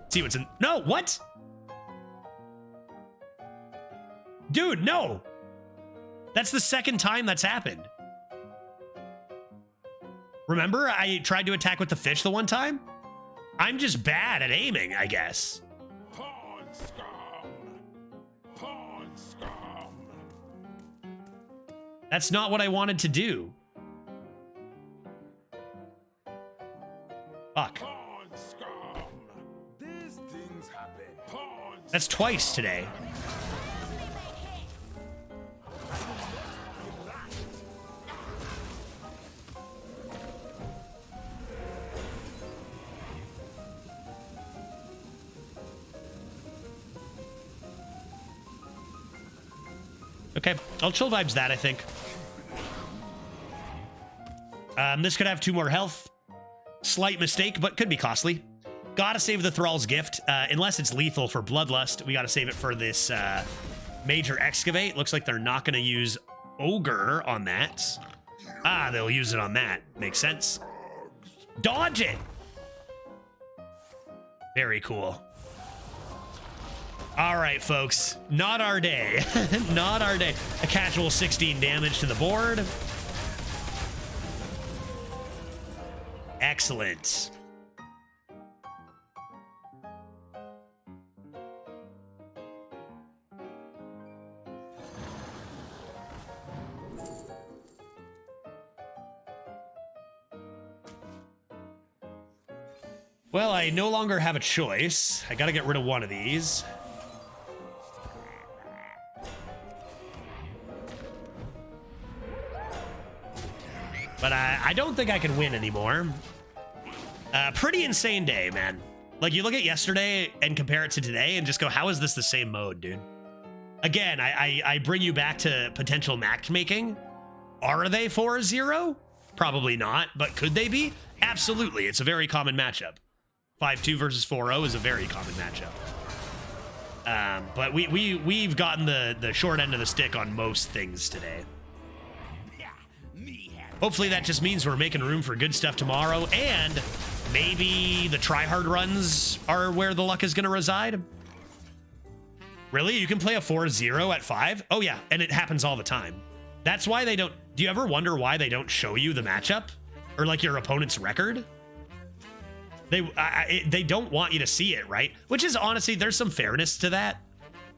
See what's in... No, what? Dude, no. That's the second time that's happened. Remember, I tried to attack with the fish the one time? I'm just bad at aiming, I guess.
Pawn scum. Pawn scum.
That's not what I wanted to do. Fuck.
Pawn scum. These things happen. Pawn.
That's twice today. Okay, I'll chill vibes that, I think. This could have 2 more health. Slight mistake, but could be costly. Gotta save the Thrall's Gift. Unless it's lethal for Bloodlust, we gotta save it for this major excavate. Looks like they're not gonna use Ogre on that. Ah, they'll use it on that. Makes sense. Dodge it! Very cool. All right, folks, not our day. Not our day. A casual 16 damage to the board. Excellent. Well, I no longer have a choice. I gotta get rid of one of these. But I don't think I can win anymore. Pretty insane day, man. Like, you look at yesterday and compare it to today and just go, how is this the same mode, dude? Again, I bring you back to potential matchmaking. Are they 4-0? Probably not, but could they be? Absolutely. It's a very common matchup. 5-2 versus 4-0 is a very common matchup. But we've gotten the short end of the stick on most things today. Hopefully that just means we're making room for good stuff tomorrow, and maybe the tryhard runs are where the luck is going to reside. Really? You can play a 4-0 at 5? Oh yeah, and it happens all the time. That's why they don't... Do you ever wonder why they don't show you the matchup? Or like your opponent's record? They don't want you to see it, right? Which is honestly, there's some fairness to that,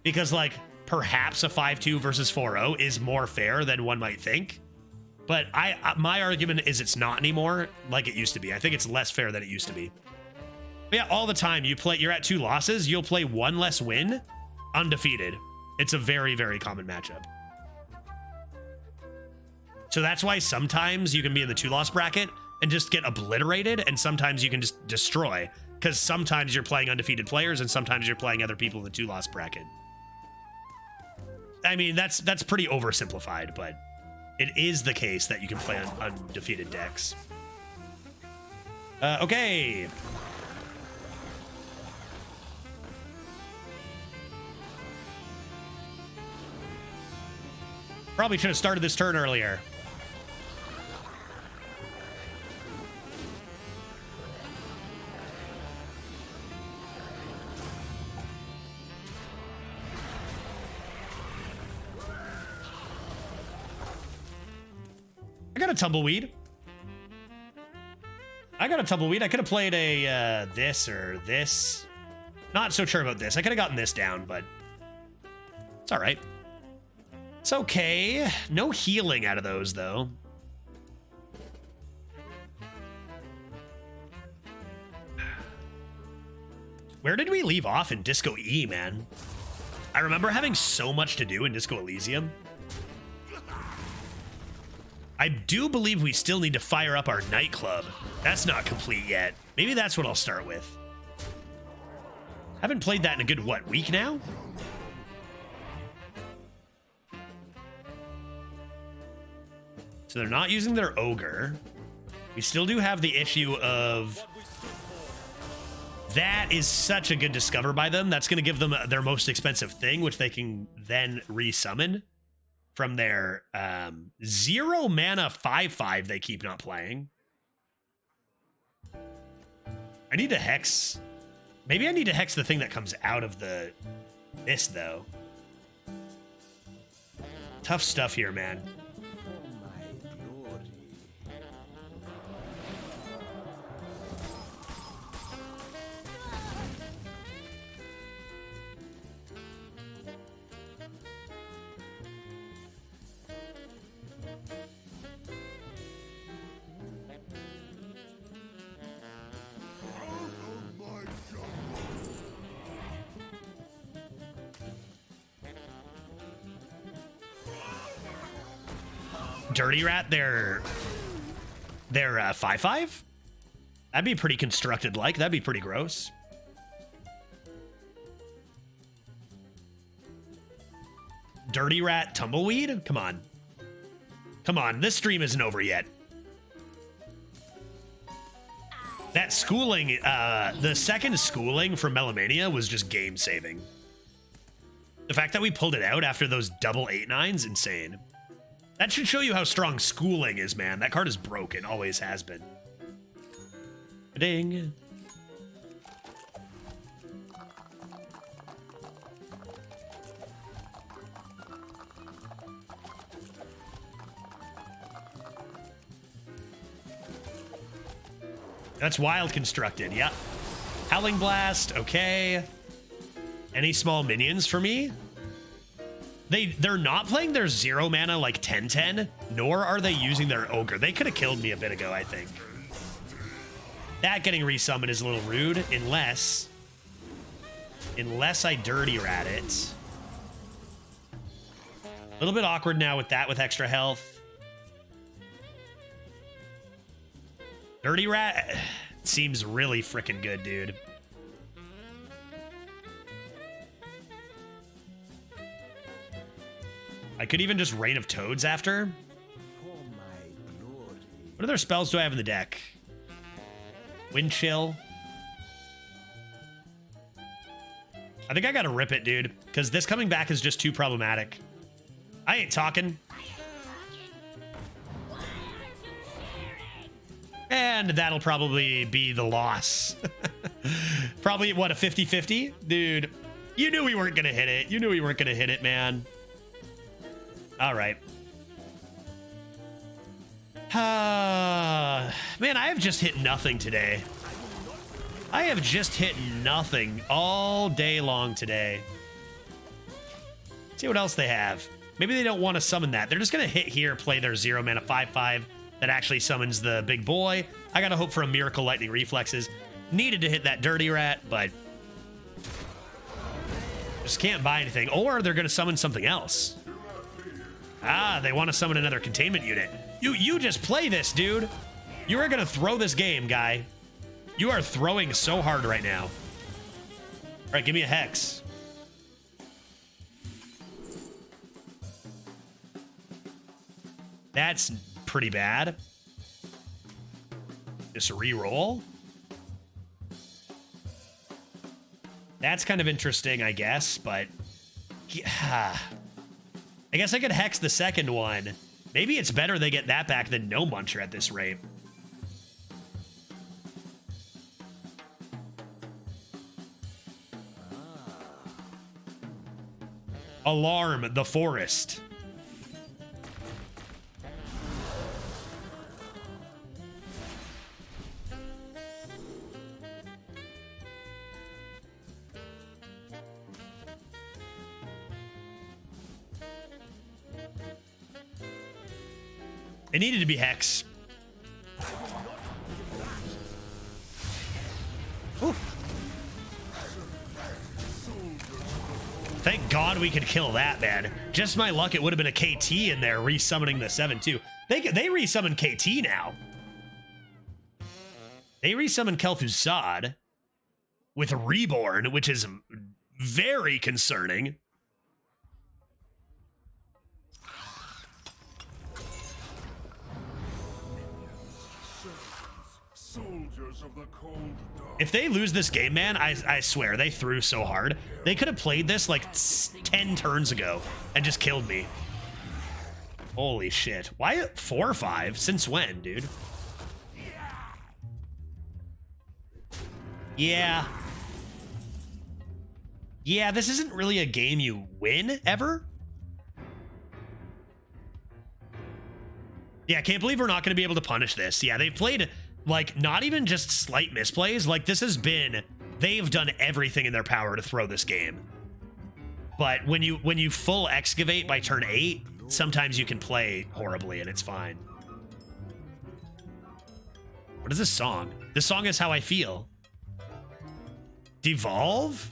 because like perhaps a 5-2 versus 4-0 is more fair than one might think. But my argument is it's not anymore like it used to be. I think it's less fair than it used to be. But yeah, all the time you're at 2 losses, you'll play 1 less win, undefeated. It's a very, very common matchup. So that's why sometimes you can be in the 2-loss bracket and just get obliterated, and sometimes you can just destroy, because sometimes you're playing undefeated players and sometimes you're playing other people in the 2-loss bracket. I mean, that's pretty oversimplified, but it is the case that you can play on undefeated decks. Okay. Probably should have started this turn earlier. I got a tumbleweed. I could have played a this or this. Not so sure about this. I could have gotten this down, but it's all right. It's okay. No healing out of those, though. Where did we leave off in Disco E, man? I remember having so much to do in Disco Elysium. I do believe we still need to fire up our nightclub. That's not complete yet. Maybe that's what I'll start with. Haven't played that in a good, what, week now? So they're not using their ogre. We still do have the issue of... That is such a good discover by them. That's going to give them their most expensive thing, which they can then resummon from their 0 mana 5/5 they keep not playing. I need to hex. Maybe I need to hex the thing that comes out of this, though. Tough stuff here, man. Dirty Rat, their 5/5? That'd be pretty constructed like. That'd be pretty gross. Dirty Rat Tumbleweed? Come on. Come on, this stream isn't over yet. That schooling, the second schooling for Melamania was just game saving. The fact that we pulled it out after those double 8/9s, insane. That should show you how strong schooling is, man. That card is broken, always has been. Ding. That's wild constructed, yeah. Howling Blast, okay. Any small minions for me? They're not playing their 0 mana like 10/10, nor are they using their ogre. They could have killed me a bit ago, I think. That getting resummoned is a little rude, unless I Dirty Rat it. A little bit awkward now with that with extra health. Dirty Rat seems really freaking good, dude. I could even just Rain of Toads after. What other spells do I have in the deck? Wind Chill. I think I gotta rip it, dude, because this coming back is just too problematic. I ain't talking. And that'll probably be the loss. Probably, what, a 50-50? Dude, you knew we weren't gonna hit it. You knew we weren't gonna hit it, man. All right. Man, I have just hit nothing today. I have just hit nothing all day long today. See what else they have. Maybe they don't want to summon that. They're just going to hit here, play their 0 mana 5/5 that actually summons the big boy. I got to hope for a Miracle Lightning Reflexes. Needed to hit that Dirty Rat, but just can't buy anything. Or they're going to summon something else. Ah, they want to summon another containment unit. You just play this, dude. You are going to throw this game, guy. You are throwing so hard right now. All right, give me a Hex. That's pretty bad. Just re-roll. That's kind of interesting, I guess, but yeah. I guess I could Hex the second one. Maybe it's better they get that back than no Muncher at this rate. Alarm the forest. It needed to be Hex. Ooh. Thank God we could kill that, man. Just my luck, it would have been a KT in there resummoning the 7-2. They resummon KT now. They resummon Kel'Thuzad with Reborn, which is very concerning.
Soldiers of the cold dawn.
If they lose this game, man, I swear, they threw so hard. They could have played this like 10 turns ago and just killed me. Holy shit. Why 4-5? Since when, dude? Yeah. Yeah, this isn't really a game you win, ever. Yeah, I can't believe we're not going to be able to punish this. Yeah, they've played... like, not even just slight misplays. Like, this has been... they've done everything in their power to throw this game. But when you full excavate by turn 8, sometimes you can play horribly and it's fine. What is this song? This song is How I Feel. Devolve?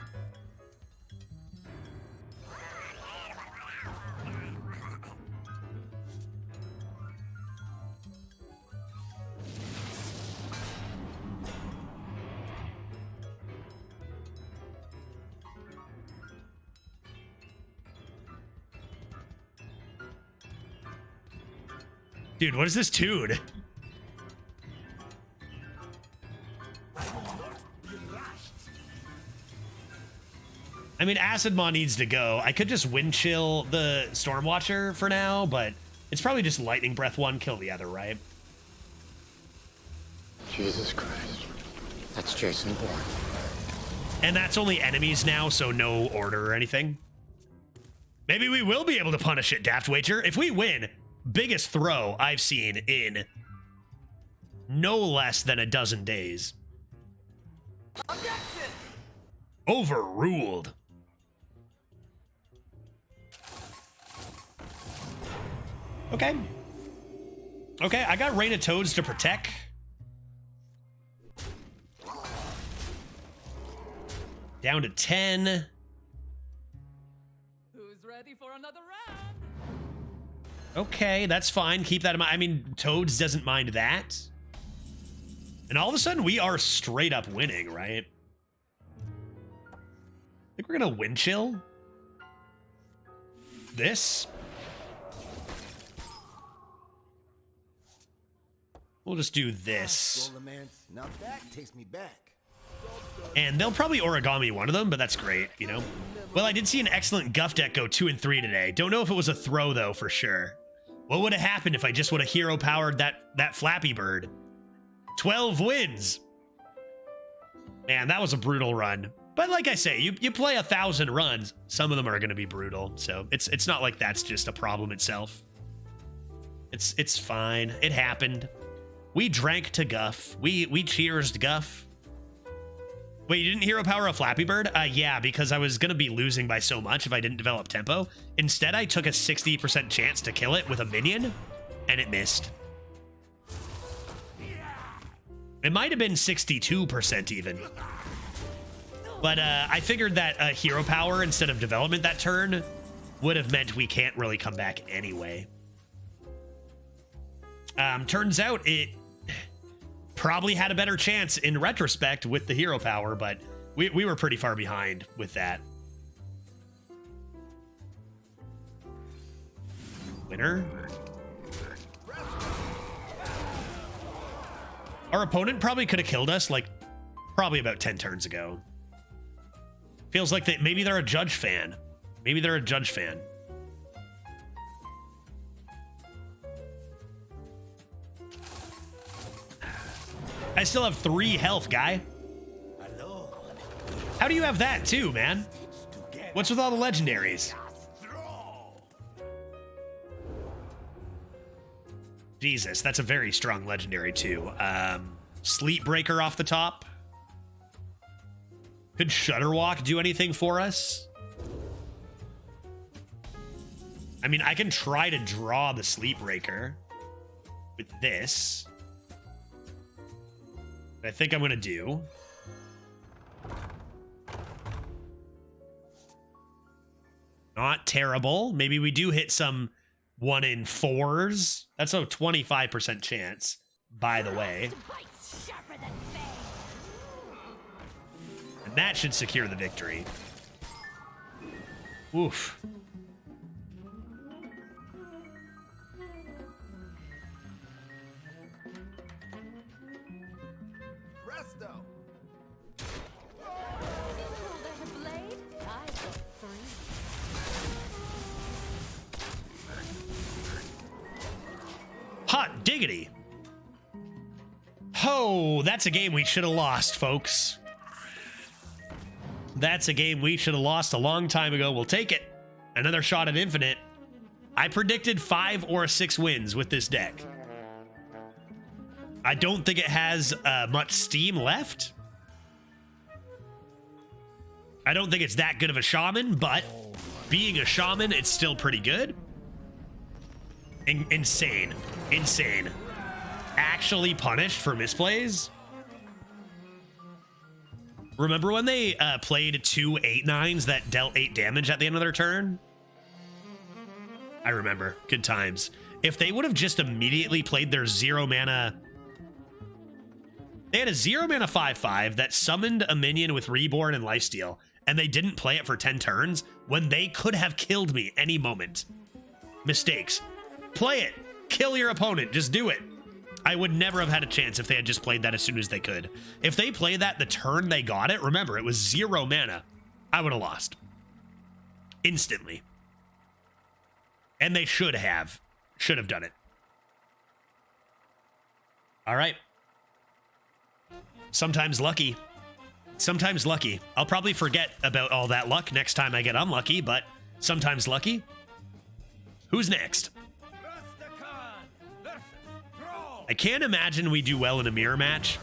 Dude, what is this tune? I mean, Acid Maw needs to go. I could just wind chill the Stormwatcher for now, but it's probably just Lightning Breath one, kill the other, right?
Jesus Christ. That's Jason Bourne.
And that's only enemies now, so no order or anything. Maybe we will be able to punish it, Daft Wager. If we win... biggest throw I've seen in no less than a dozen days.
Objection!
Overruled. Okay. Okay, I got Rain of Toads to protect. Down to 10.
Who's ready for another round?
Okay, that's fine. Keep that in mind. I mean, Toads doesn't mind that. And all of a sudden, we are straight up winning, right? I think we're going to wind chill this. We'll just do this.
Now that takes me back.
And they'll probably origami one of them, but that's great, you know? Well, I did see an excellent Guff deck go 2 and 3 today. Don't know if it was a throw, though, for sure. What would have happened if I just would have hero-powered that Flappy Bird? 12 wins! Man, that was a brutal run. But like I say, you play 1,000 runs, some of them are going to be brutal. So it's not like that's just a problem itself. It's fine. It happened. We drank to Guff. We cheersed Guff. Wait, you didn't hero power a Flappy Bird? Yeah, because I was going to be losing by so much if I didn't develop tempo. Instead, I took a 60% chance to kill it with a minion, and it missed. It might have been 62% even. But I figured that hero power instead of development that turn would have meant we can't really come back anyway. Turns out it probably had a better chance in retrospect with the hero power, but we were pretty far behind with that. Winner. Our opponent probably could have killed us like probably about 10 turns ago. Feels like that maybe they're a Judge fan. Maybe they're a Judge fan. I still have 3 health, guy. How do you have that too, man? What's with all the legendaries? Jesus, that's a very strong legendary too. Sleep Breaker off the top. Could Shudderwalk do anything for us? I mean, I can try to draw the Sleep Breaker with this. I think I'm gonna do. Not terrible. Maybe we do hit some 1 in 4s. That's a 25% chance, by the way. And that should secure the victory. Oof. Hot diggity. Oh, that's a game we should have lost, folks. That's a game we should have lost a long time ago. We'll take it. Another shot at infinite. I predicted 5 or 6 wins with this deck. I don't think it has much steam left. I don't think it's that good of a shaman, but being a shaman, it's still pretty good. Insane. Insane. Actually punished for misplays? Remember when they played 2 8/9s that dealt 8 damage at the end of their turn? I remember. Good times. If they would have just immediately played their 0 mana... They had a 0 mana 5/5 that summoned a minion with Reborn and Lifesteal, and they didn't play it for 10 turns when they could have killed me any moment. Mistakes. Play it. Kill your opponent. Just do it. I would never have had a chance if they had just played that as soon as they could. If they played that the turn they got it, remember, it was 0 mana. I would have lost. Instantly. And they should have. Should have done it. All right. Sometimes lucky. Sometimes lucky. I'll probably forget about all that luck next time I get unlucky, but sometimes lucky. Who's next? I can't imagine we do well in a mirror match.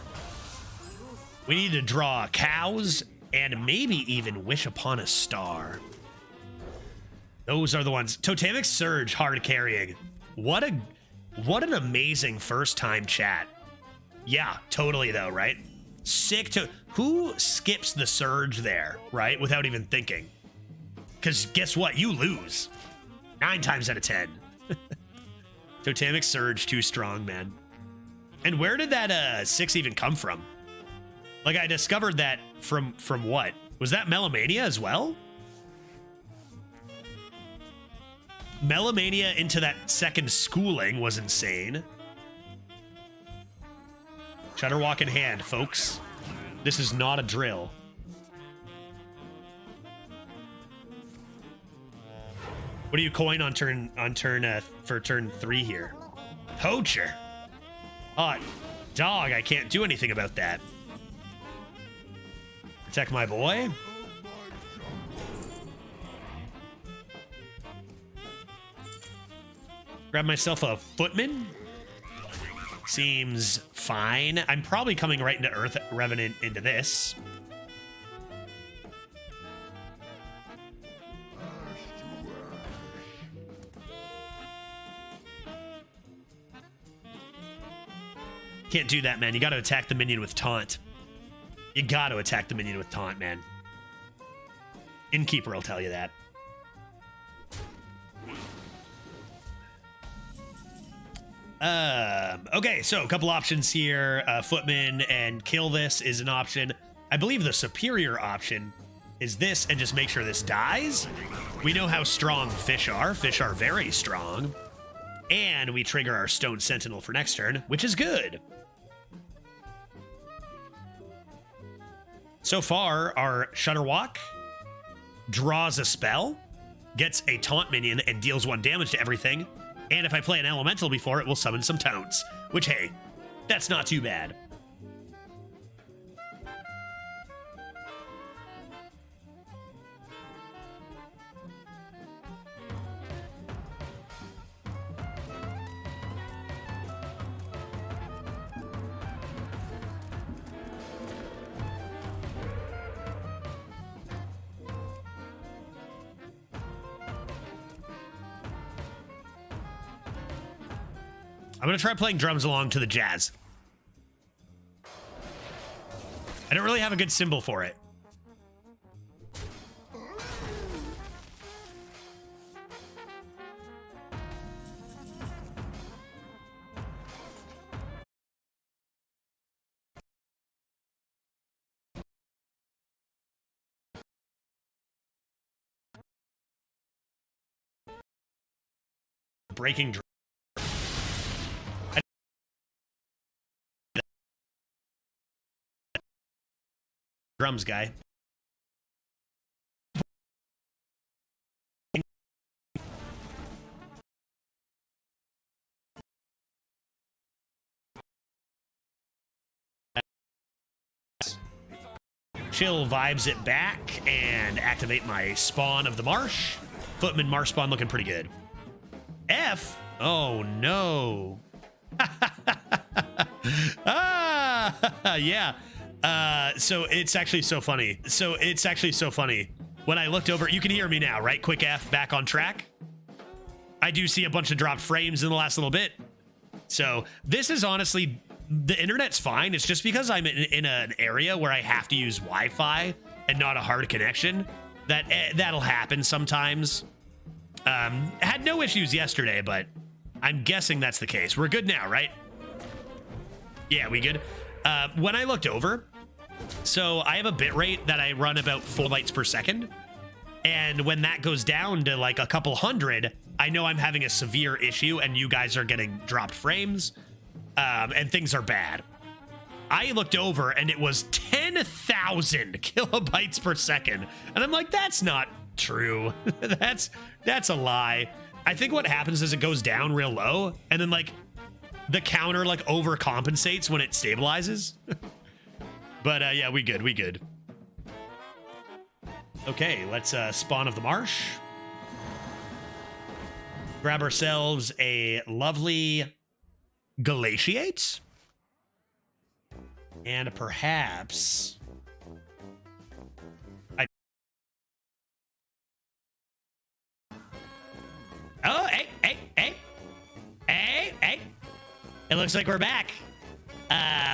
We need to draw cows and maybe even wish upon a star. Those are the ones. Totemic Surge hard carrying. What an amazing first time chat. Yeah, totally though, right? Sick to who skips the surge there, right? Without even thinking. Because guess what? You lose. 9 times out of 10. Totemic Surge too strong, man. And where did that 6 even come from? Like, I discovered that from what? Was that Melomania as well? Melomania into that second schooling was insane. Shudderwalk in hand, folks. This is not a drill. What do you coin on turn for turn 3 here? Poacher. Oh, dog, I can't do anything about that. Protect my boy. Grab myself a Footman. Seems fine. I'm probably coming right into Earth Revenant into this. Can't do that, man. You got to attack the minion with taunt. You got to attack the minion with taunt, man. Innkeeper will tell you that. Okay, so a couple options here. Footman and kill this is an option. I believe the superior option is this and just make sure this dies. We know how strong fish are. Fish are very strong. And we trigger our Stone Sentinel for next turn, which is good. So far, our Shutterwalk draws a spell, gets a taunt minion, and deals 1 damage to everything. And if I play an elemental before it, will summon some toads. Which, hey, that's not too bad. I'm going to try playing drums along to the jazz. I don't really have a good symbol for it. Breaking drum. Drums guy. Chill vibes it back and activate my Spawn of the Marsh. Footman Marsh Spawn looking pretty good. F? Oh no. Ah, yeah. So it's actually so funny. When I looked over, you can hear me now, right? Quick F, back on track. I do see a bunch of dropped frames in the last little bit. So this is honestly, the internet's fine. It's just because I'm in an area where I have to use Wi-Fi and not a hard connection. That'll happen sometimes. Had no issues yesterday, but I'm guessing that's the case. We're good now, right? Yeah, we good? When I looked over, so I have a bit rate that I run about 4 bytes per second. And when that goes down to like a couple hundred, I know I'm having a severe issue and you guys are getting dropped frames and things are bad. I looked over and it was 10,000 kilobytes per second. And I'm like, that's not true. That's a lie. I think what happens is it goes down real low and then like the counter like overcompensates when it stabilizes. But yeah, we good. Okay, let's Spawn of the Marsh. Grab ourselves a lovely Glaciate. And perhaps oh, hey. It looks like we're back.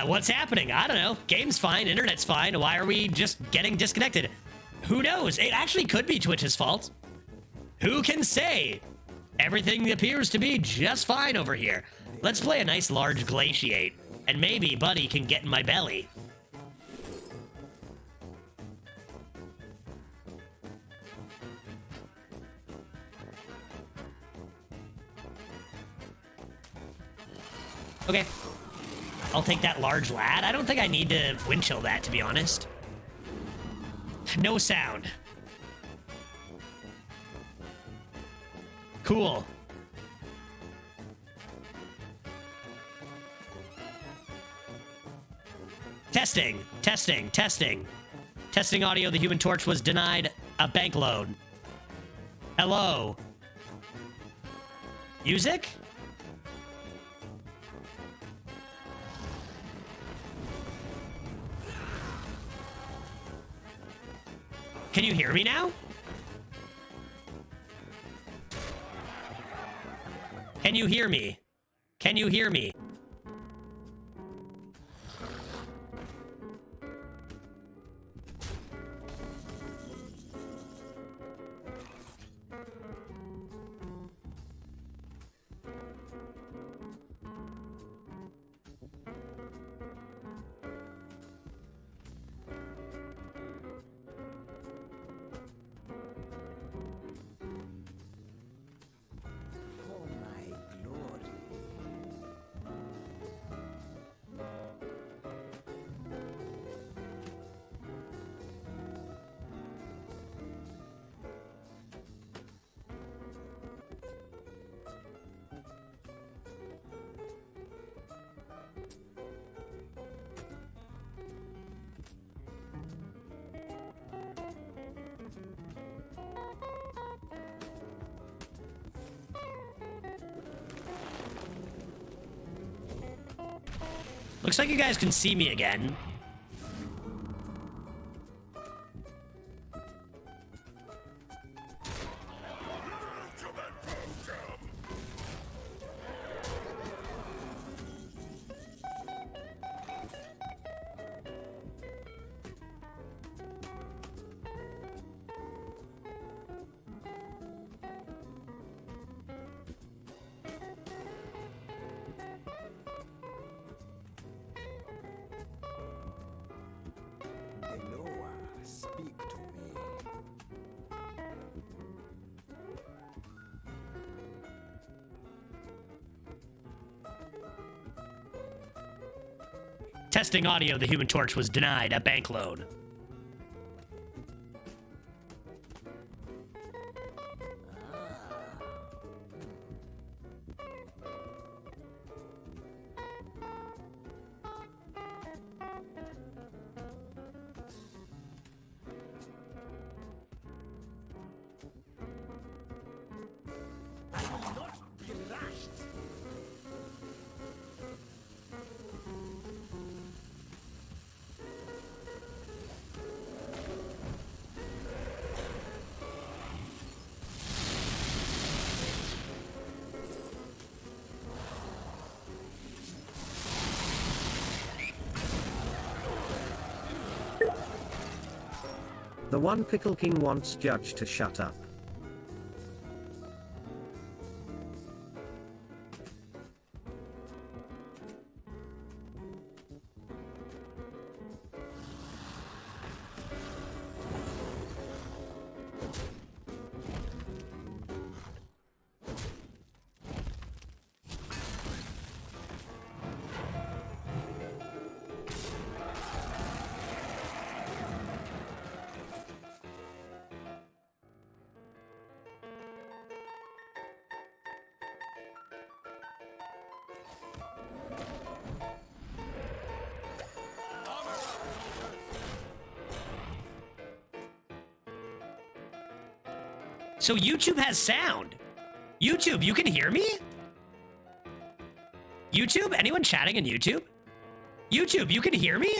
What's happening? I don't know. Game's fine. Internet's fine. Why are we just getting disconnected? Who knows? It actually could be Twitch's fault. Who can say? Everything appears to be just fine over here. Let's play a nice large Glaciate, and maybe Buddy can get in my belly. Okay. I'll take that large lad. I don't think I need to wind chill that, to be honest. No sound. Cool. Testing. Testing audio. The Human Torch was denied a bank loan. Hello. Music? Can you hear me now? Can you hear me? Can you hear me?
Looks like you guys can see me again.
Speak to me.
Testing audio, the Human Torch was denied a bank loan.
The one Pickle King wants Judge to shut up.
So YouTube has sound. YouTube, you can hear me? YouTube, anyone chatting in YouTube? YouTube, you can hear me?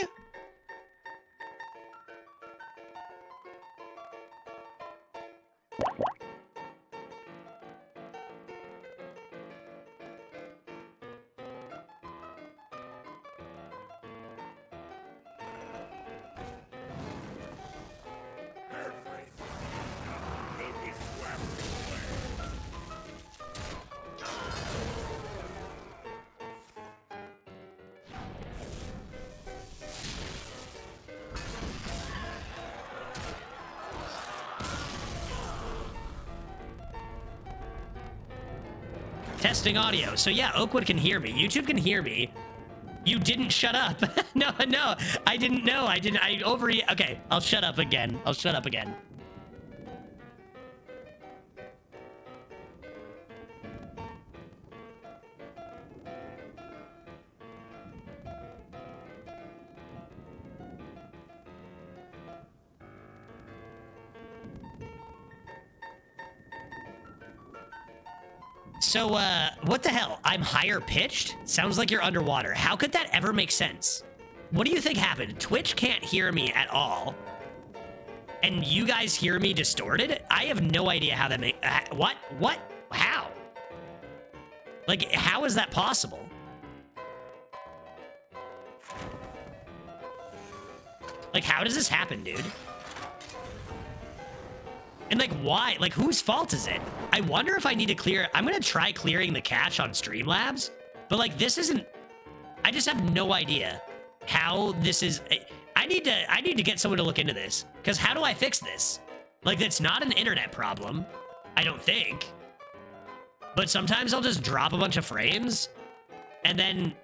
Testing audio. So yeah, Oakwood can hear me. YouTube can hear me. You didn't shut up. No, I didn't know. Okay, I'll shut up again. I'll shut up again. So, what the hell? I'm higher pitched? Sounds like you're underwater. How could that ever make sense? What do you think happened? Twitch can't hear me at all. And you guys hear me distorted? I have no idea how that what? What? How? Like, how is that possible? Like, how does this happen, dude? And like, why? Like, whose fault is it? I wonder if I need to clear... I'm gonna try clearing the cache on Streamlabs, but like, this isn't... I just have no idea how this is... I need to get someone to look into this, because how do I fix this? Like, it's not an internet problem, I don't think. But sometimes I'll just drop a bunch of frames, and then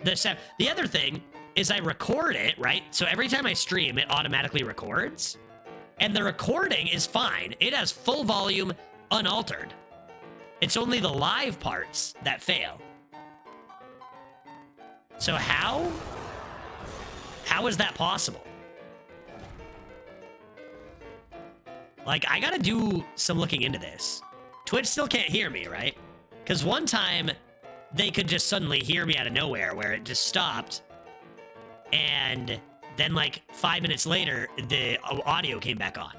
the other thing is I record it, right? So every time I stream, it automatically records. And the recording is fine. It has full volume, unaltered. It's only the live parts that fail. So how is that possible? Like, I gotta do some looking into this. Twitch still can't hear me, right? Because one time, they could just suddenly hear me out of nowhere, where it just stopped, And then like 5 minutes later, the audio came back on.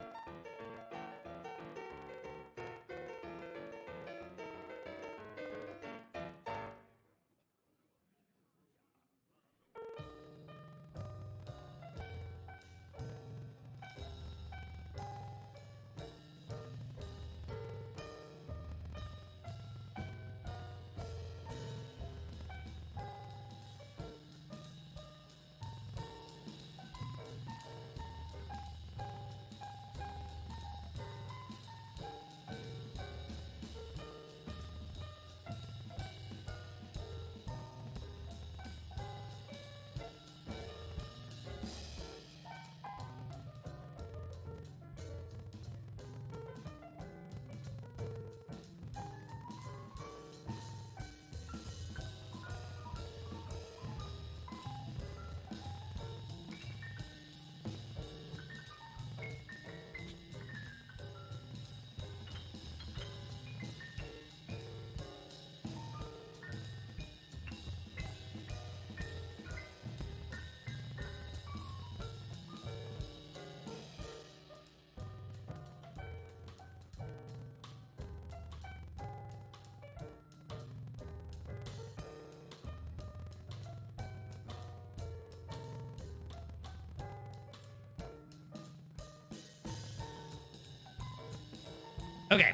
Okay,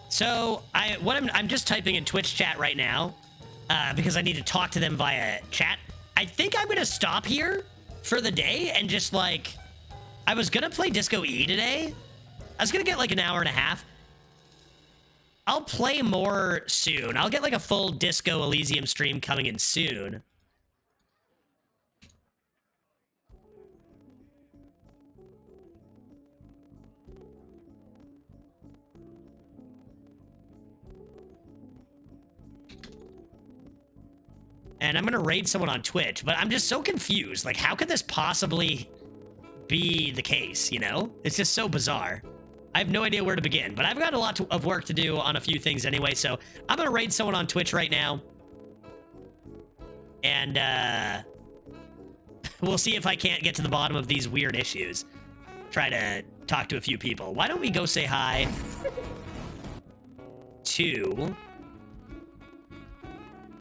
so I'm just typing in Twitch chat right now because I need to talk to them via chat. I think I'm gonna stop here for the day and just like, I was gonna play Disco E today. I was gonna get like an hour and a half. I'll play more soon. I'll get like a full Disco Elysium stream coming in soon. And I'm gonna raid someone on Twitch, but I'm just so confused. Like, how could this possibly be the case, you know? It's just so bizarre. I have no idea where to begin, but I've got a lot of work to do on a few things anyway, so I'm gonna raid someone on Twitch right now. And, we'll see if I can't get to the bottom of these weird issues. Try to talk to a few people. Why don't we go say hi to...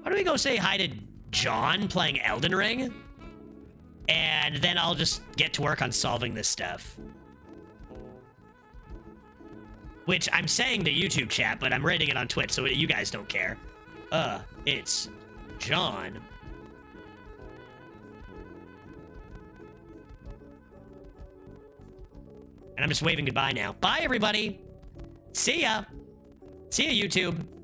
Why don't we go say hi to John playing Elden Ring? And then I'll just get to work on solving this stuff. Which I'm saying to YouTube chat, but I'm rating it on Twitch, so you guys don't care. It's John. And I'm just waving goodbye now. Bye, everybody. See ya. See ya, YouTube.